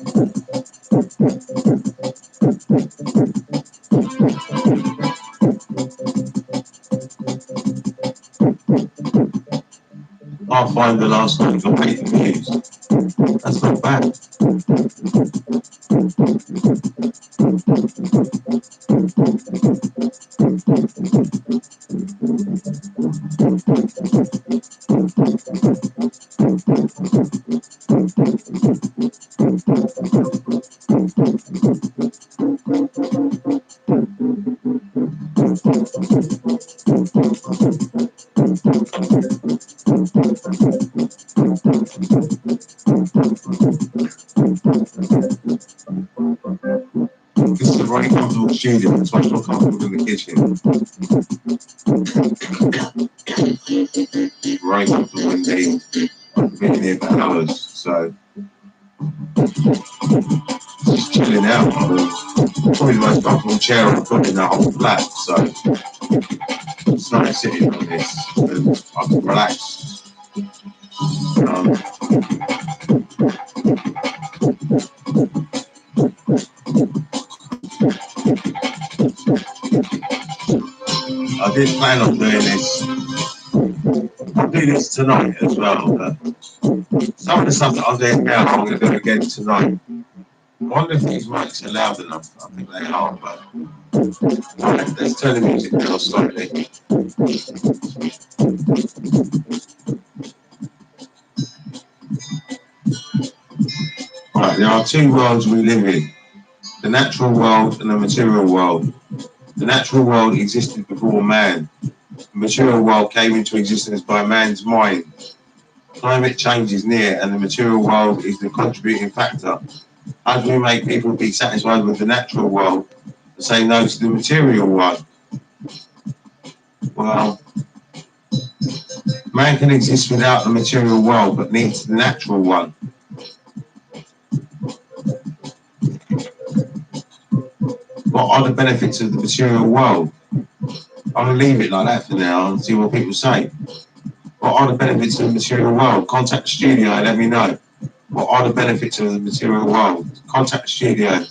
I'll find the last one that got 8 views. That's not bad. This is a very comfortable studio. It's much more comfortable than the kitchen. Very comfortable indeed. I've been here for hours, so just chilling out. I mean, probably the most comfortable chair I've got in that whole flat, so it's nice sitting on this and I can relax. I did plan on doing this. I'll do this tonight as well, but some of the stuff that I'm doing now, I'm going to do again tonight. I wonder if these mics are loud enough. I think they are, but let's turn the music down slightly. Right, there are two worlds we live in. The natural world and the material world. The natural world existed before man. The material world came into existence by man's mind. Climate change is near and the material world is the contributing factor. How do we make people be satisfied with the natural world and say no to the material one? Well, man can exist without the material world but needs the natural one. What are the benefits of the material world? I'm going to leave it like that for now and see what people say. What are the benefits of the material world? Contact the studio and let me know. What are the benefits of the material world? Contact the studio.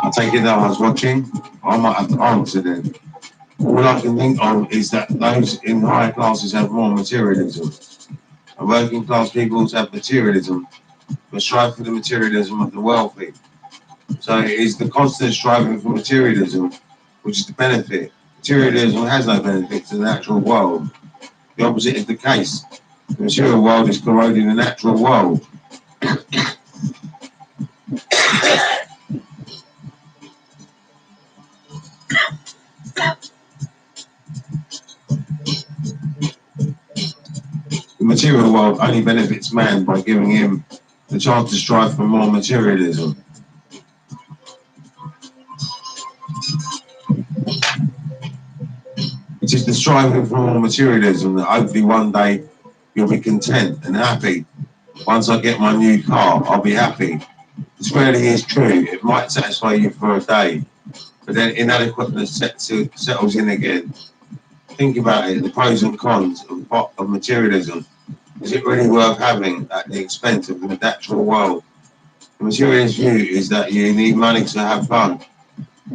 I take it that I was watching. I might have to answer then. All I can think of is that those in higher classes have more materialism. And working class peoples have materialism, but strive for the materialism of the wealthy. So it is the constant striving for materialism which is the benefit. Materialism has no benefit to the natural world. The opposite is the case. The material world is corroding the natural world. The material world only benefits man by giving him the chance to strive for more materialism. It is the striving for more materialism that hopefully one day you'll be content and happy. Once I get my new car, I'll be happy. This really is true. It might satisfy you for a day, but then inadequateness settles in again. Think about it, the pros and cons of materialism. Is it really worth having at the expense of the natural world? The materialist view is that you need money to have fun,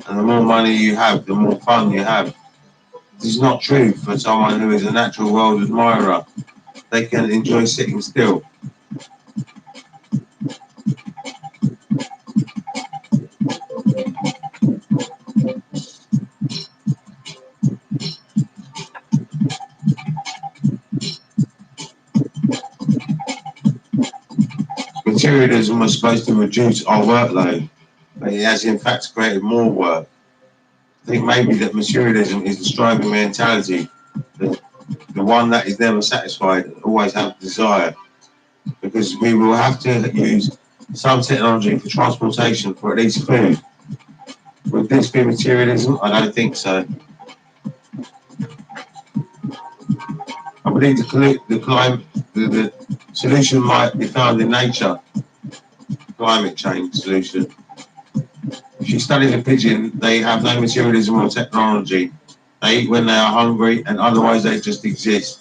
and the more money you have, the more fun you have. This is not true for someone who is a natural world admirer. They can enjoy sitting still. Materialism was supposed to reduce our workload, but it has in fact created more work. I think maybe that materialism is the striving mentality, the one that is never satisfied and always have desire, because we will have to use some technology for transportation for at least food. Would this be materialism? I don't think so. I believe the solution might be found in nature, climate change solution. If you study the pigeon, they have no materialism or technology. They eat when they are hungry, and otherwise they just exist.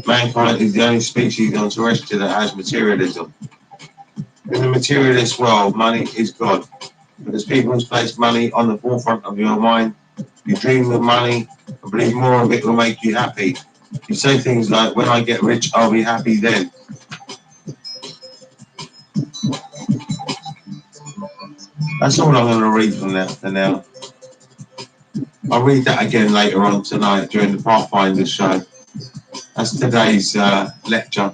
Mankind is the only species on terrestrial that has materialism. In the materialist world, money is God. Because people have placed money on the forefront of your mind, you dream of money and believe more of it will make you happy. You say things like, when I get rich, I'll be happy then. That's all I'm going to read from that for now. I'll read that again later on tonight during the Pathfinder show. That's today's lecture.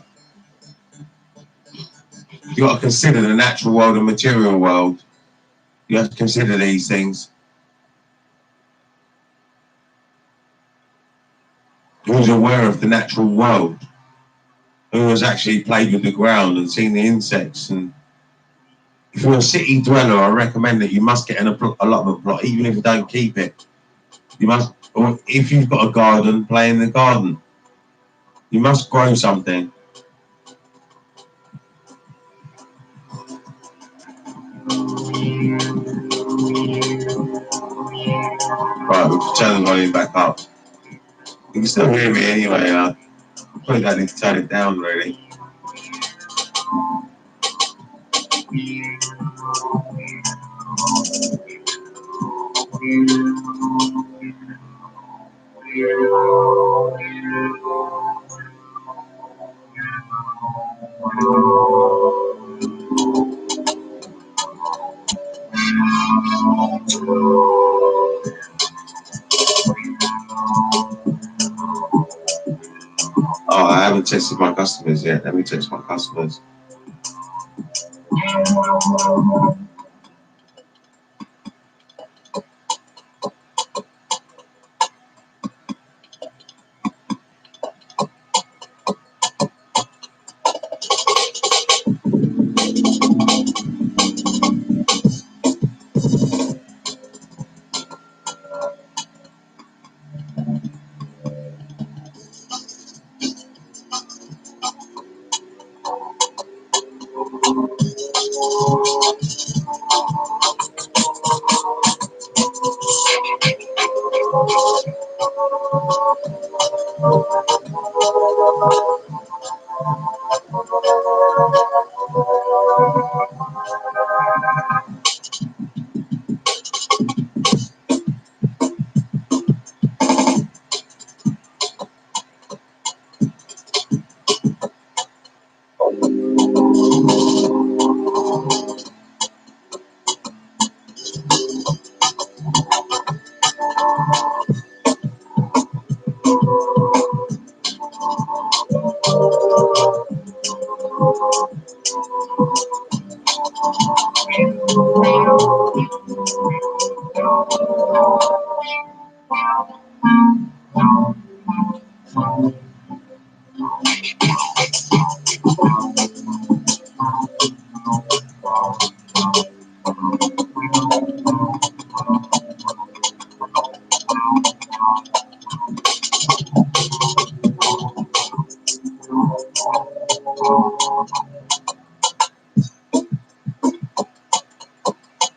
You've got to consider the natural world and material world. You have to consider these things. Who's aware of the natural world? Who has actually played with the ground and seen the insects? And if you're a city dweller, I recommend that you must get an allotment plot, even if you don't keep it. You must, or if you've got a garden, play in the garden. You must grow something. Right, we'll turn the volume back up. You can still hear me anyway. Probably don't need to turn it down, really. Oh, I haven't tested my customers yet. Let me test my customers.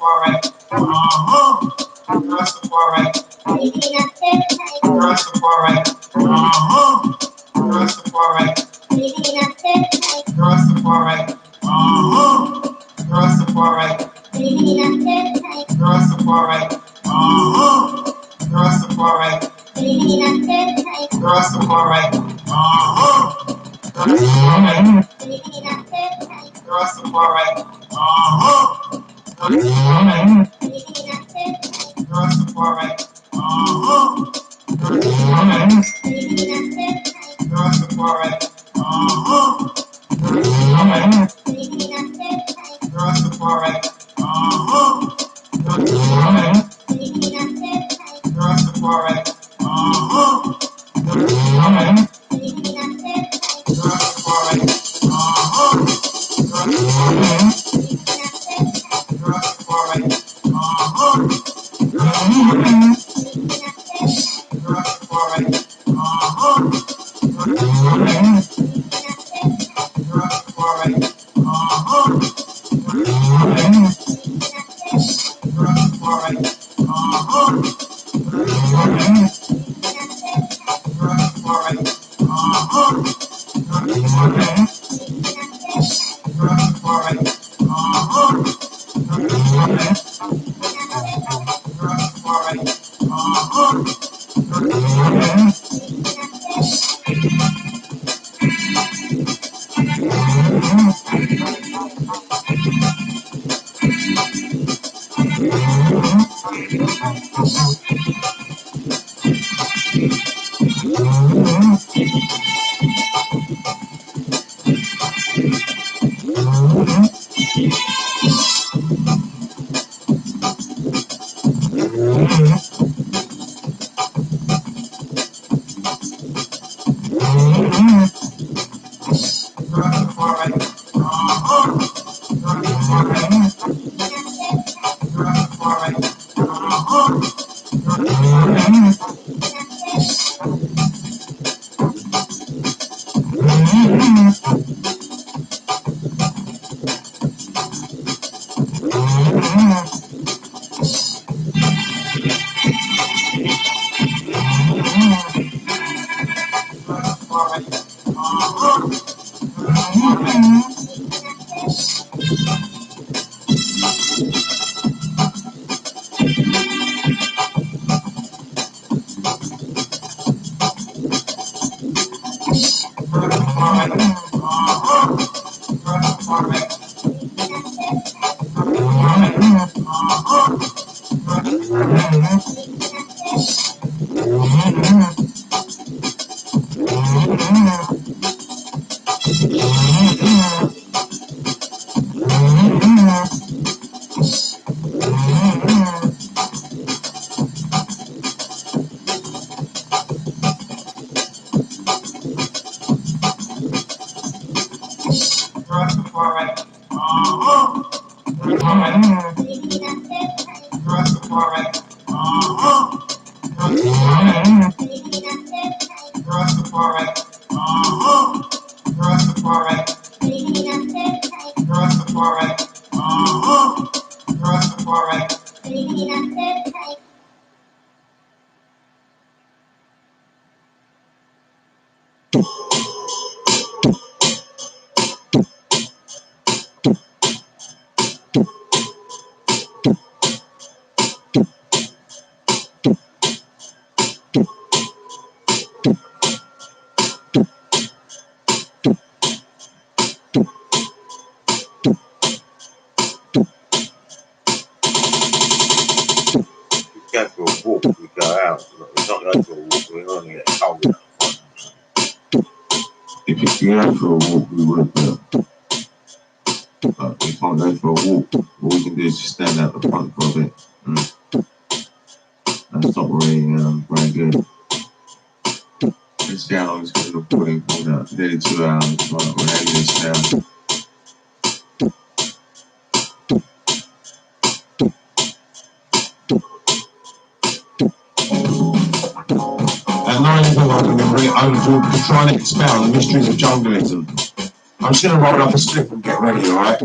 Rastafari, Rastafari, Rastafari, Rastafari, Rastafari, Rastafari, Rastafari, Rastafari, Rastafari, Rastafari, Rastafari, Rastafari, Rastafari, Rastafari, Go for a walk, we go out. We're not going for a walk, we're going to get cold. If you go for a walk, we would, but we can't go for a walk. All we can do is just stand out the front for a bit. That's not really very good. Let's see how long it's going to look for. Nearly 2 hours. Right, we're ending this now. At 9 o'clock, I'm going to bring it over to try and expound the mysteries of junglism. I'm just going to roll up a slip and get ready, alright?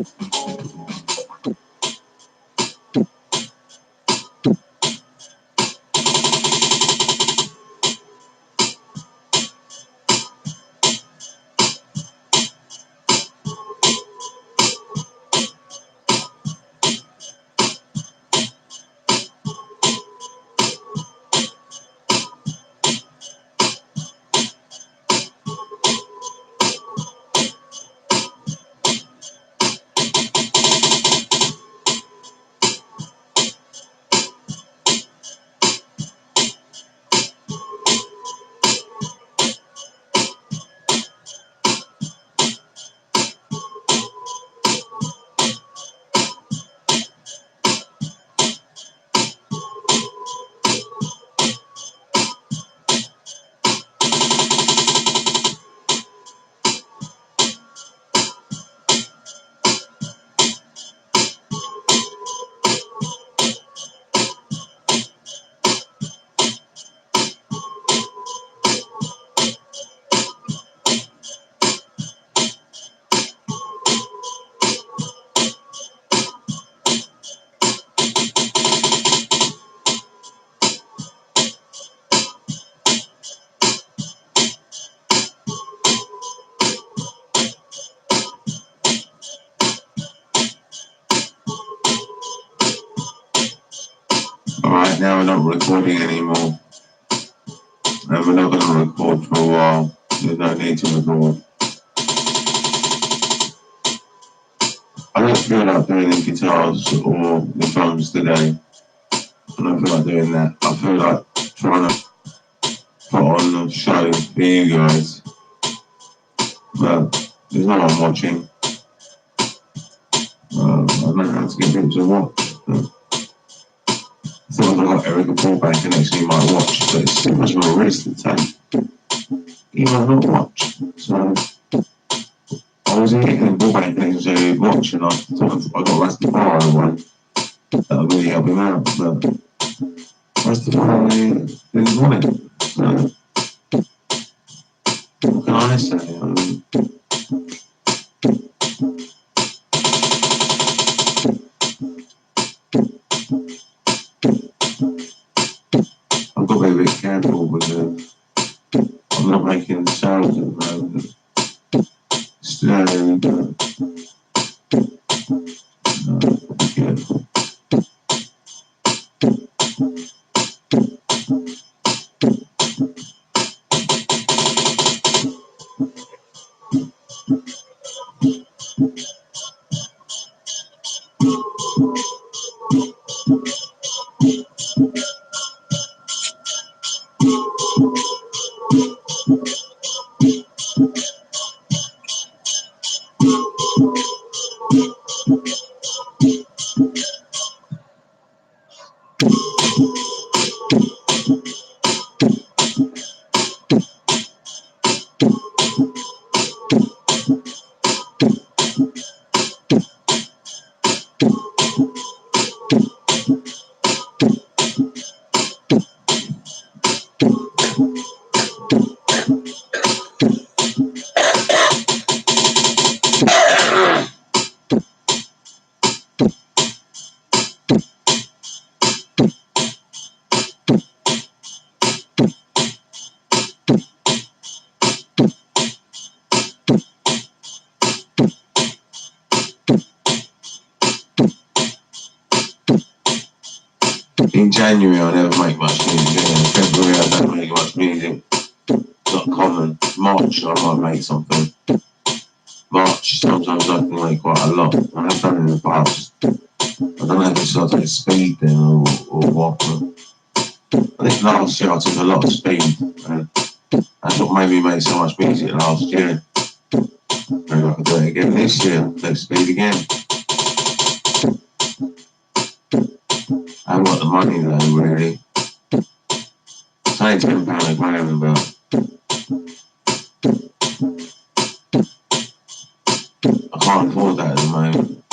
now we're not recording anymore. And we're not going to record for a while. There's no need to record. I don't feel like doing the guitars or the drums today. I don't feel like doing that. I feel like trying to put on a show for you guys. But there's no one watching. I don't know how to get people to watch. I thought I got Erica Broadbank and actually might watch, but it's too much of a risk to take. He might not watch. So I was getting Broadbank and actually watch, and I thought I got Rastafari one. That would really help him out, but Rastafari didn't want it. So what can I say? I've got to be a bit careful because I'm not making sounds at the moment. So, be careful. In January, I never make much music. In February, I don't make much music. It's not common. March, I might make something. March, sometimes I can make quite a lot. I have done in the past. I don't know if it's like speed then or what. I think last year I took a lot of speed. And that's what made me make so much music last year. Maybe I could do it again this year. Take speed again. I haven't got the money though, really. It's only £10 a gram, but I can't afford that at the moment.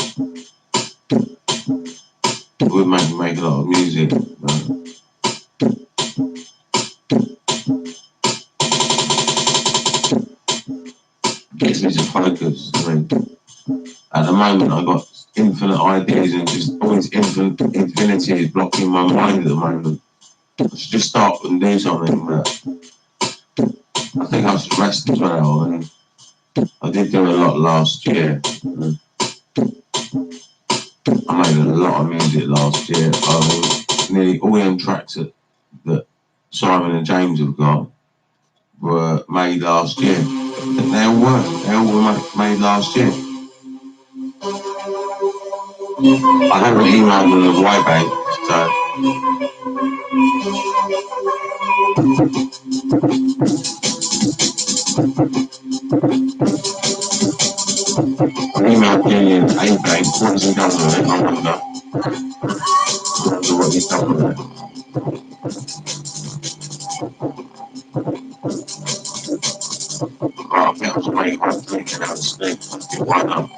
It would make me make a lot of music, but it gets me to focus. I mean, at the moment I've got infinite ideas and just always infinity is blocking my mind at the moment. I should just start and do something, but I think I should rest as well. And I did do a lot last year. I made a lot of music last year. I mean, nearly all them tracks that Simon and James have got were made last year. They all were made last year. I haven't emailed them the white bank, so I emailed Julian A Bank. What has he done with it? I wonder. I wonder what he's done with it. Oh, I think I was making one drink and I was asleep. Why not?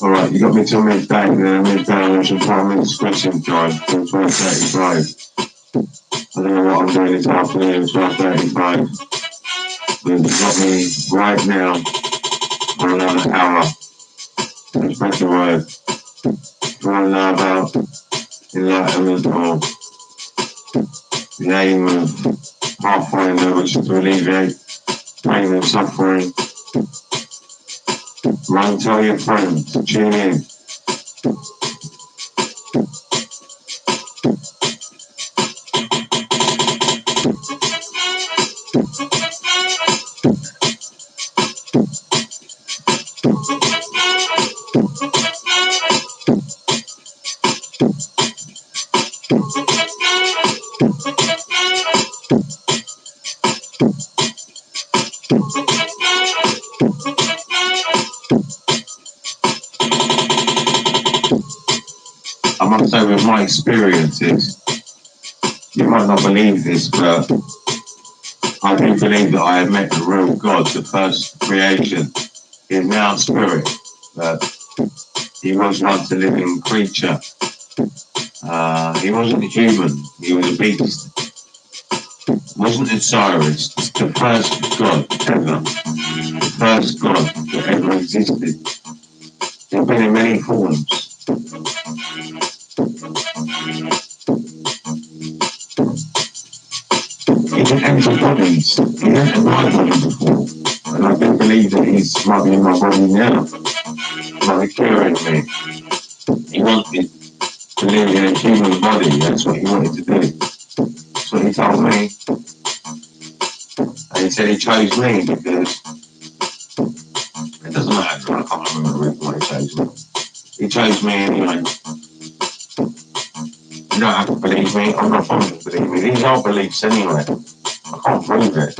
Alright, you got me till midday there, midday with some primary expression time till 12:35. I don't know what I'm doing this afternoon, 12:35. But you got me right now for another hour. So spread the word. If you want to know about enlightenment or the aim of Pathfinder, which is to alleviate pain and suffering, run, tell your friends, tune in. I must say, with my experiences, you might not believe this, but I do believe that I have met the real God, the first creation. He is now spirit, but he was once a living creature. He wasn't human, he was a beast. Wasn't Osiris, the first God ever, the first God that ever existed. He's been in many forms. He didn't enter bodies, he entered my body before, and I do believe that he's might be in my body now, like curing me. He wanted to live in a human body, that's what he wanted to do. That's what he told me. And he said he chose me because it doesn't matter, I can't remember the reason why he chose me. He chose me anyway. You don't have to believe me, I'm not bothered to believe me. These are beliefs anyway. I can't prove it.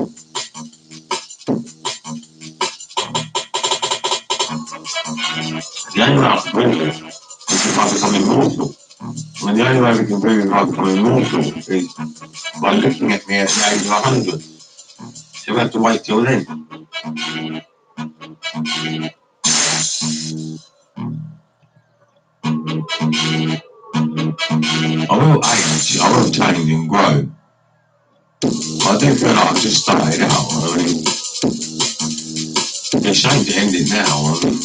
The only way I can prove it is if I become immortal. And the only way we can prove if I become immortal is by looking at me at the age of 100. So we have to wait till then. I will age, I will change and grow. I do feel like I've just started out. I mean, it's a shame to end it now. I mean,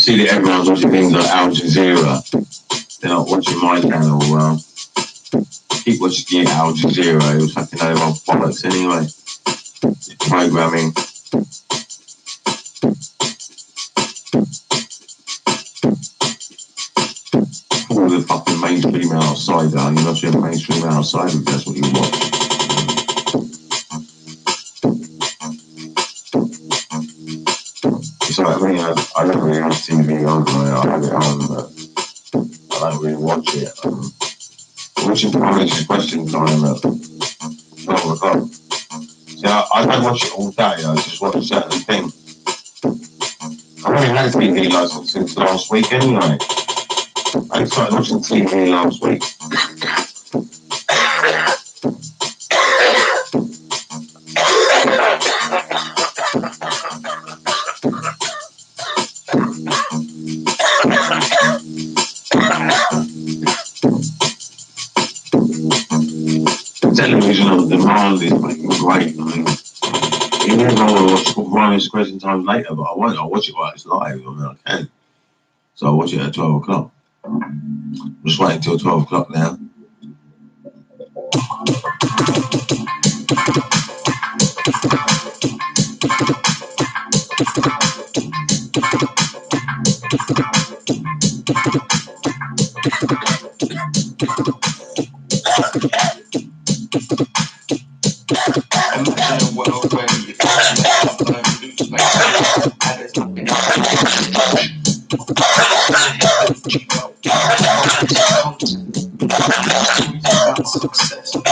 see that everyone's watching things like Al Jazeera. They're not watching my channel. Keep watching Al Jazeera. It was fucking over on bollocks anyway. Programming. All the fucking mainstream outside down. You're not seeing mainstream outside if that's what you watch. It's like me, I don't really have TV on. I have it on, but I don't really watch it. Watching Polish question time at 12 o'clock. See, I don't watch it all day. I just watch certain things. I've only had a TV license since last week anyway. I started watching TV last week. Television on demand is fucking great. I mean, even if I want to watch Ryan's question time later, but I won't. I'll watch it while it's live. I mean, I can. So I'll watch it at 12 o'clock. I'm just waiting until 12 o'clock now. Imagine a world where you success. Not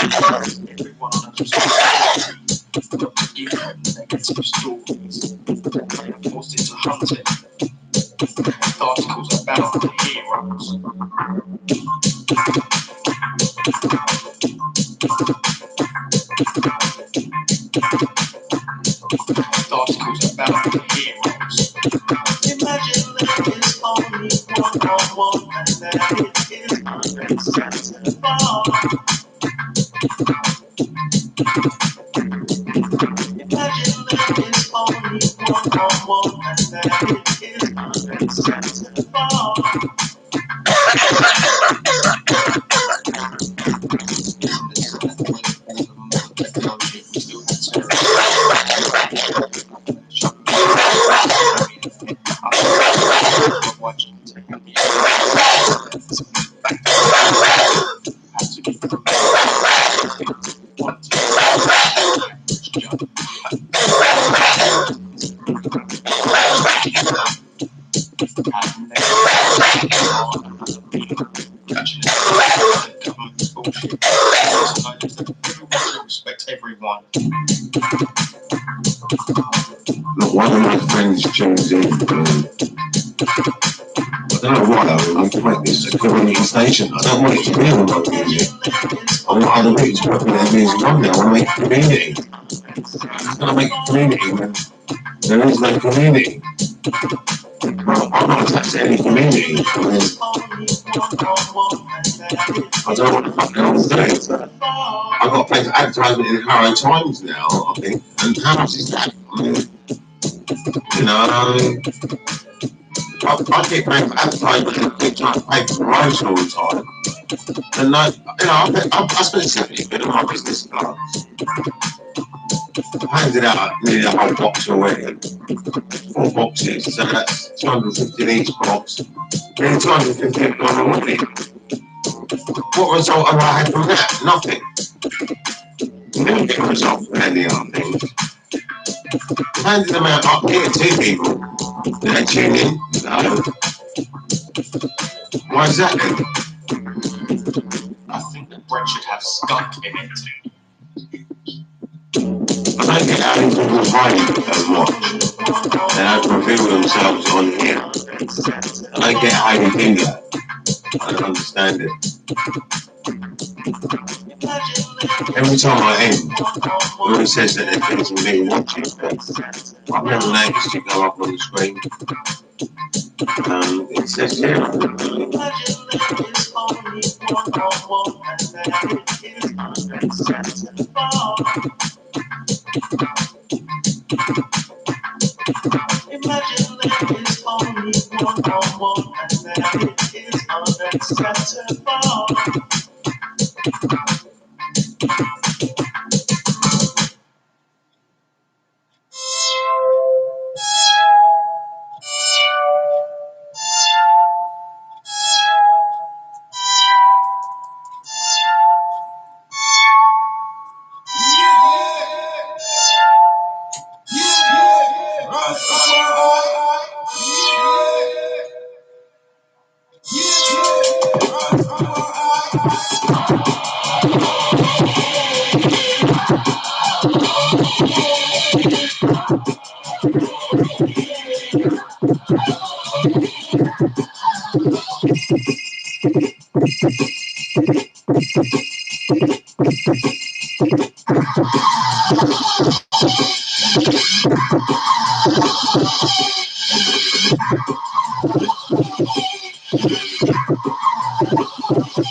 about everyone not to give negative stories. Forced into hunting. Articles about the heroes. Articles about the heroes. Imagine there is only one and that it is bar. Imagine there is only one and that it is bar. Respect everyone. Look, one of my friends tunes in. I don't know why. I mean, we make this a community station. I don't want it to be on my music. I want other people to put their music on there. I want to make a community. I'm going to make a community when there is no community. Well, I'm not attached to any community. I mean, I don't know what the fuck else to do. I've got to pay for advertisement in the Harrow Times now, I think. And how much is that? I mean, you know, I keep paying for advertisement and keep trying to pay for promotion all the time. And I spent 70 quid on my business cards. I handed out nearly a whole box already. 4 boxes, so that's 250 in each box. Nearly 250 on already. What result have I had from that? Nothing. You never get a result from any other things. I handed them out up here to people. Did they tune in? No. Why is that then? I think the bread should have skunk in it. I don't get how these people hide and watch. They don't reveal themselves on here. I don't get how you do that. I don't understand it. Every time I end, it always says that they're finishing me watching, but I've never noticed it go up on the screen. It says here. Imagine there is only one, and that it is unacceptable.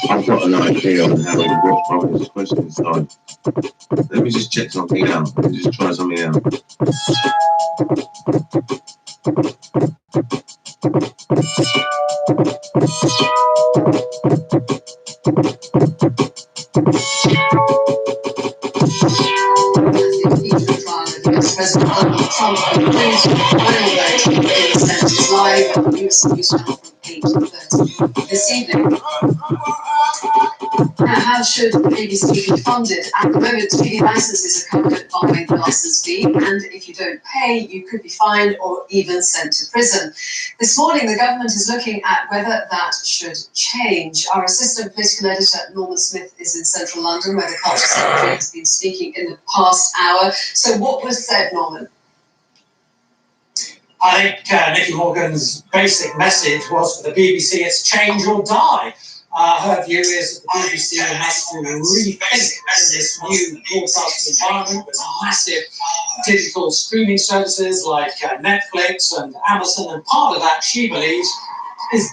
I've got an idea on how it works. I was supposed to decide. Let me just check something out. Let me just try something out. President Donald Trump concludes with the final vote in the Senate is live on US News Channel from 8:30 this evening. Now, how should BBC be funded? At the moment, TV licenses are covered by the license fee, and if you don't pay, you could be fined or even sent to prison. This morning, the government is looking at whether that should change. Our assistant political editor, Norman Smith, is in central London, where the Culture Secretary has been speaking in the past hour. So what was said, Norman? I think Nicky Morgan's basic message was for the BBC, it's change or die. Her view is that the BBC has to rethink in this new broadcasting environment with massive digital streaming services like Netflix and Amazon, and part of that, she believes, is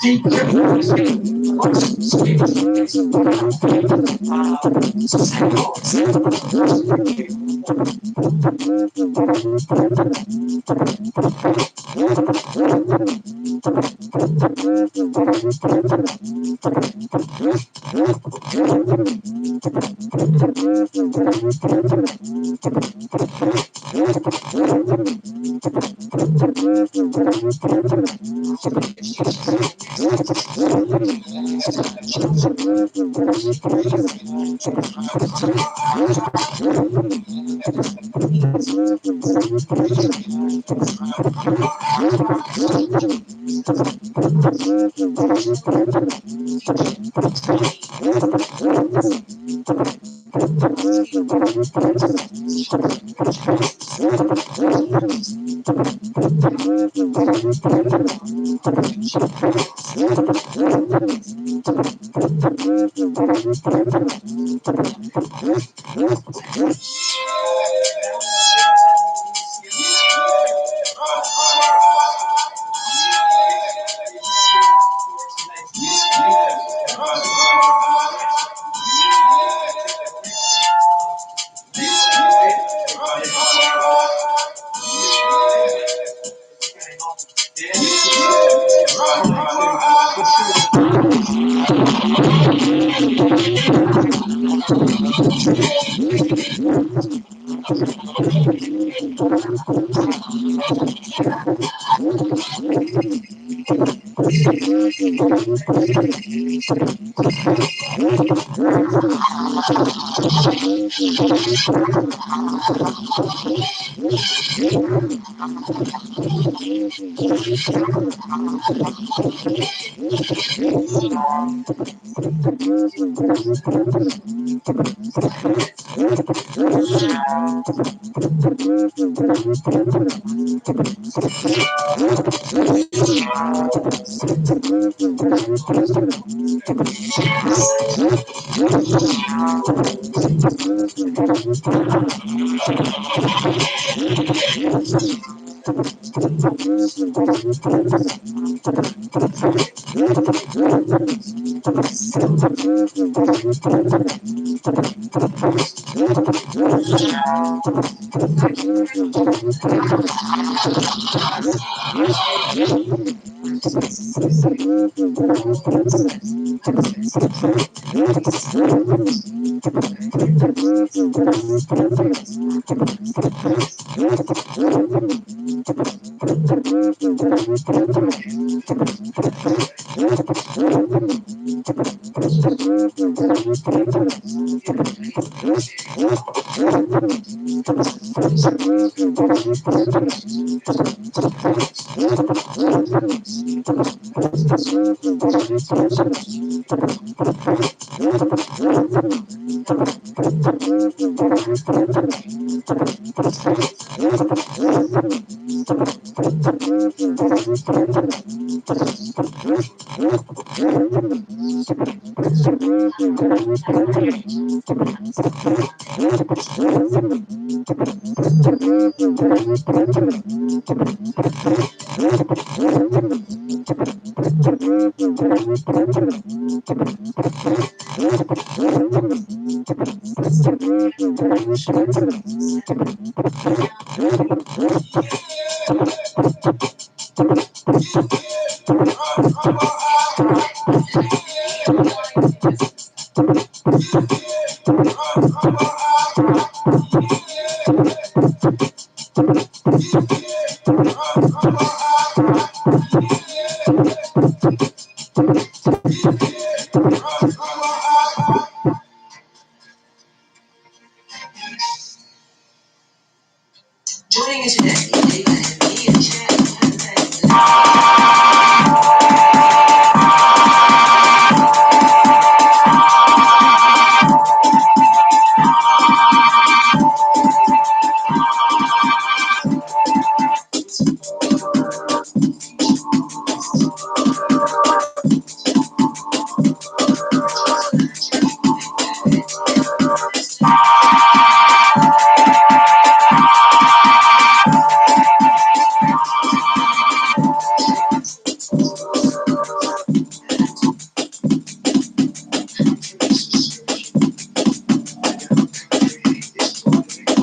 Joining me today, Labour MP and Chair of the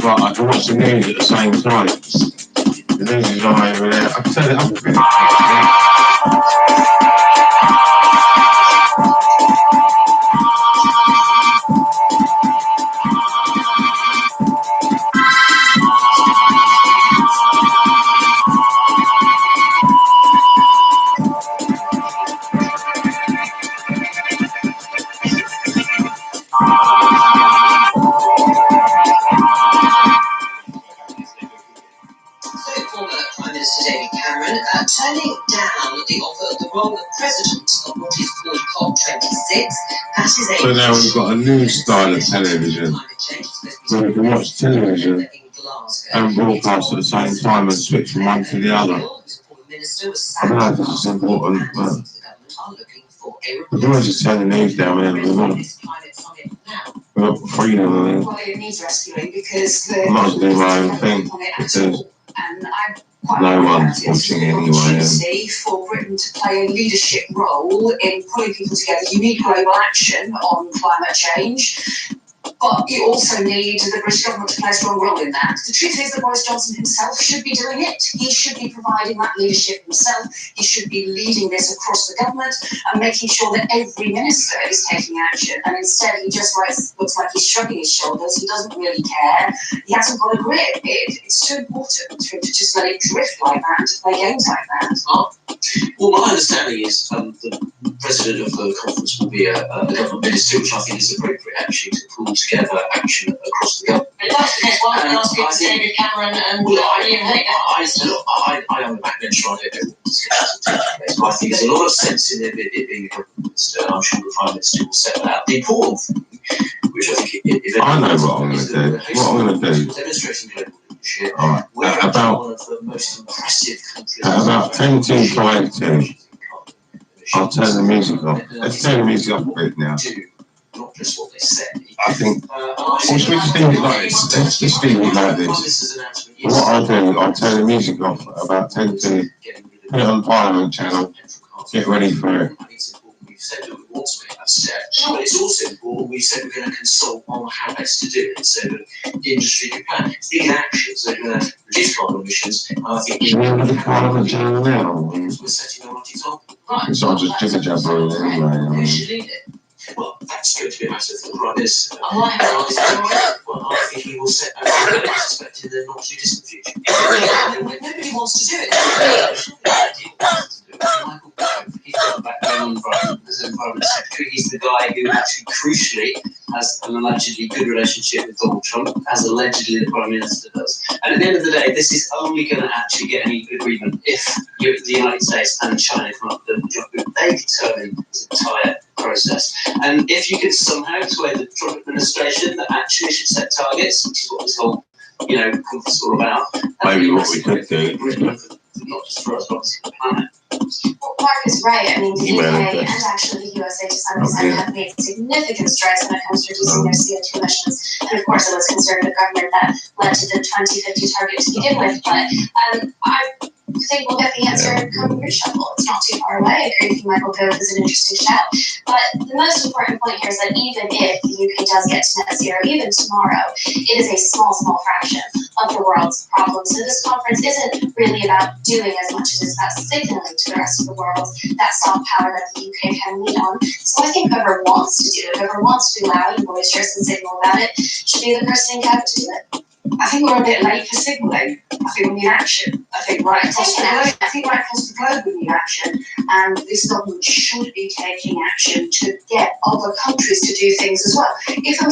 But I can watch the news at the same time. The news is on over there. I can turn it up a bit. former Prime Minister David Cameron turning down the offer of the role of president of what is called COP26. That is a So now we've got a new style of television where we can watch television and broadcast at the same time and switch from one to the other. I don't know if this is important, but we can always just turn the news down whenever we want. We've got freedom, I mean. Well, it needs rescuing because the I might as well do my own thing because no one's watching anyway. Opportunity for Britain to play a leadership role in pulling people together. You need global action on climate change, but you also need the British government to play a strong role in that. The truth is that Boris Johnson himself should be doing it. He should be providing that leadership himself. He should be leading this across the government and making sure that every minister is taking action. And instead, he just looks like he's shrugging his shoulders. He doesn't really care. He hasn't got a grip. It's too important for him to just let it drift like that and to play games like that. Well, my understanding is the president of the conference will be a government minister, which I think is appropriate actually to pull together action across the government. But that's because one of the last David Cameron and I am a backbencher on it. So I think there's a lot of sense in it being a government minister, and I'm sure the Prime Minister will set that out. The important thing, which I think I know what I'm going to do. What I'm going to do. Demonstrating global leadership. All right. We're actually one of the most impressive countries. At about 10 to 5 to, I'll turn the music off. Let's turn the music off a bit now. That's what they said. I think. Which thing is like this? This thing is like this. What I'll do, I'll turn the music off about 10 to put it on Parliament channel. Get ready for it. We've said that we want to make that step, but it's also important. We've said we're going to consult on how best to do it, so that the industry can plan. These actions are going to reduce carbon emissions. And I think the Parliament channel now. we're setting the right example. Right. So I'll just jigger jabber anyway. Who should lead it? Well, that's going to be a matter for the Prime Minister. Well, I think he will set a I suspect in the not too distant future. Nobody wants to do it. Michael Gove, he's got back on environment as an environment secretary. He's the guy who actually crucially has an allegedly good relationship with Donald Trump, as allegedly the Prime Minister does. And at the end of the day, this is only going to actually get any agreement if the United States and China come up with a job. They determine this entire process. And if you could somehow sway the Trump administration that actually should set targets, which is what this whole, conference is all about. Maybe what we could do. Not just for us, but for the planet. Well, Mark is right. I mean, the UK and actually the USA to some extent have made significant strides when it comes to reducing their CO2 emissions. And of course, it was conservative government that led to the 2050 target to begin with. But I think we'll get the answer come reshuffle. It's not too far away. I agree with you, Michael Gove is an interesting shout. But the most important point here is that even if the UK does get to net zero, even tomorrow, it is a small fraction of the world's problems. So this conference isn't really about doing as much as it's about signaling to the rest of the world that soft power that the UK can lead on. So I think whoever wants to do it, whoever wants to be loud and boisterous and signal about it, should be the person in cabinet to do it. I think we're a bit late for signalling. I think we need action. I think right across the globe we need action. And this government should be taking action to get other countries to do things as well. If they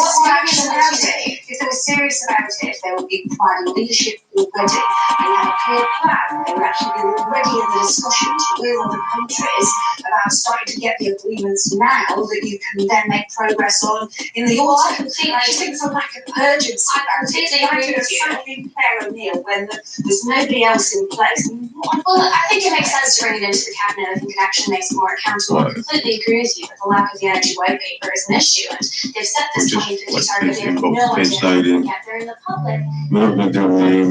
were serious about it, they would be providing leadership already. They have a clear plan. They would actually be already in the discussions with other countries about starting to get the agreements now that you can then make progress on in the autumn. I just think it's a lack of urgency. I completely agree with you. Claire O'Neill when there's nobody else in place. Well, I think it makes sense to bring it into the cabinet. I think it actually makes it more accountable. I completely agree with you that the lack of the energy white paper is an issue, and they've set this 2050 target. They have no idea how to get there in the public. We're not going to do the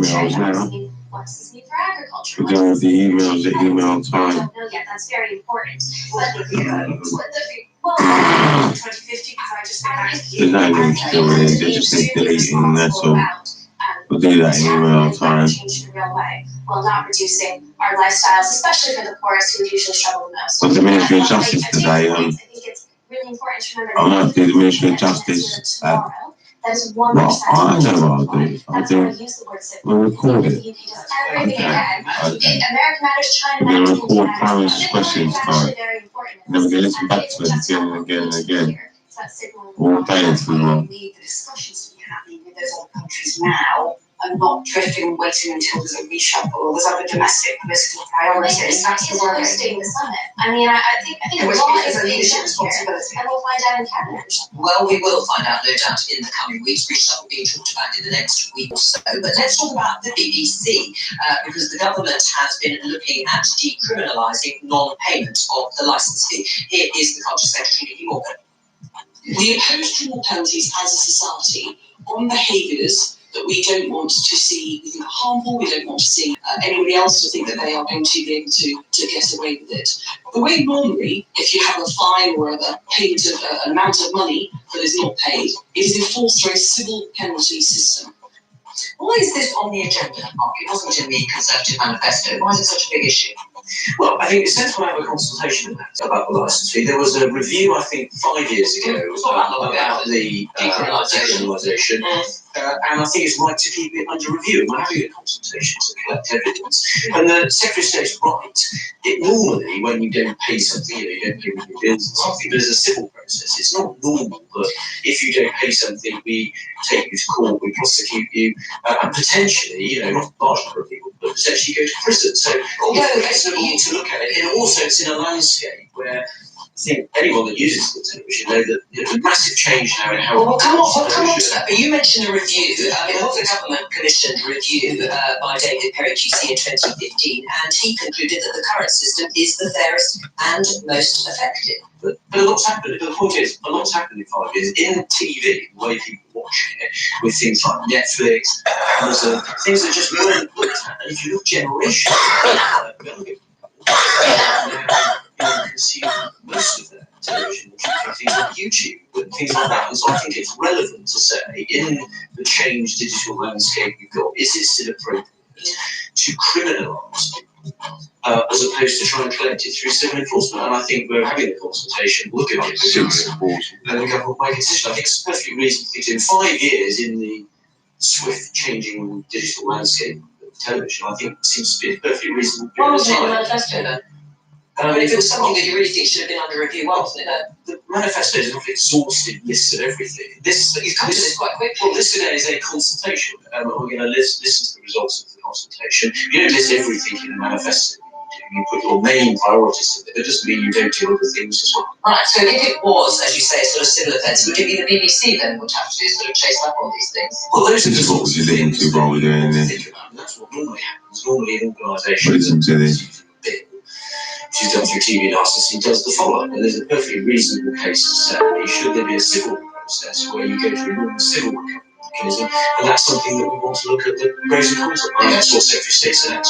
emails now. What does this mean for agriculture? We're doing the emails at email time. I don't know yet. That's very important. But Well, 2050, because I just think There's not even doing it, they just say deleting, that's all. We'll do that in email time. While not reducing our lifestyles, especially for the poorest who usually struggle the most. But the Ministry of Justice today, I think it's really important to remember I'm going to do the Ministry of Justice at, that is 1%. well, I know what I'll do. We'll record it. Okay. American Matters, China We're going Matters, to record Prime Minister's questions time. And then we're going to listen back to them again and again and again. All day if we want. need the discussions to be happening with those other countries now and not drifting and waiting until there's a reshuffle or there's other domestic political priorities. That's the word. Hosting the summit. I mean, I think a Which lot is is a being leadership done here, responsibility. and we'll find out in cabinet. Well, we will find out, no doubt, in the coming weeks. Reshuffle will be talked about in the next week or so. But let's talk about the BBC, because the government has been looking at decriminalising non-payment of the licence fee. Here is the Culture Secretary, Nikki Morgan. We impose criminal penalties as a society on behaviours that we don't want to see, we think are harmful, we don't want to see anybody else to think that they are going to be able to get away with it. The way normally, if you have a fine or a payment of an amount of money that is not paid, it is enforced through a civil penalty system. Why is this on the agenda, Mark? It wasn't in the Conservative manifesto. Why is it such a big issue? Well, I think it's sensible to have a consultation about the licence fee. There was a review, I think, 5 years ago about the decriminalisation, and I think it's right to keep it under review. And we're having a consultation to collect evidence. And the Secretary of State's right. Normally, when you don't pay something, you don't pay your bills and something, there's a civil process. It's not normal that if you don't pay something, we take you to court, we prosecute you, and potentially, not a large number of people, but potentially go to prison. So although it's reasonable to look at it, and also it's in a landscape where think anyone that uses the television know that there's a massive change now in how. Well, we'll come on to that. But you mentioned a review. I mean, the government commissioned a review by David Perry QC in 2015, and he concluded that the current system is the fairest and most effective. But a lot's happened. The point is, a lot's happened in 5 years in TV, the way people watch it, with things like Netflix, Amazon, things that just weren't looked at. And if you look generationally, younger people consume most of their television watching things like YouTube and things like that. And so I think it's relevant to say, in the changed digital landscape we've got, is it still appropriate to criminalise as opposed to try and collect it through civil enforcement? And I think we're having a consultation, looking at it, and the government will make a decision. I think it's a perfectly reasonable thing to do. In 5 years, in the swift changing digital landscape of television, I think it seems to be a perfectly reasonable period of time. Manifesto then? I mean, if it was something that you really think should have been under review, why wasn't it? The manifesto is not an exhaustive list of everything. You've come to this quite quick. Well, this today is a consultation. We're going to listen to the results of the consultation. You don't list everything in the manifesto. You put your main priorities in it. It doesn't mean you don't do other things as well. Right, so if it was, as you say, a sort of civil offence, would it be the BBC then would have to sort of chase up on these things? Well, those are This is what we're leading to while we're doing this. Think about, and that's what normally happens. Normally an organisation she's done through TV licensing does the follow-up, and there's a perfectly reasonable case to say, should there be a civil process where you go through a normal civil mechanism, and that's something that we want to look at the pros and cons of, and that's what Secretary of State said.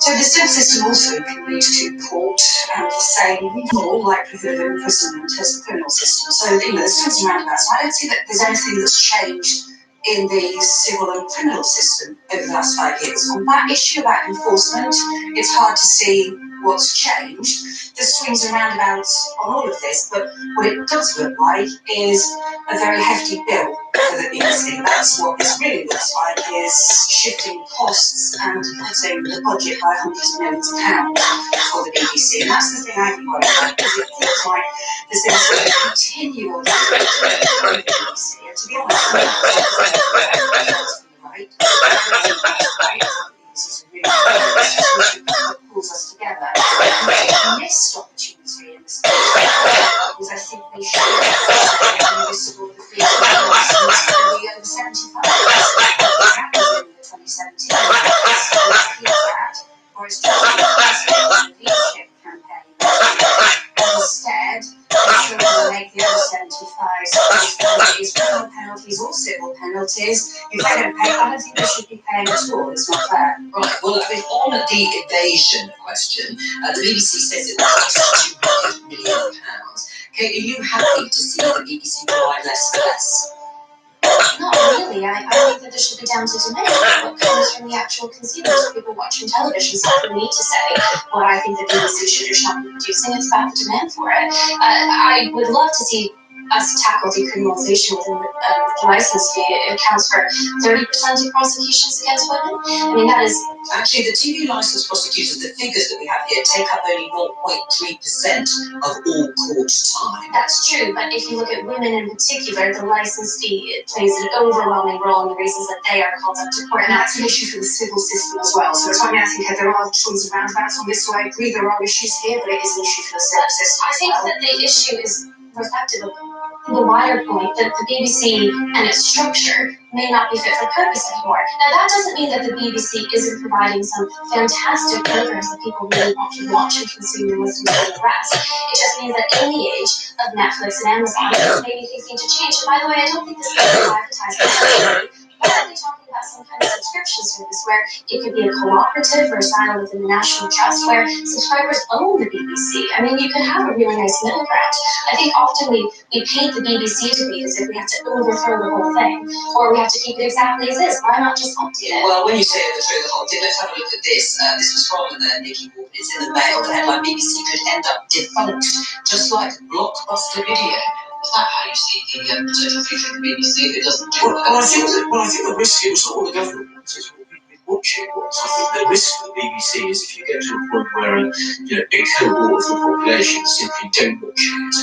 So the civil system also can lead to court and the same more likelihood of imprisonment as the criminal system. So, there's swings and roundabouts. I don't see that there's anything that's changed in the civil and criminal system over the last 5 years. On that issue about enforcement, it's hard to see what's changed. There's swings and roundabouts on all of this, but what it does look like is a very hefty bill for the BBC. That's what this really looks like, is shifting costs and cutting the budget by hundreds of millions of pounds for the BBC. And that's the thing I can worry about, because it feels like there's been a sort of continual for the BBC. And to be honest, right, this is really that pulls us together. And the missed opportunity in this is I think they should support the free the over 75. That was in the 2017 that, or it's just a leadership campaign. Instead, they should make the over 75s penalties, criminal penalties or civil penalties. If they don't pay, I don't think they should be paying at all. It's not fair. Right, well, I mean, on the evasion question, the BBC says it was £200 million. Okay, are you happy to see the BBC provide less for less? Not really. I think that this should be down to demand. What comes from the actual consumers, people watching television. So for me to say what I think the BBC should or should not be producing, it's about the demand for it. I would love to see us tackle decriminalization within the license fee. It accounts for 30% of prosecutions against women. I mean, that is... Actually, the TV license prosecutors, the figures that we have here, take up only 0.3% of all court time. That's true, but if you look at women in particular, the license fee, it plays an overwhelming role in the reasons that they are called up to court. And that's an issue for the civil system as well. So I think there are swings and roundabouts on this, so I agree there are issues here, but it is an issue for the civil system. I think that the issue is reflective of the wider point that the BBC and its structure may not be fit for purpose anymore. Now, that doesn't mean that the BBC isn't providing some fantastic programs that people really want to watch and consume and listen to the rest. It just means that in the age of Netflix and Amazon, maybe things need to change. And by the way, I don't think this is advertising. Why are they talking about some kind of subscription service where it could be a cooperative or a sign within the National Trust where subscribers own the BBC? I mean, you could have a really nice middle ground. I think often we paint the BBC to be as if we have to overthrow the whole thing, or we have to keep it exactly as is. Why not just update it? Well, when you say overthrow the whole thing, let's have a look at this. This was from Nikki Ward. It's in the Mail. The headline: BBC could end up defunct, just like Blockbuster Video. Is that how you see the potential future of the BBC if it doesn't do it? I think the risk here was not all the government wants, it's what people watching wants. I think the risk for the BBC is if you get to a point where a big cohort of the population simply don't watch it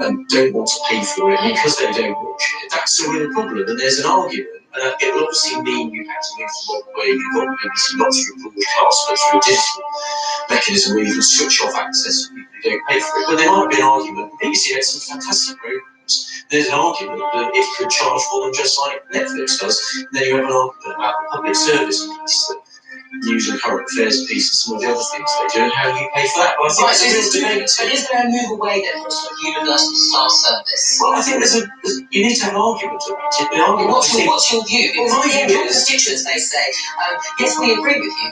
and don't want to pay for it because they don't watch it. That's a real problem, and there's an argument. It will obviously mean you have to move to one where you've got BBC not through broadcast but through a digital mechanism where you can switch off access for people who don't pay for it. But there might be an argument. The BBC has some fantastic programs. There's an argument that it could charge for them just like Netflix does. Then you have an argument about the public service piece, the news and current affairs piece, and some of the other things they do, and how you pay for that. But I think it's a real debate. But is there a move away then from sort of universal style service? Well, I think you need to have an argument about it. The argument, What's your view? Because your constituents may say, yes, we agree with you,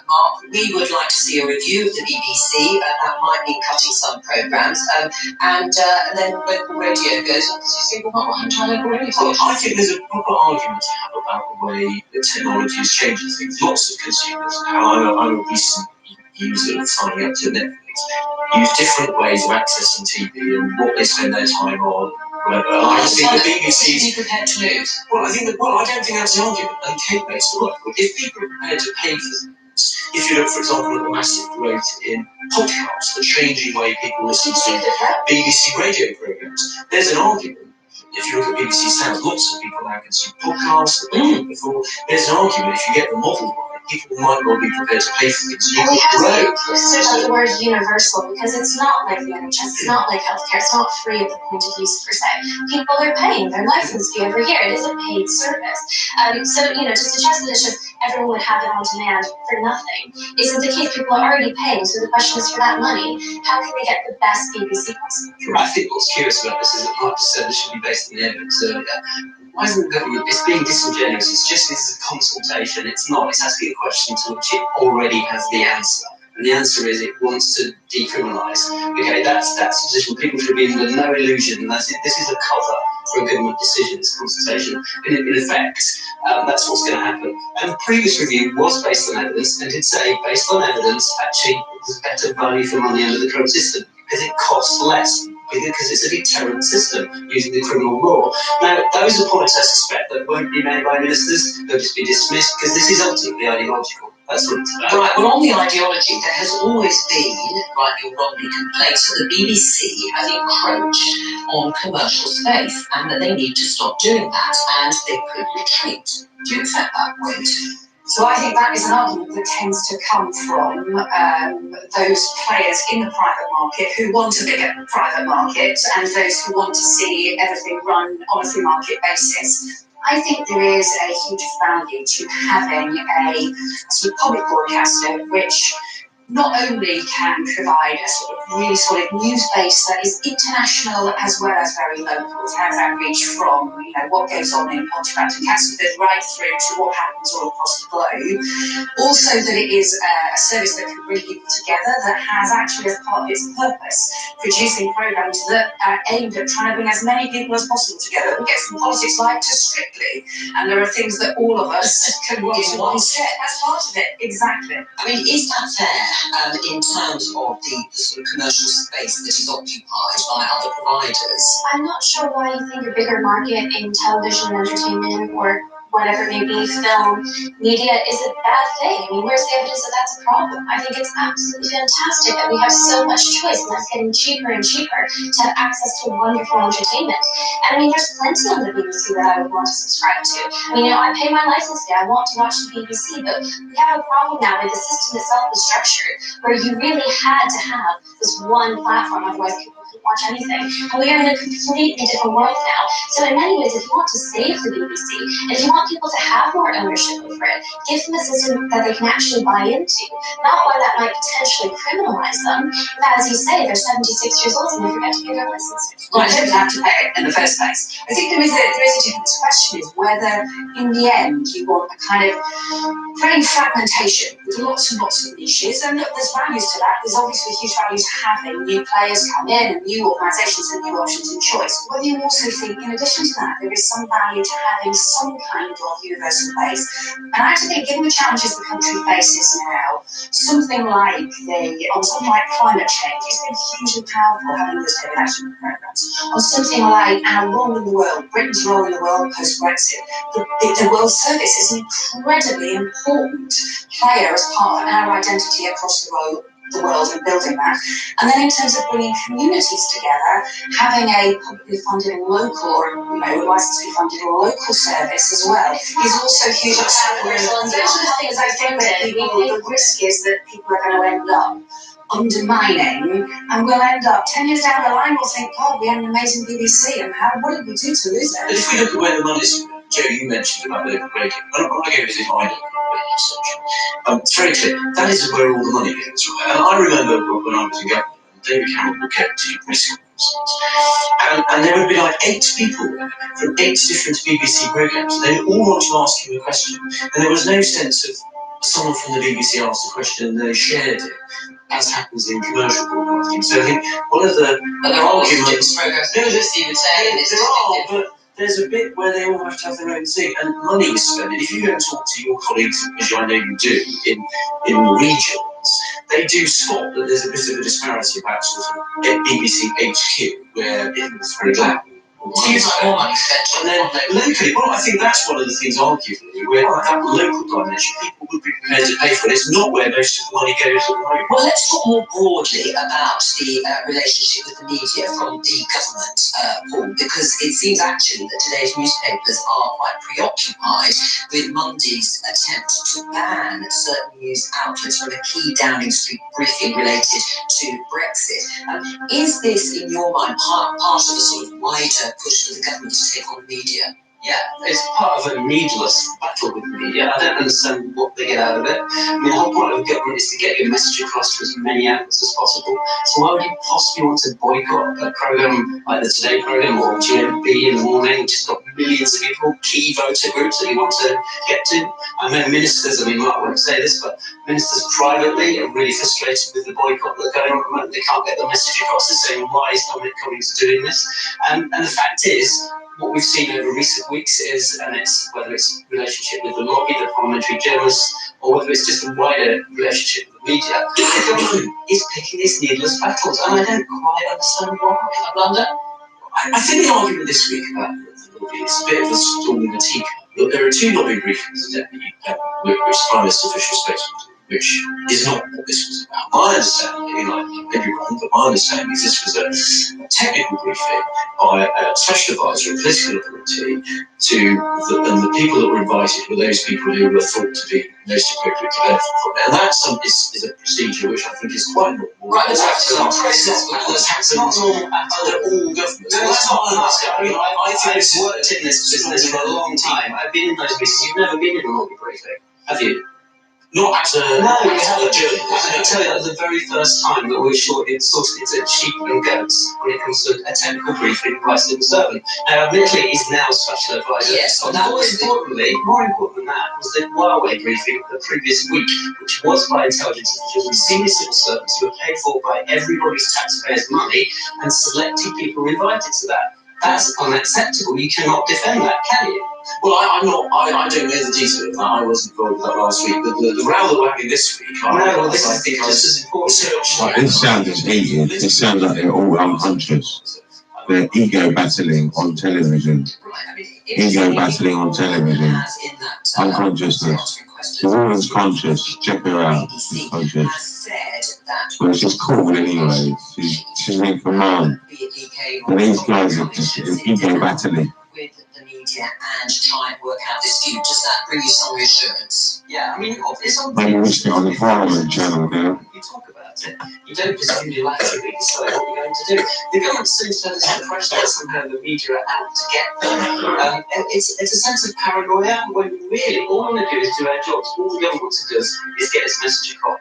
Mark. We would like to see a review of the BBC. That might mean cutting some programmes. And then local radio goes up because you say, well, not local radio. Well, I think there's a proper argument to have about the way that technology is changing things. Lots of consumers, I'm a recent user of signing up to Netflix, use different ways of accessing TV and what they spend their time on. Whatever. I think the BBC's. Be prepared to lose. Well, I don't think that's an argument. And Kate makes the right point. If people are prepared to pay for things, if you look, for example, at the massive growth in podcasts, the changing way people listen to BBC radio programs, there's an argument. If you look at BBC Sounds, lots of people now consume podcasts that they didn't before. There's an argument if you get the model right, people might well be prepared to pay for things. And we have to consider the word universal because it's not like the NHS, it's not like healthcare, it's not free at the point of use per se. People are paying their license fee every year. It is a paid service. So, to suggest that it's just everyone would have it on demand for nothing isn't the case. People are already paying, so the question is for that money, how can they get the best BBC possible? I think what's curious about this is that Mark said this should be based on the evidence earlier. Why isn't the government? It's being disingenuous. It's just this is a consultation. It's not. It's asking a question to which it already has the answer. And the answer is it wants to decriminalise. Okay, that's the position. People should be under no illusion. That's it. This is a cover for a government decision, this consultation. In effect, that's what's going to happen. And the previous review was based on evidence and did say, based on evidence, actually, there's better value for money under the current system because it costs less. Because it's a deterrent system using the criminal law. Now, those are points I suspect that won't be made by ministers. They'll just be dismissed because this is ultimately ideological. That's what it's about. Right, well, on the ideology, there has always been, rightly or wrongly, complaints that the BBC has encroached on commercial space and that they need to stop doing that and they could retreat. Do you accept that point? So I think that is an argument that tends to come from those players in the private market who want a bigger private market and those who want to see everything run on a free market basis. I think there is a huge value to having a sort of public broadcaster which not only can provide a sort of really solid news base that is international as well as very local, to have that reach from what goes on in Pontefract and Castleford right through to what happens all across the globe. Also that it is a service that can bring people together, that has actually as part of its purpose producing programmes that are aimed at trying to bring as many people as possible together. We get from politics like to Strictly, and there are things that all of us can work in one set as part of it. Exactly. I mean, is that fair? In terms of the sort of commercial space that is occupied by other providers? I'm not sure why you think a bigger market in television, entertainment, or whatever it may be, film, media is a bad thing. I mean, where's the evidence that that's a problem? I think it's absolutely fantastic that we have so much choice and that's getting cheaper and cheaper to have access to wonderful entertainment. And I mean, there's plenty on the BBC that I would want to subscribe to. I mean, I pay my license fee, I want to watch the BBC, but we have a problem now where the system itself is structured where you really had to have this one platform, otherwise people couldn't watch anything. And we are in a completely different world now. So in many ways, if you want to save the BBC, and if you want people to have more ownership over it, give them a system that they can actually buy into. Not one that might potentially criminalize them, but as you say, they're 76 years old and they forget to pay their license. Well, I don't have to pay it in the first place. I think there is a difference. The question is whether, in the end, you want a kind of creating fragmentation with lots and lots of niches. And look, there's values to that. There's obviously huge values to having new players come in and new organisations and new options and choice. Whether you also think, in addition to that, there is some value to having some kind of universal base. And I actually think, given the challenges the country faces now, something like climate change, it's been hugely powerful having those David action programmes. On something like our role in the world, Britain's role in the world post-Brexit, the World Service is an incredibly important player as part of our identity across the world and building that. And then in terms of bringing communities together, having a publicly funded and local or licensed funded or local service as well is also hugely powerful. Those are the things I think that the risk is that people are going to end up undermining, and we'll end up 10 years down the line, we'll think, God, we had an amazing BBC, and what did we do to lose it? But if we look at where the money's, Joe, you mentioned about local radio. When I go visit my local radio station, it's very clear, that is where all the money goes, right? And I remember when I was in government, David Cameron would get to press conferences, and there would be like 8 people from 8 different BBC programmes. They would all want to ask him a question, and there was no sense of someone from the BBC asked a question and they shared it, as happens in commercial broadcasting. So I think one of the arguments, there are, but there's a bit where they all have to have their own thing, and money is spent. If you go and talk to your colleagues, as I know you do, in regions, they do spot that there's a bit of a disparity about sort of BBC HQ, where it's very loud. Seems like more money spent. And then locally, well, I think that's one of the things, arguably, where that local dimension, people would be prepared to pay for it. It's not where most of the money goes at the moment. Well, let's talk more broadly about the relationship with the media from the government, Paul, because it seems actually that today's newspapers are quite preoccupied with Monday's attempt to ban certain news outlets from a key Downing Street briefing related to Brexit. Is this, in your mind, part of a sort of wider push for the government to take on the media? Yeah, it's part of a needless battle with the media. I don't understand what they get out of it. I mean, the whole point of the government is to get your message across to as many outlets as possible. So why would you possibly want to boycott a programme like the Today programme or GMB in the morning, which has got millions of people, key voter groups that you want to get to? I know ministers, I mean, Mark won't say this, but ministers privately are really frustrated with the boycott that's going on at the moment. They can't get the message across. They're saying, why is Dominic Cummings doing this? And the fact is, what we've seen over recent weeks is, and it's whether it's relationship with the lobby, the parliamentary journalists, or whether it's just a wider relationship with the media, the government is picking these needless battles, and I don't quite understand why. A blunder? I think the argument this week about the lobby is a bit of a storm in the teacup. Look, there are 2 lobby briefings a day, which is Prime Minister's official statement, which is not what this was about. My understanding, maybe wrong, but my understanding is this was a technical briefing by a special advisor, a political appointee, and the people that were invited were those people who were thought to be most appropriate to benefit from it. And that is a procedure which I think is quite normal. Right, that's not process. That's happened under all governments. No, that's not what I'm asking. I mean, I've worked in this business for a long time. I've been in those meetings. You've never been in a lobby briefing, have you? Not as a journalist. I can tell you that the very first time that we sorted into sheep and goats when it comes to a technical briefing by civil servant. Now, admittedly, he's now special advisor. Yes, but more important than that was the Huawei briefing the previous week, which was by intelligence officials and senior civil servants who were paid for by everybody's taxpayers' money, and selected people were invited to that. That's unacceptable. You cannot defend that, can you? Well, I don't know the detail of that. I was involved with that last week. The row that we're having this week, I think just as important. This sounds heated. This sounds like they're all unconscious. They're ego battling on television. Ego battling on television. Unconsciousness. The woman's conscious. Check her out. She's conscious. Well, she's cool anyway. She's in command. And these guys are just ego battling. With the media and try and work out this feud. Does that bring you some reassurance? Yeah, I mean, it's on Maybe we should on the Parliament channel now. You talk about it. You don't just unilaterally decide what you're going to do. The government seems to have this impression that somehow the media are out to get them. It's a sense of paranoia when really all we want to do is do our jobs. All the government wants to do is get its message across.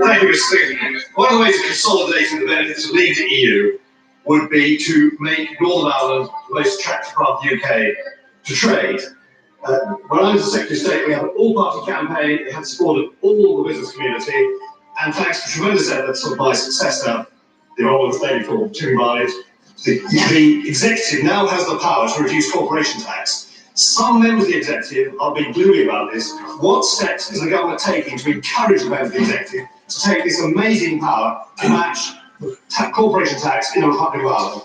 Thank you, Mr. Secretary. One of the ways of consolidating the benefits of leaving the EU would be to make Northern Ireland the most attractive part of the UK to trade. When I was the Secretary of State, we had an all-party campaign. It had support of all the business community, and thanks to tremendous efforts of my successor, the honourable lady called Tim Barnett, the executive now has the power to reduce corporation tax. Some members of the executive are being gloomy about this. What steps is the government taking to encourage the members of the executive to take this amazing power to match corporation tax in the Republic of Ireland?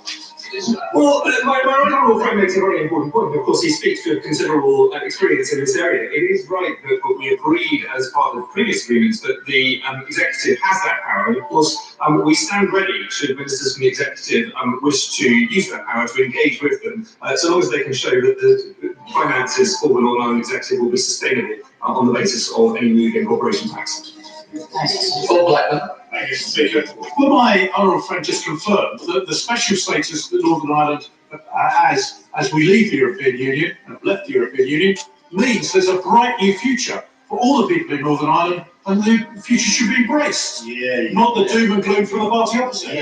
Well, my honourable friend makes a very important point. Of course, he speaks to considerable experience in this area. It is right that what we agreed as part of previous agreements that the executive has that power. And of course, we stand ready should ministers from the executive wish to use that power to engage with them, so long as they can show that the finances for the Northern Ireland executive will be sustainable on the basis of any move in corporation tax. Bob Blackman. Thank you, Speaker. Will my honourable friend just confirm that the special status that Northern Ireland has as we leave the European Union and have left the European Union means there's a bright new future for all the people in Northern Ireland, and the future should be embraced. Not the doom and gloom from the party opposite.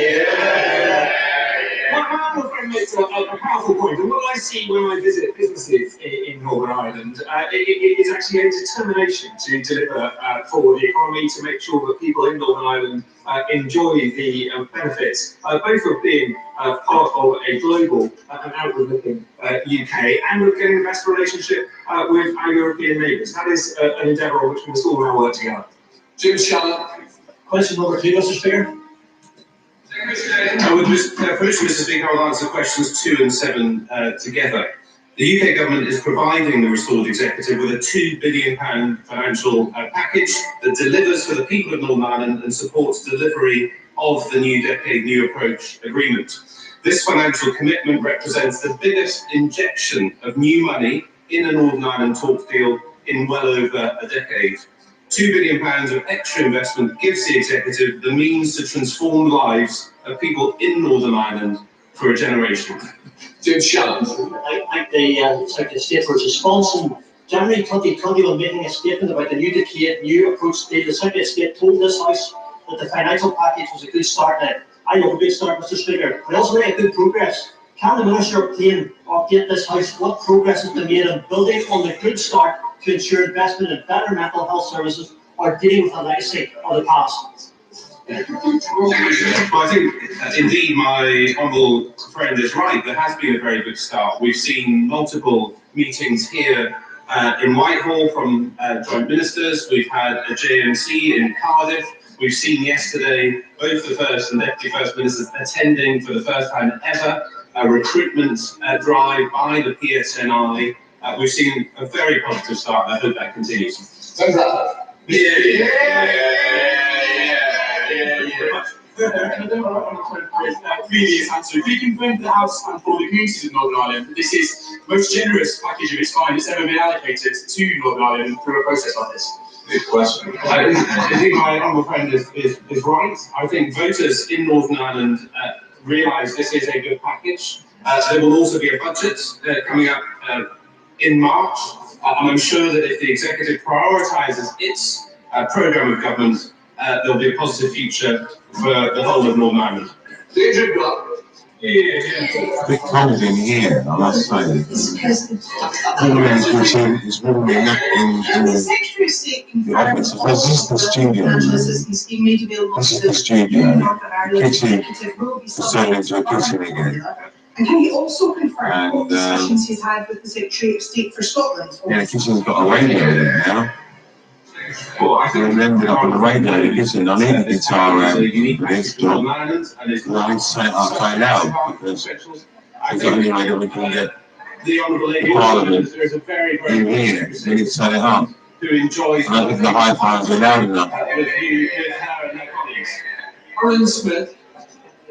My honourable friend makes a powerful point, and what I see when I visit businesses in Northern Ireland it is actually a determination to deliver for the economy, to make sure that people in Northern Ireland enjoy the benefits, both of being part of a global and outward-looking UK, and of getting the best relationship with our European neighbours. That is an endeavour on which we must all now work together. Jim Shannon. Question number 2, Mr. Speaker. With permission, Mr. Speaker, I'll answer questions 2 and 7 together. The UK government is providing the restored executive with a £2 billion financial package that delivers for the people of Northern Ireland and supports delivery of the New Decade New Approach agreement. This financial commitment represents the biggest injection of new money in a Northern Ireland talks deal in well over a decade. £2 billion of extra investment gives the executive the means to transform the lives of people in Northern Ireland for a generation. Jim Shannon. I thank the Secretary of State for his response. In January 2020, when making a statement about the New Decade New Approach deal, the Secretary of State told this House that the financial package was a good start. Now, I know a good start, Mr. Speaker, but also made good progress. Can the Minister please update this House what progress has been made in building on the good start to ensure investment in better mental health services or dealing with the legacy of the past? Well, I think indeed my honourable friend is right. There has been a very good start. We've seen multiple meetings here in Whitehall from joint ministers. We've had a JMC in Cardiff. We've seen yesterday both the First and Deputy First Ministers attending for the first time ever a recruitment drive by the PSNI. We've seen a very positive start, and I hope that continues. Previous answer. If we confirm to the House and for the communities of Northern Ireland that this is the most generous package of its kind that's ever been allocated to Northern Ireland through a process like this. Good question. I think my honourable friend is right. I think voters in Northern Ireland realise this is a good package. There will also be a budget coming up in March, and I'm sure that if the executive prioritises its programme of government, there'll be a positive future for the whole of Northern Ireland. Bit cold in here, I must say. It's really knocking the office. This is the studio. This is the studio. Kitchen is turned into a kitchen again. And can you also confirm what discussions he's had with the Secretary of State for Scotland? Yeah, the kitchen's got a radio there now. Well, I think we ended up on the radio in the kitchen. I need a guitar for this job. I need to say it out loud because it's the only way that we can get the Parliament in here. We need to set it up. And I think the high fives are loud enough. Aaron Smith.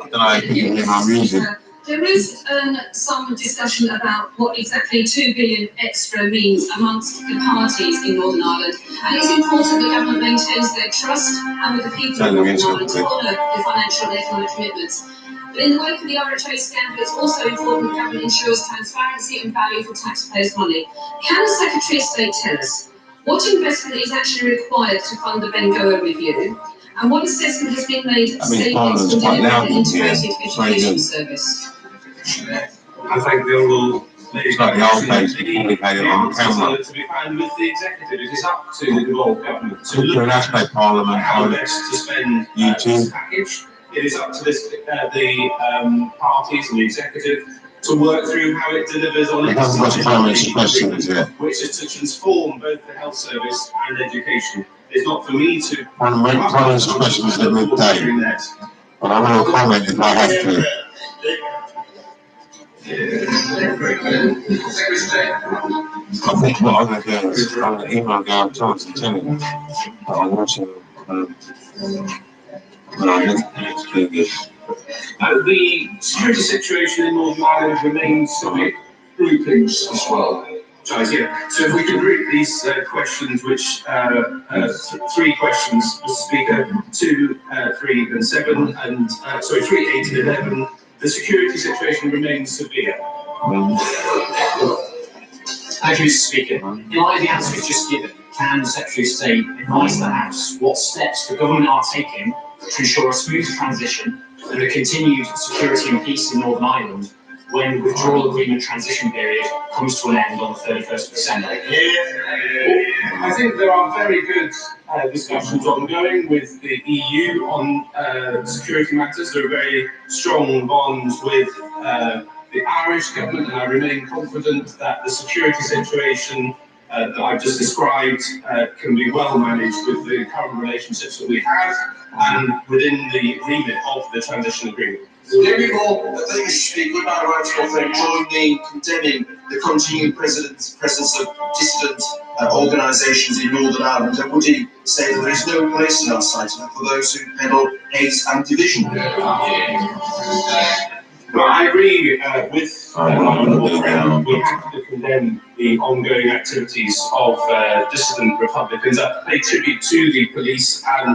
I don't know if you can hear my music. There is some discussion about what exactly $2 billion extra means amongst the parties in Northern Ireland, and it's important the government maintains their trust and with the people of Northern Ireland to honour the financial and economic commitments. But in the wake of the RHA scandal, it's also important the government ensures transparency and value for taxpayers' money. Can the Secretary of State tell us what investment is actually required to fund the Bengoa review? And what assessment has been made of savings from delivering an integrated education service? I thank the honourable lady. It's like the old days before we had it on camera. To be found with the executive. It is up to the devolved government to look at Parliament how best to spend this package. It is up to the parties and the executive to work through how it delivers on its which is to transform both the health service and education. It's not for me to. One of those questions at midday, but I will comment if I have to. I think what I'm going to do is I'm going to email Gail Johnson telling him that I'm watching when I next do this. The security situation in Northern Ireland remains subject groupings as well. Guys, yeah. So if we can group these questions, which 3 questions, Mr. Speaker, 2, 3, and 7, and 3, 8, and 11. The security situation remains severe. Thank you, Mr. Speaker. In light of the answers just given, can the Secretary of State advise the House what steps the government are taking to ensure a smooth transition and the continued security and peace in Northern Ireland when the withdrawal agreement transition period comes to an end on the 31st of December? I think there are very good discussions ongoing with the EU on security matters. There are very strong bonds with the Irish government, and I remain confident that the security situation that I've just described can be well managed with the current relationships that we have and within the remit of the transition agreement. Let me more, Mr. Speaker, would I right to join me in condemning the continuing presence of dissident organisations in Northern Ireland, and would he say that there is no place in our society for those who peddle hate and division? Well, I agree with to condemn the ongoing activities of dissident Republicans that pay tribute to the police and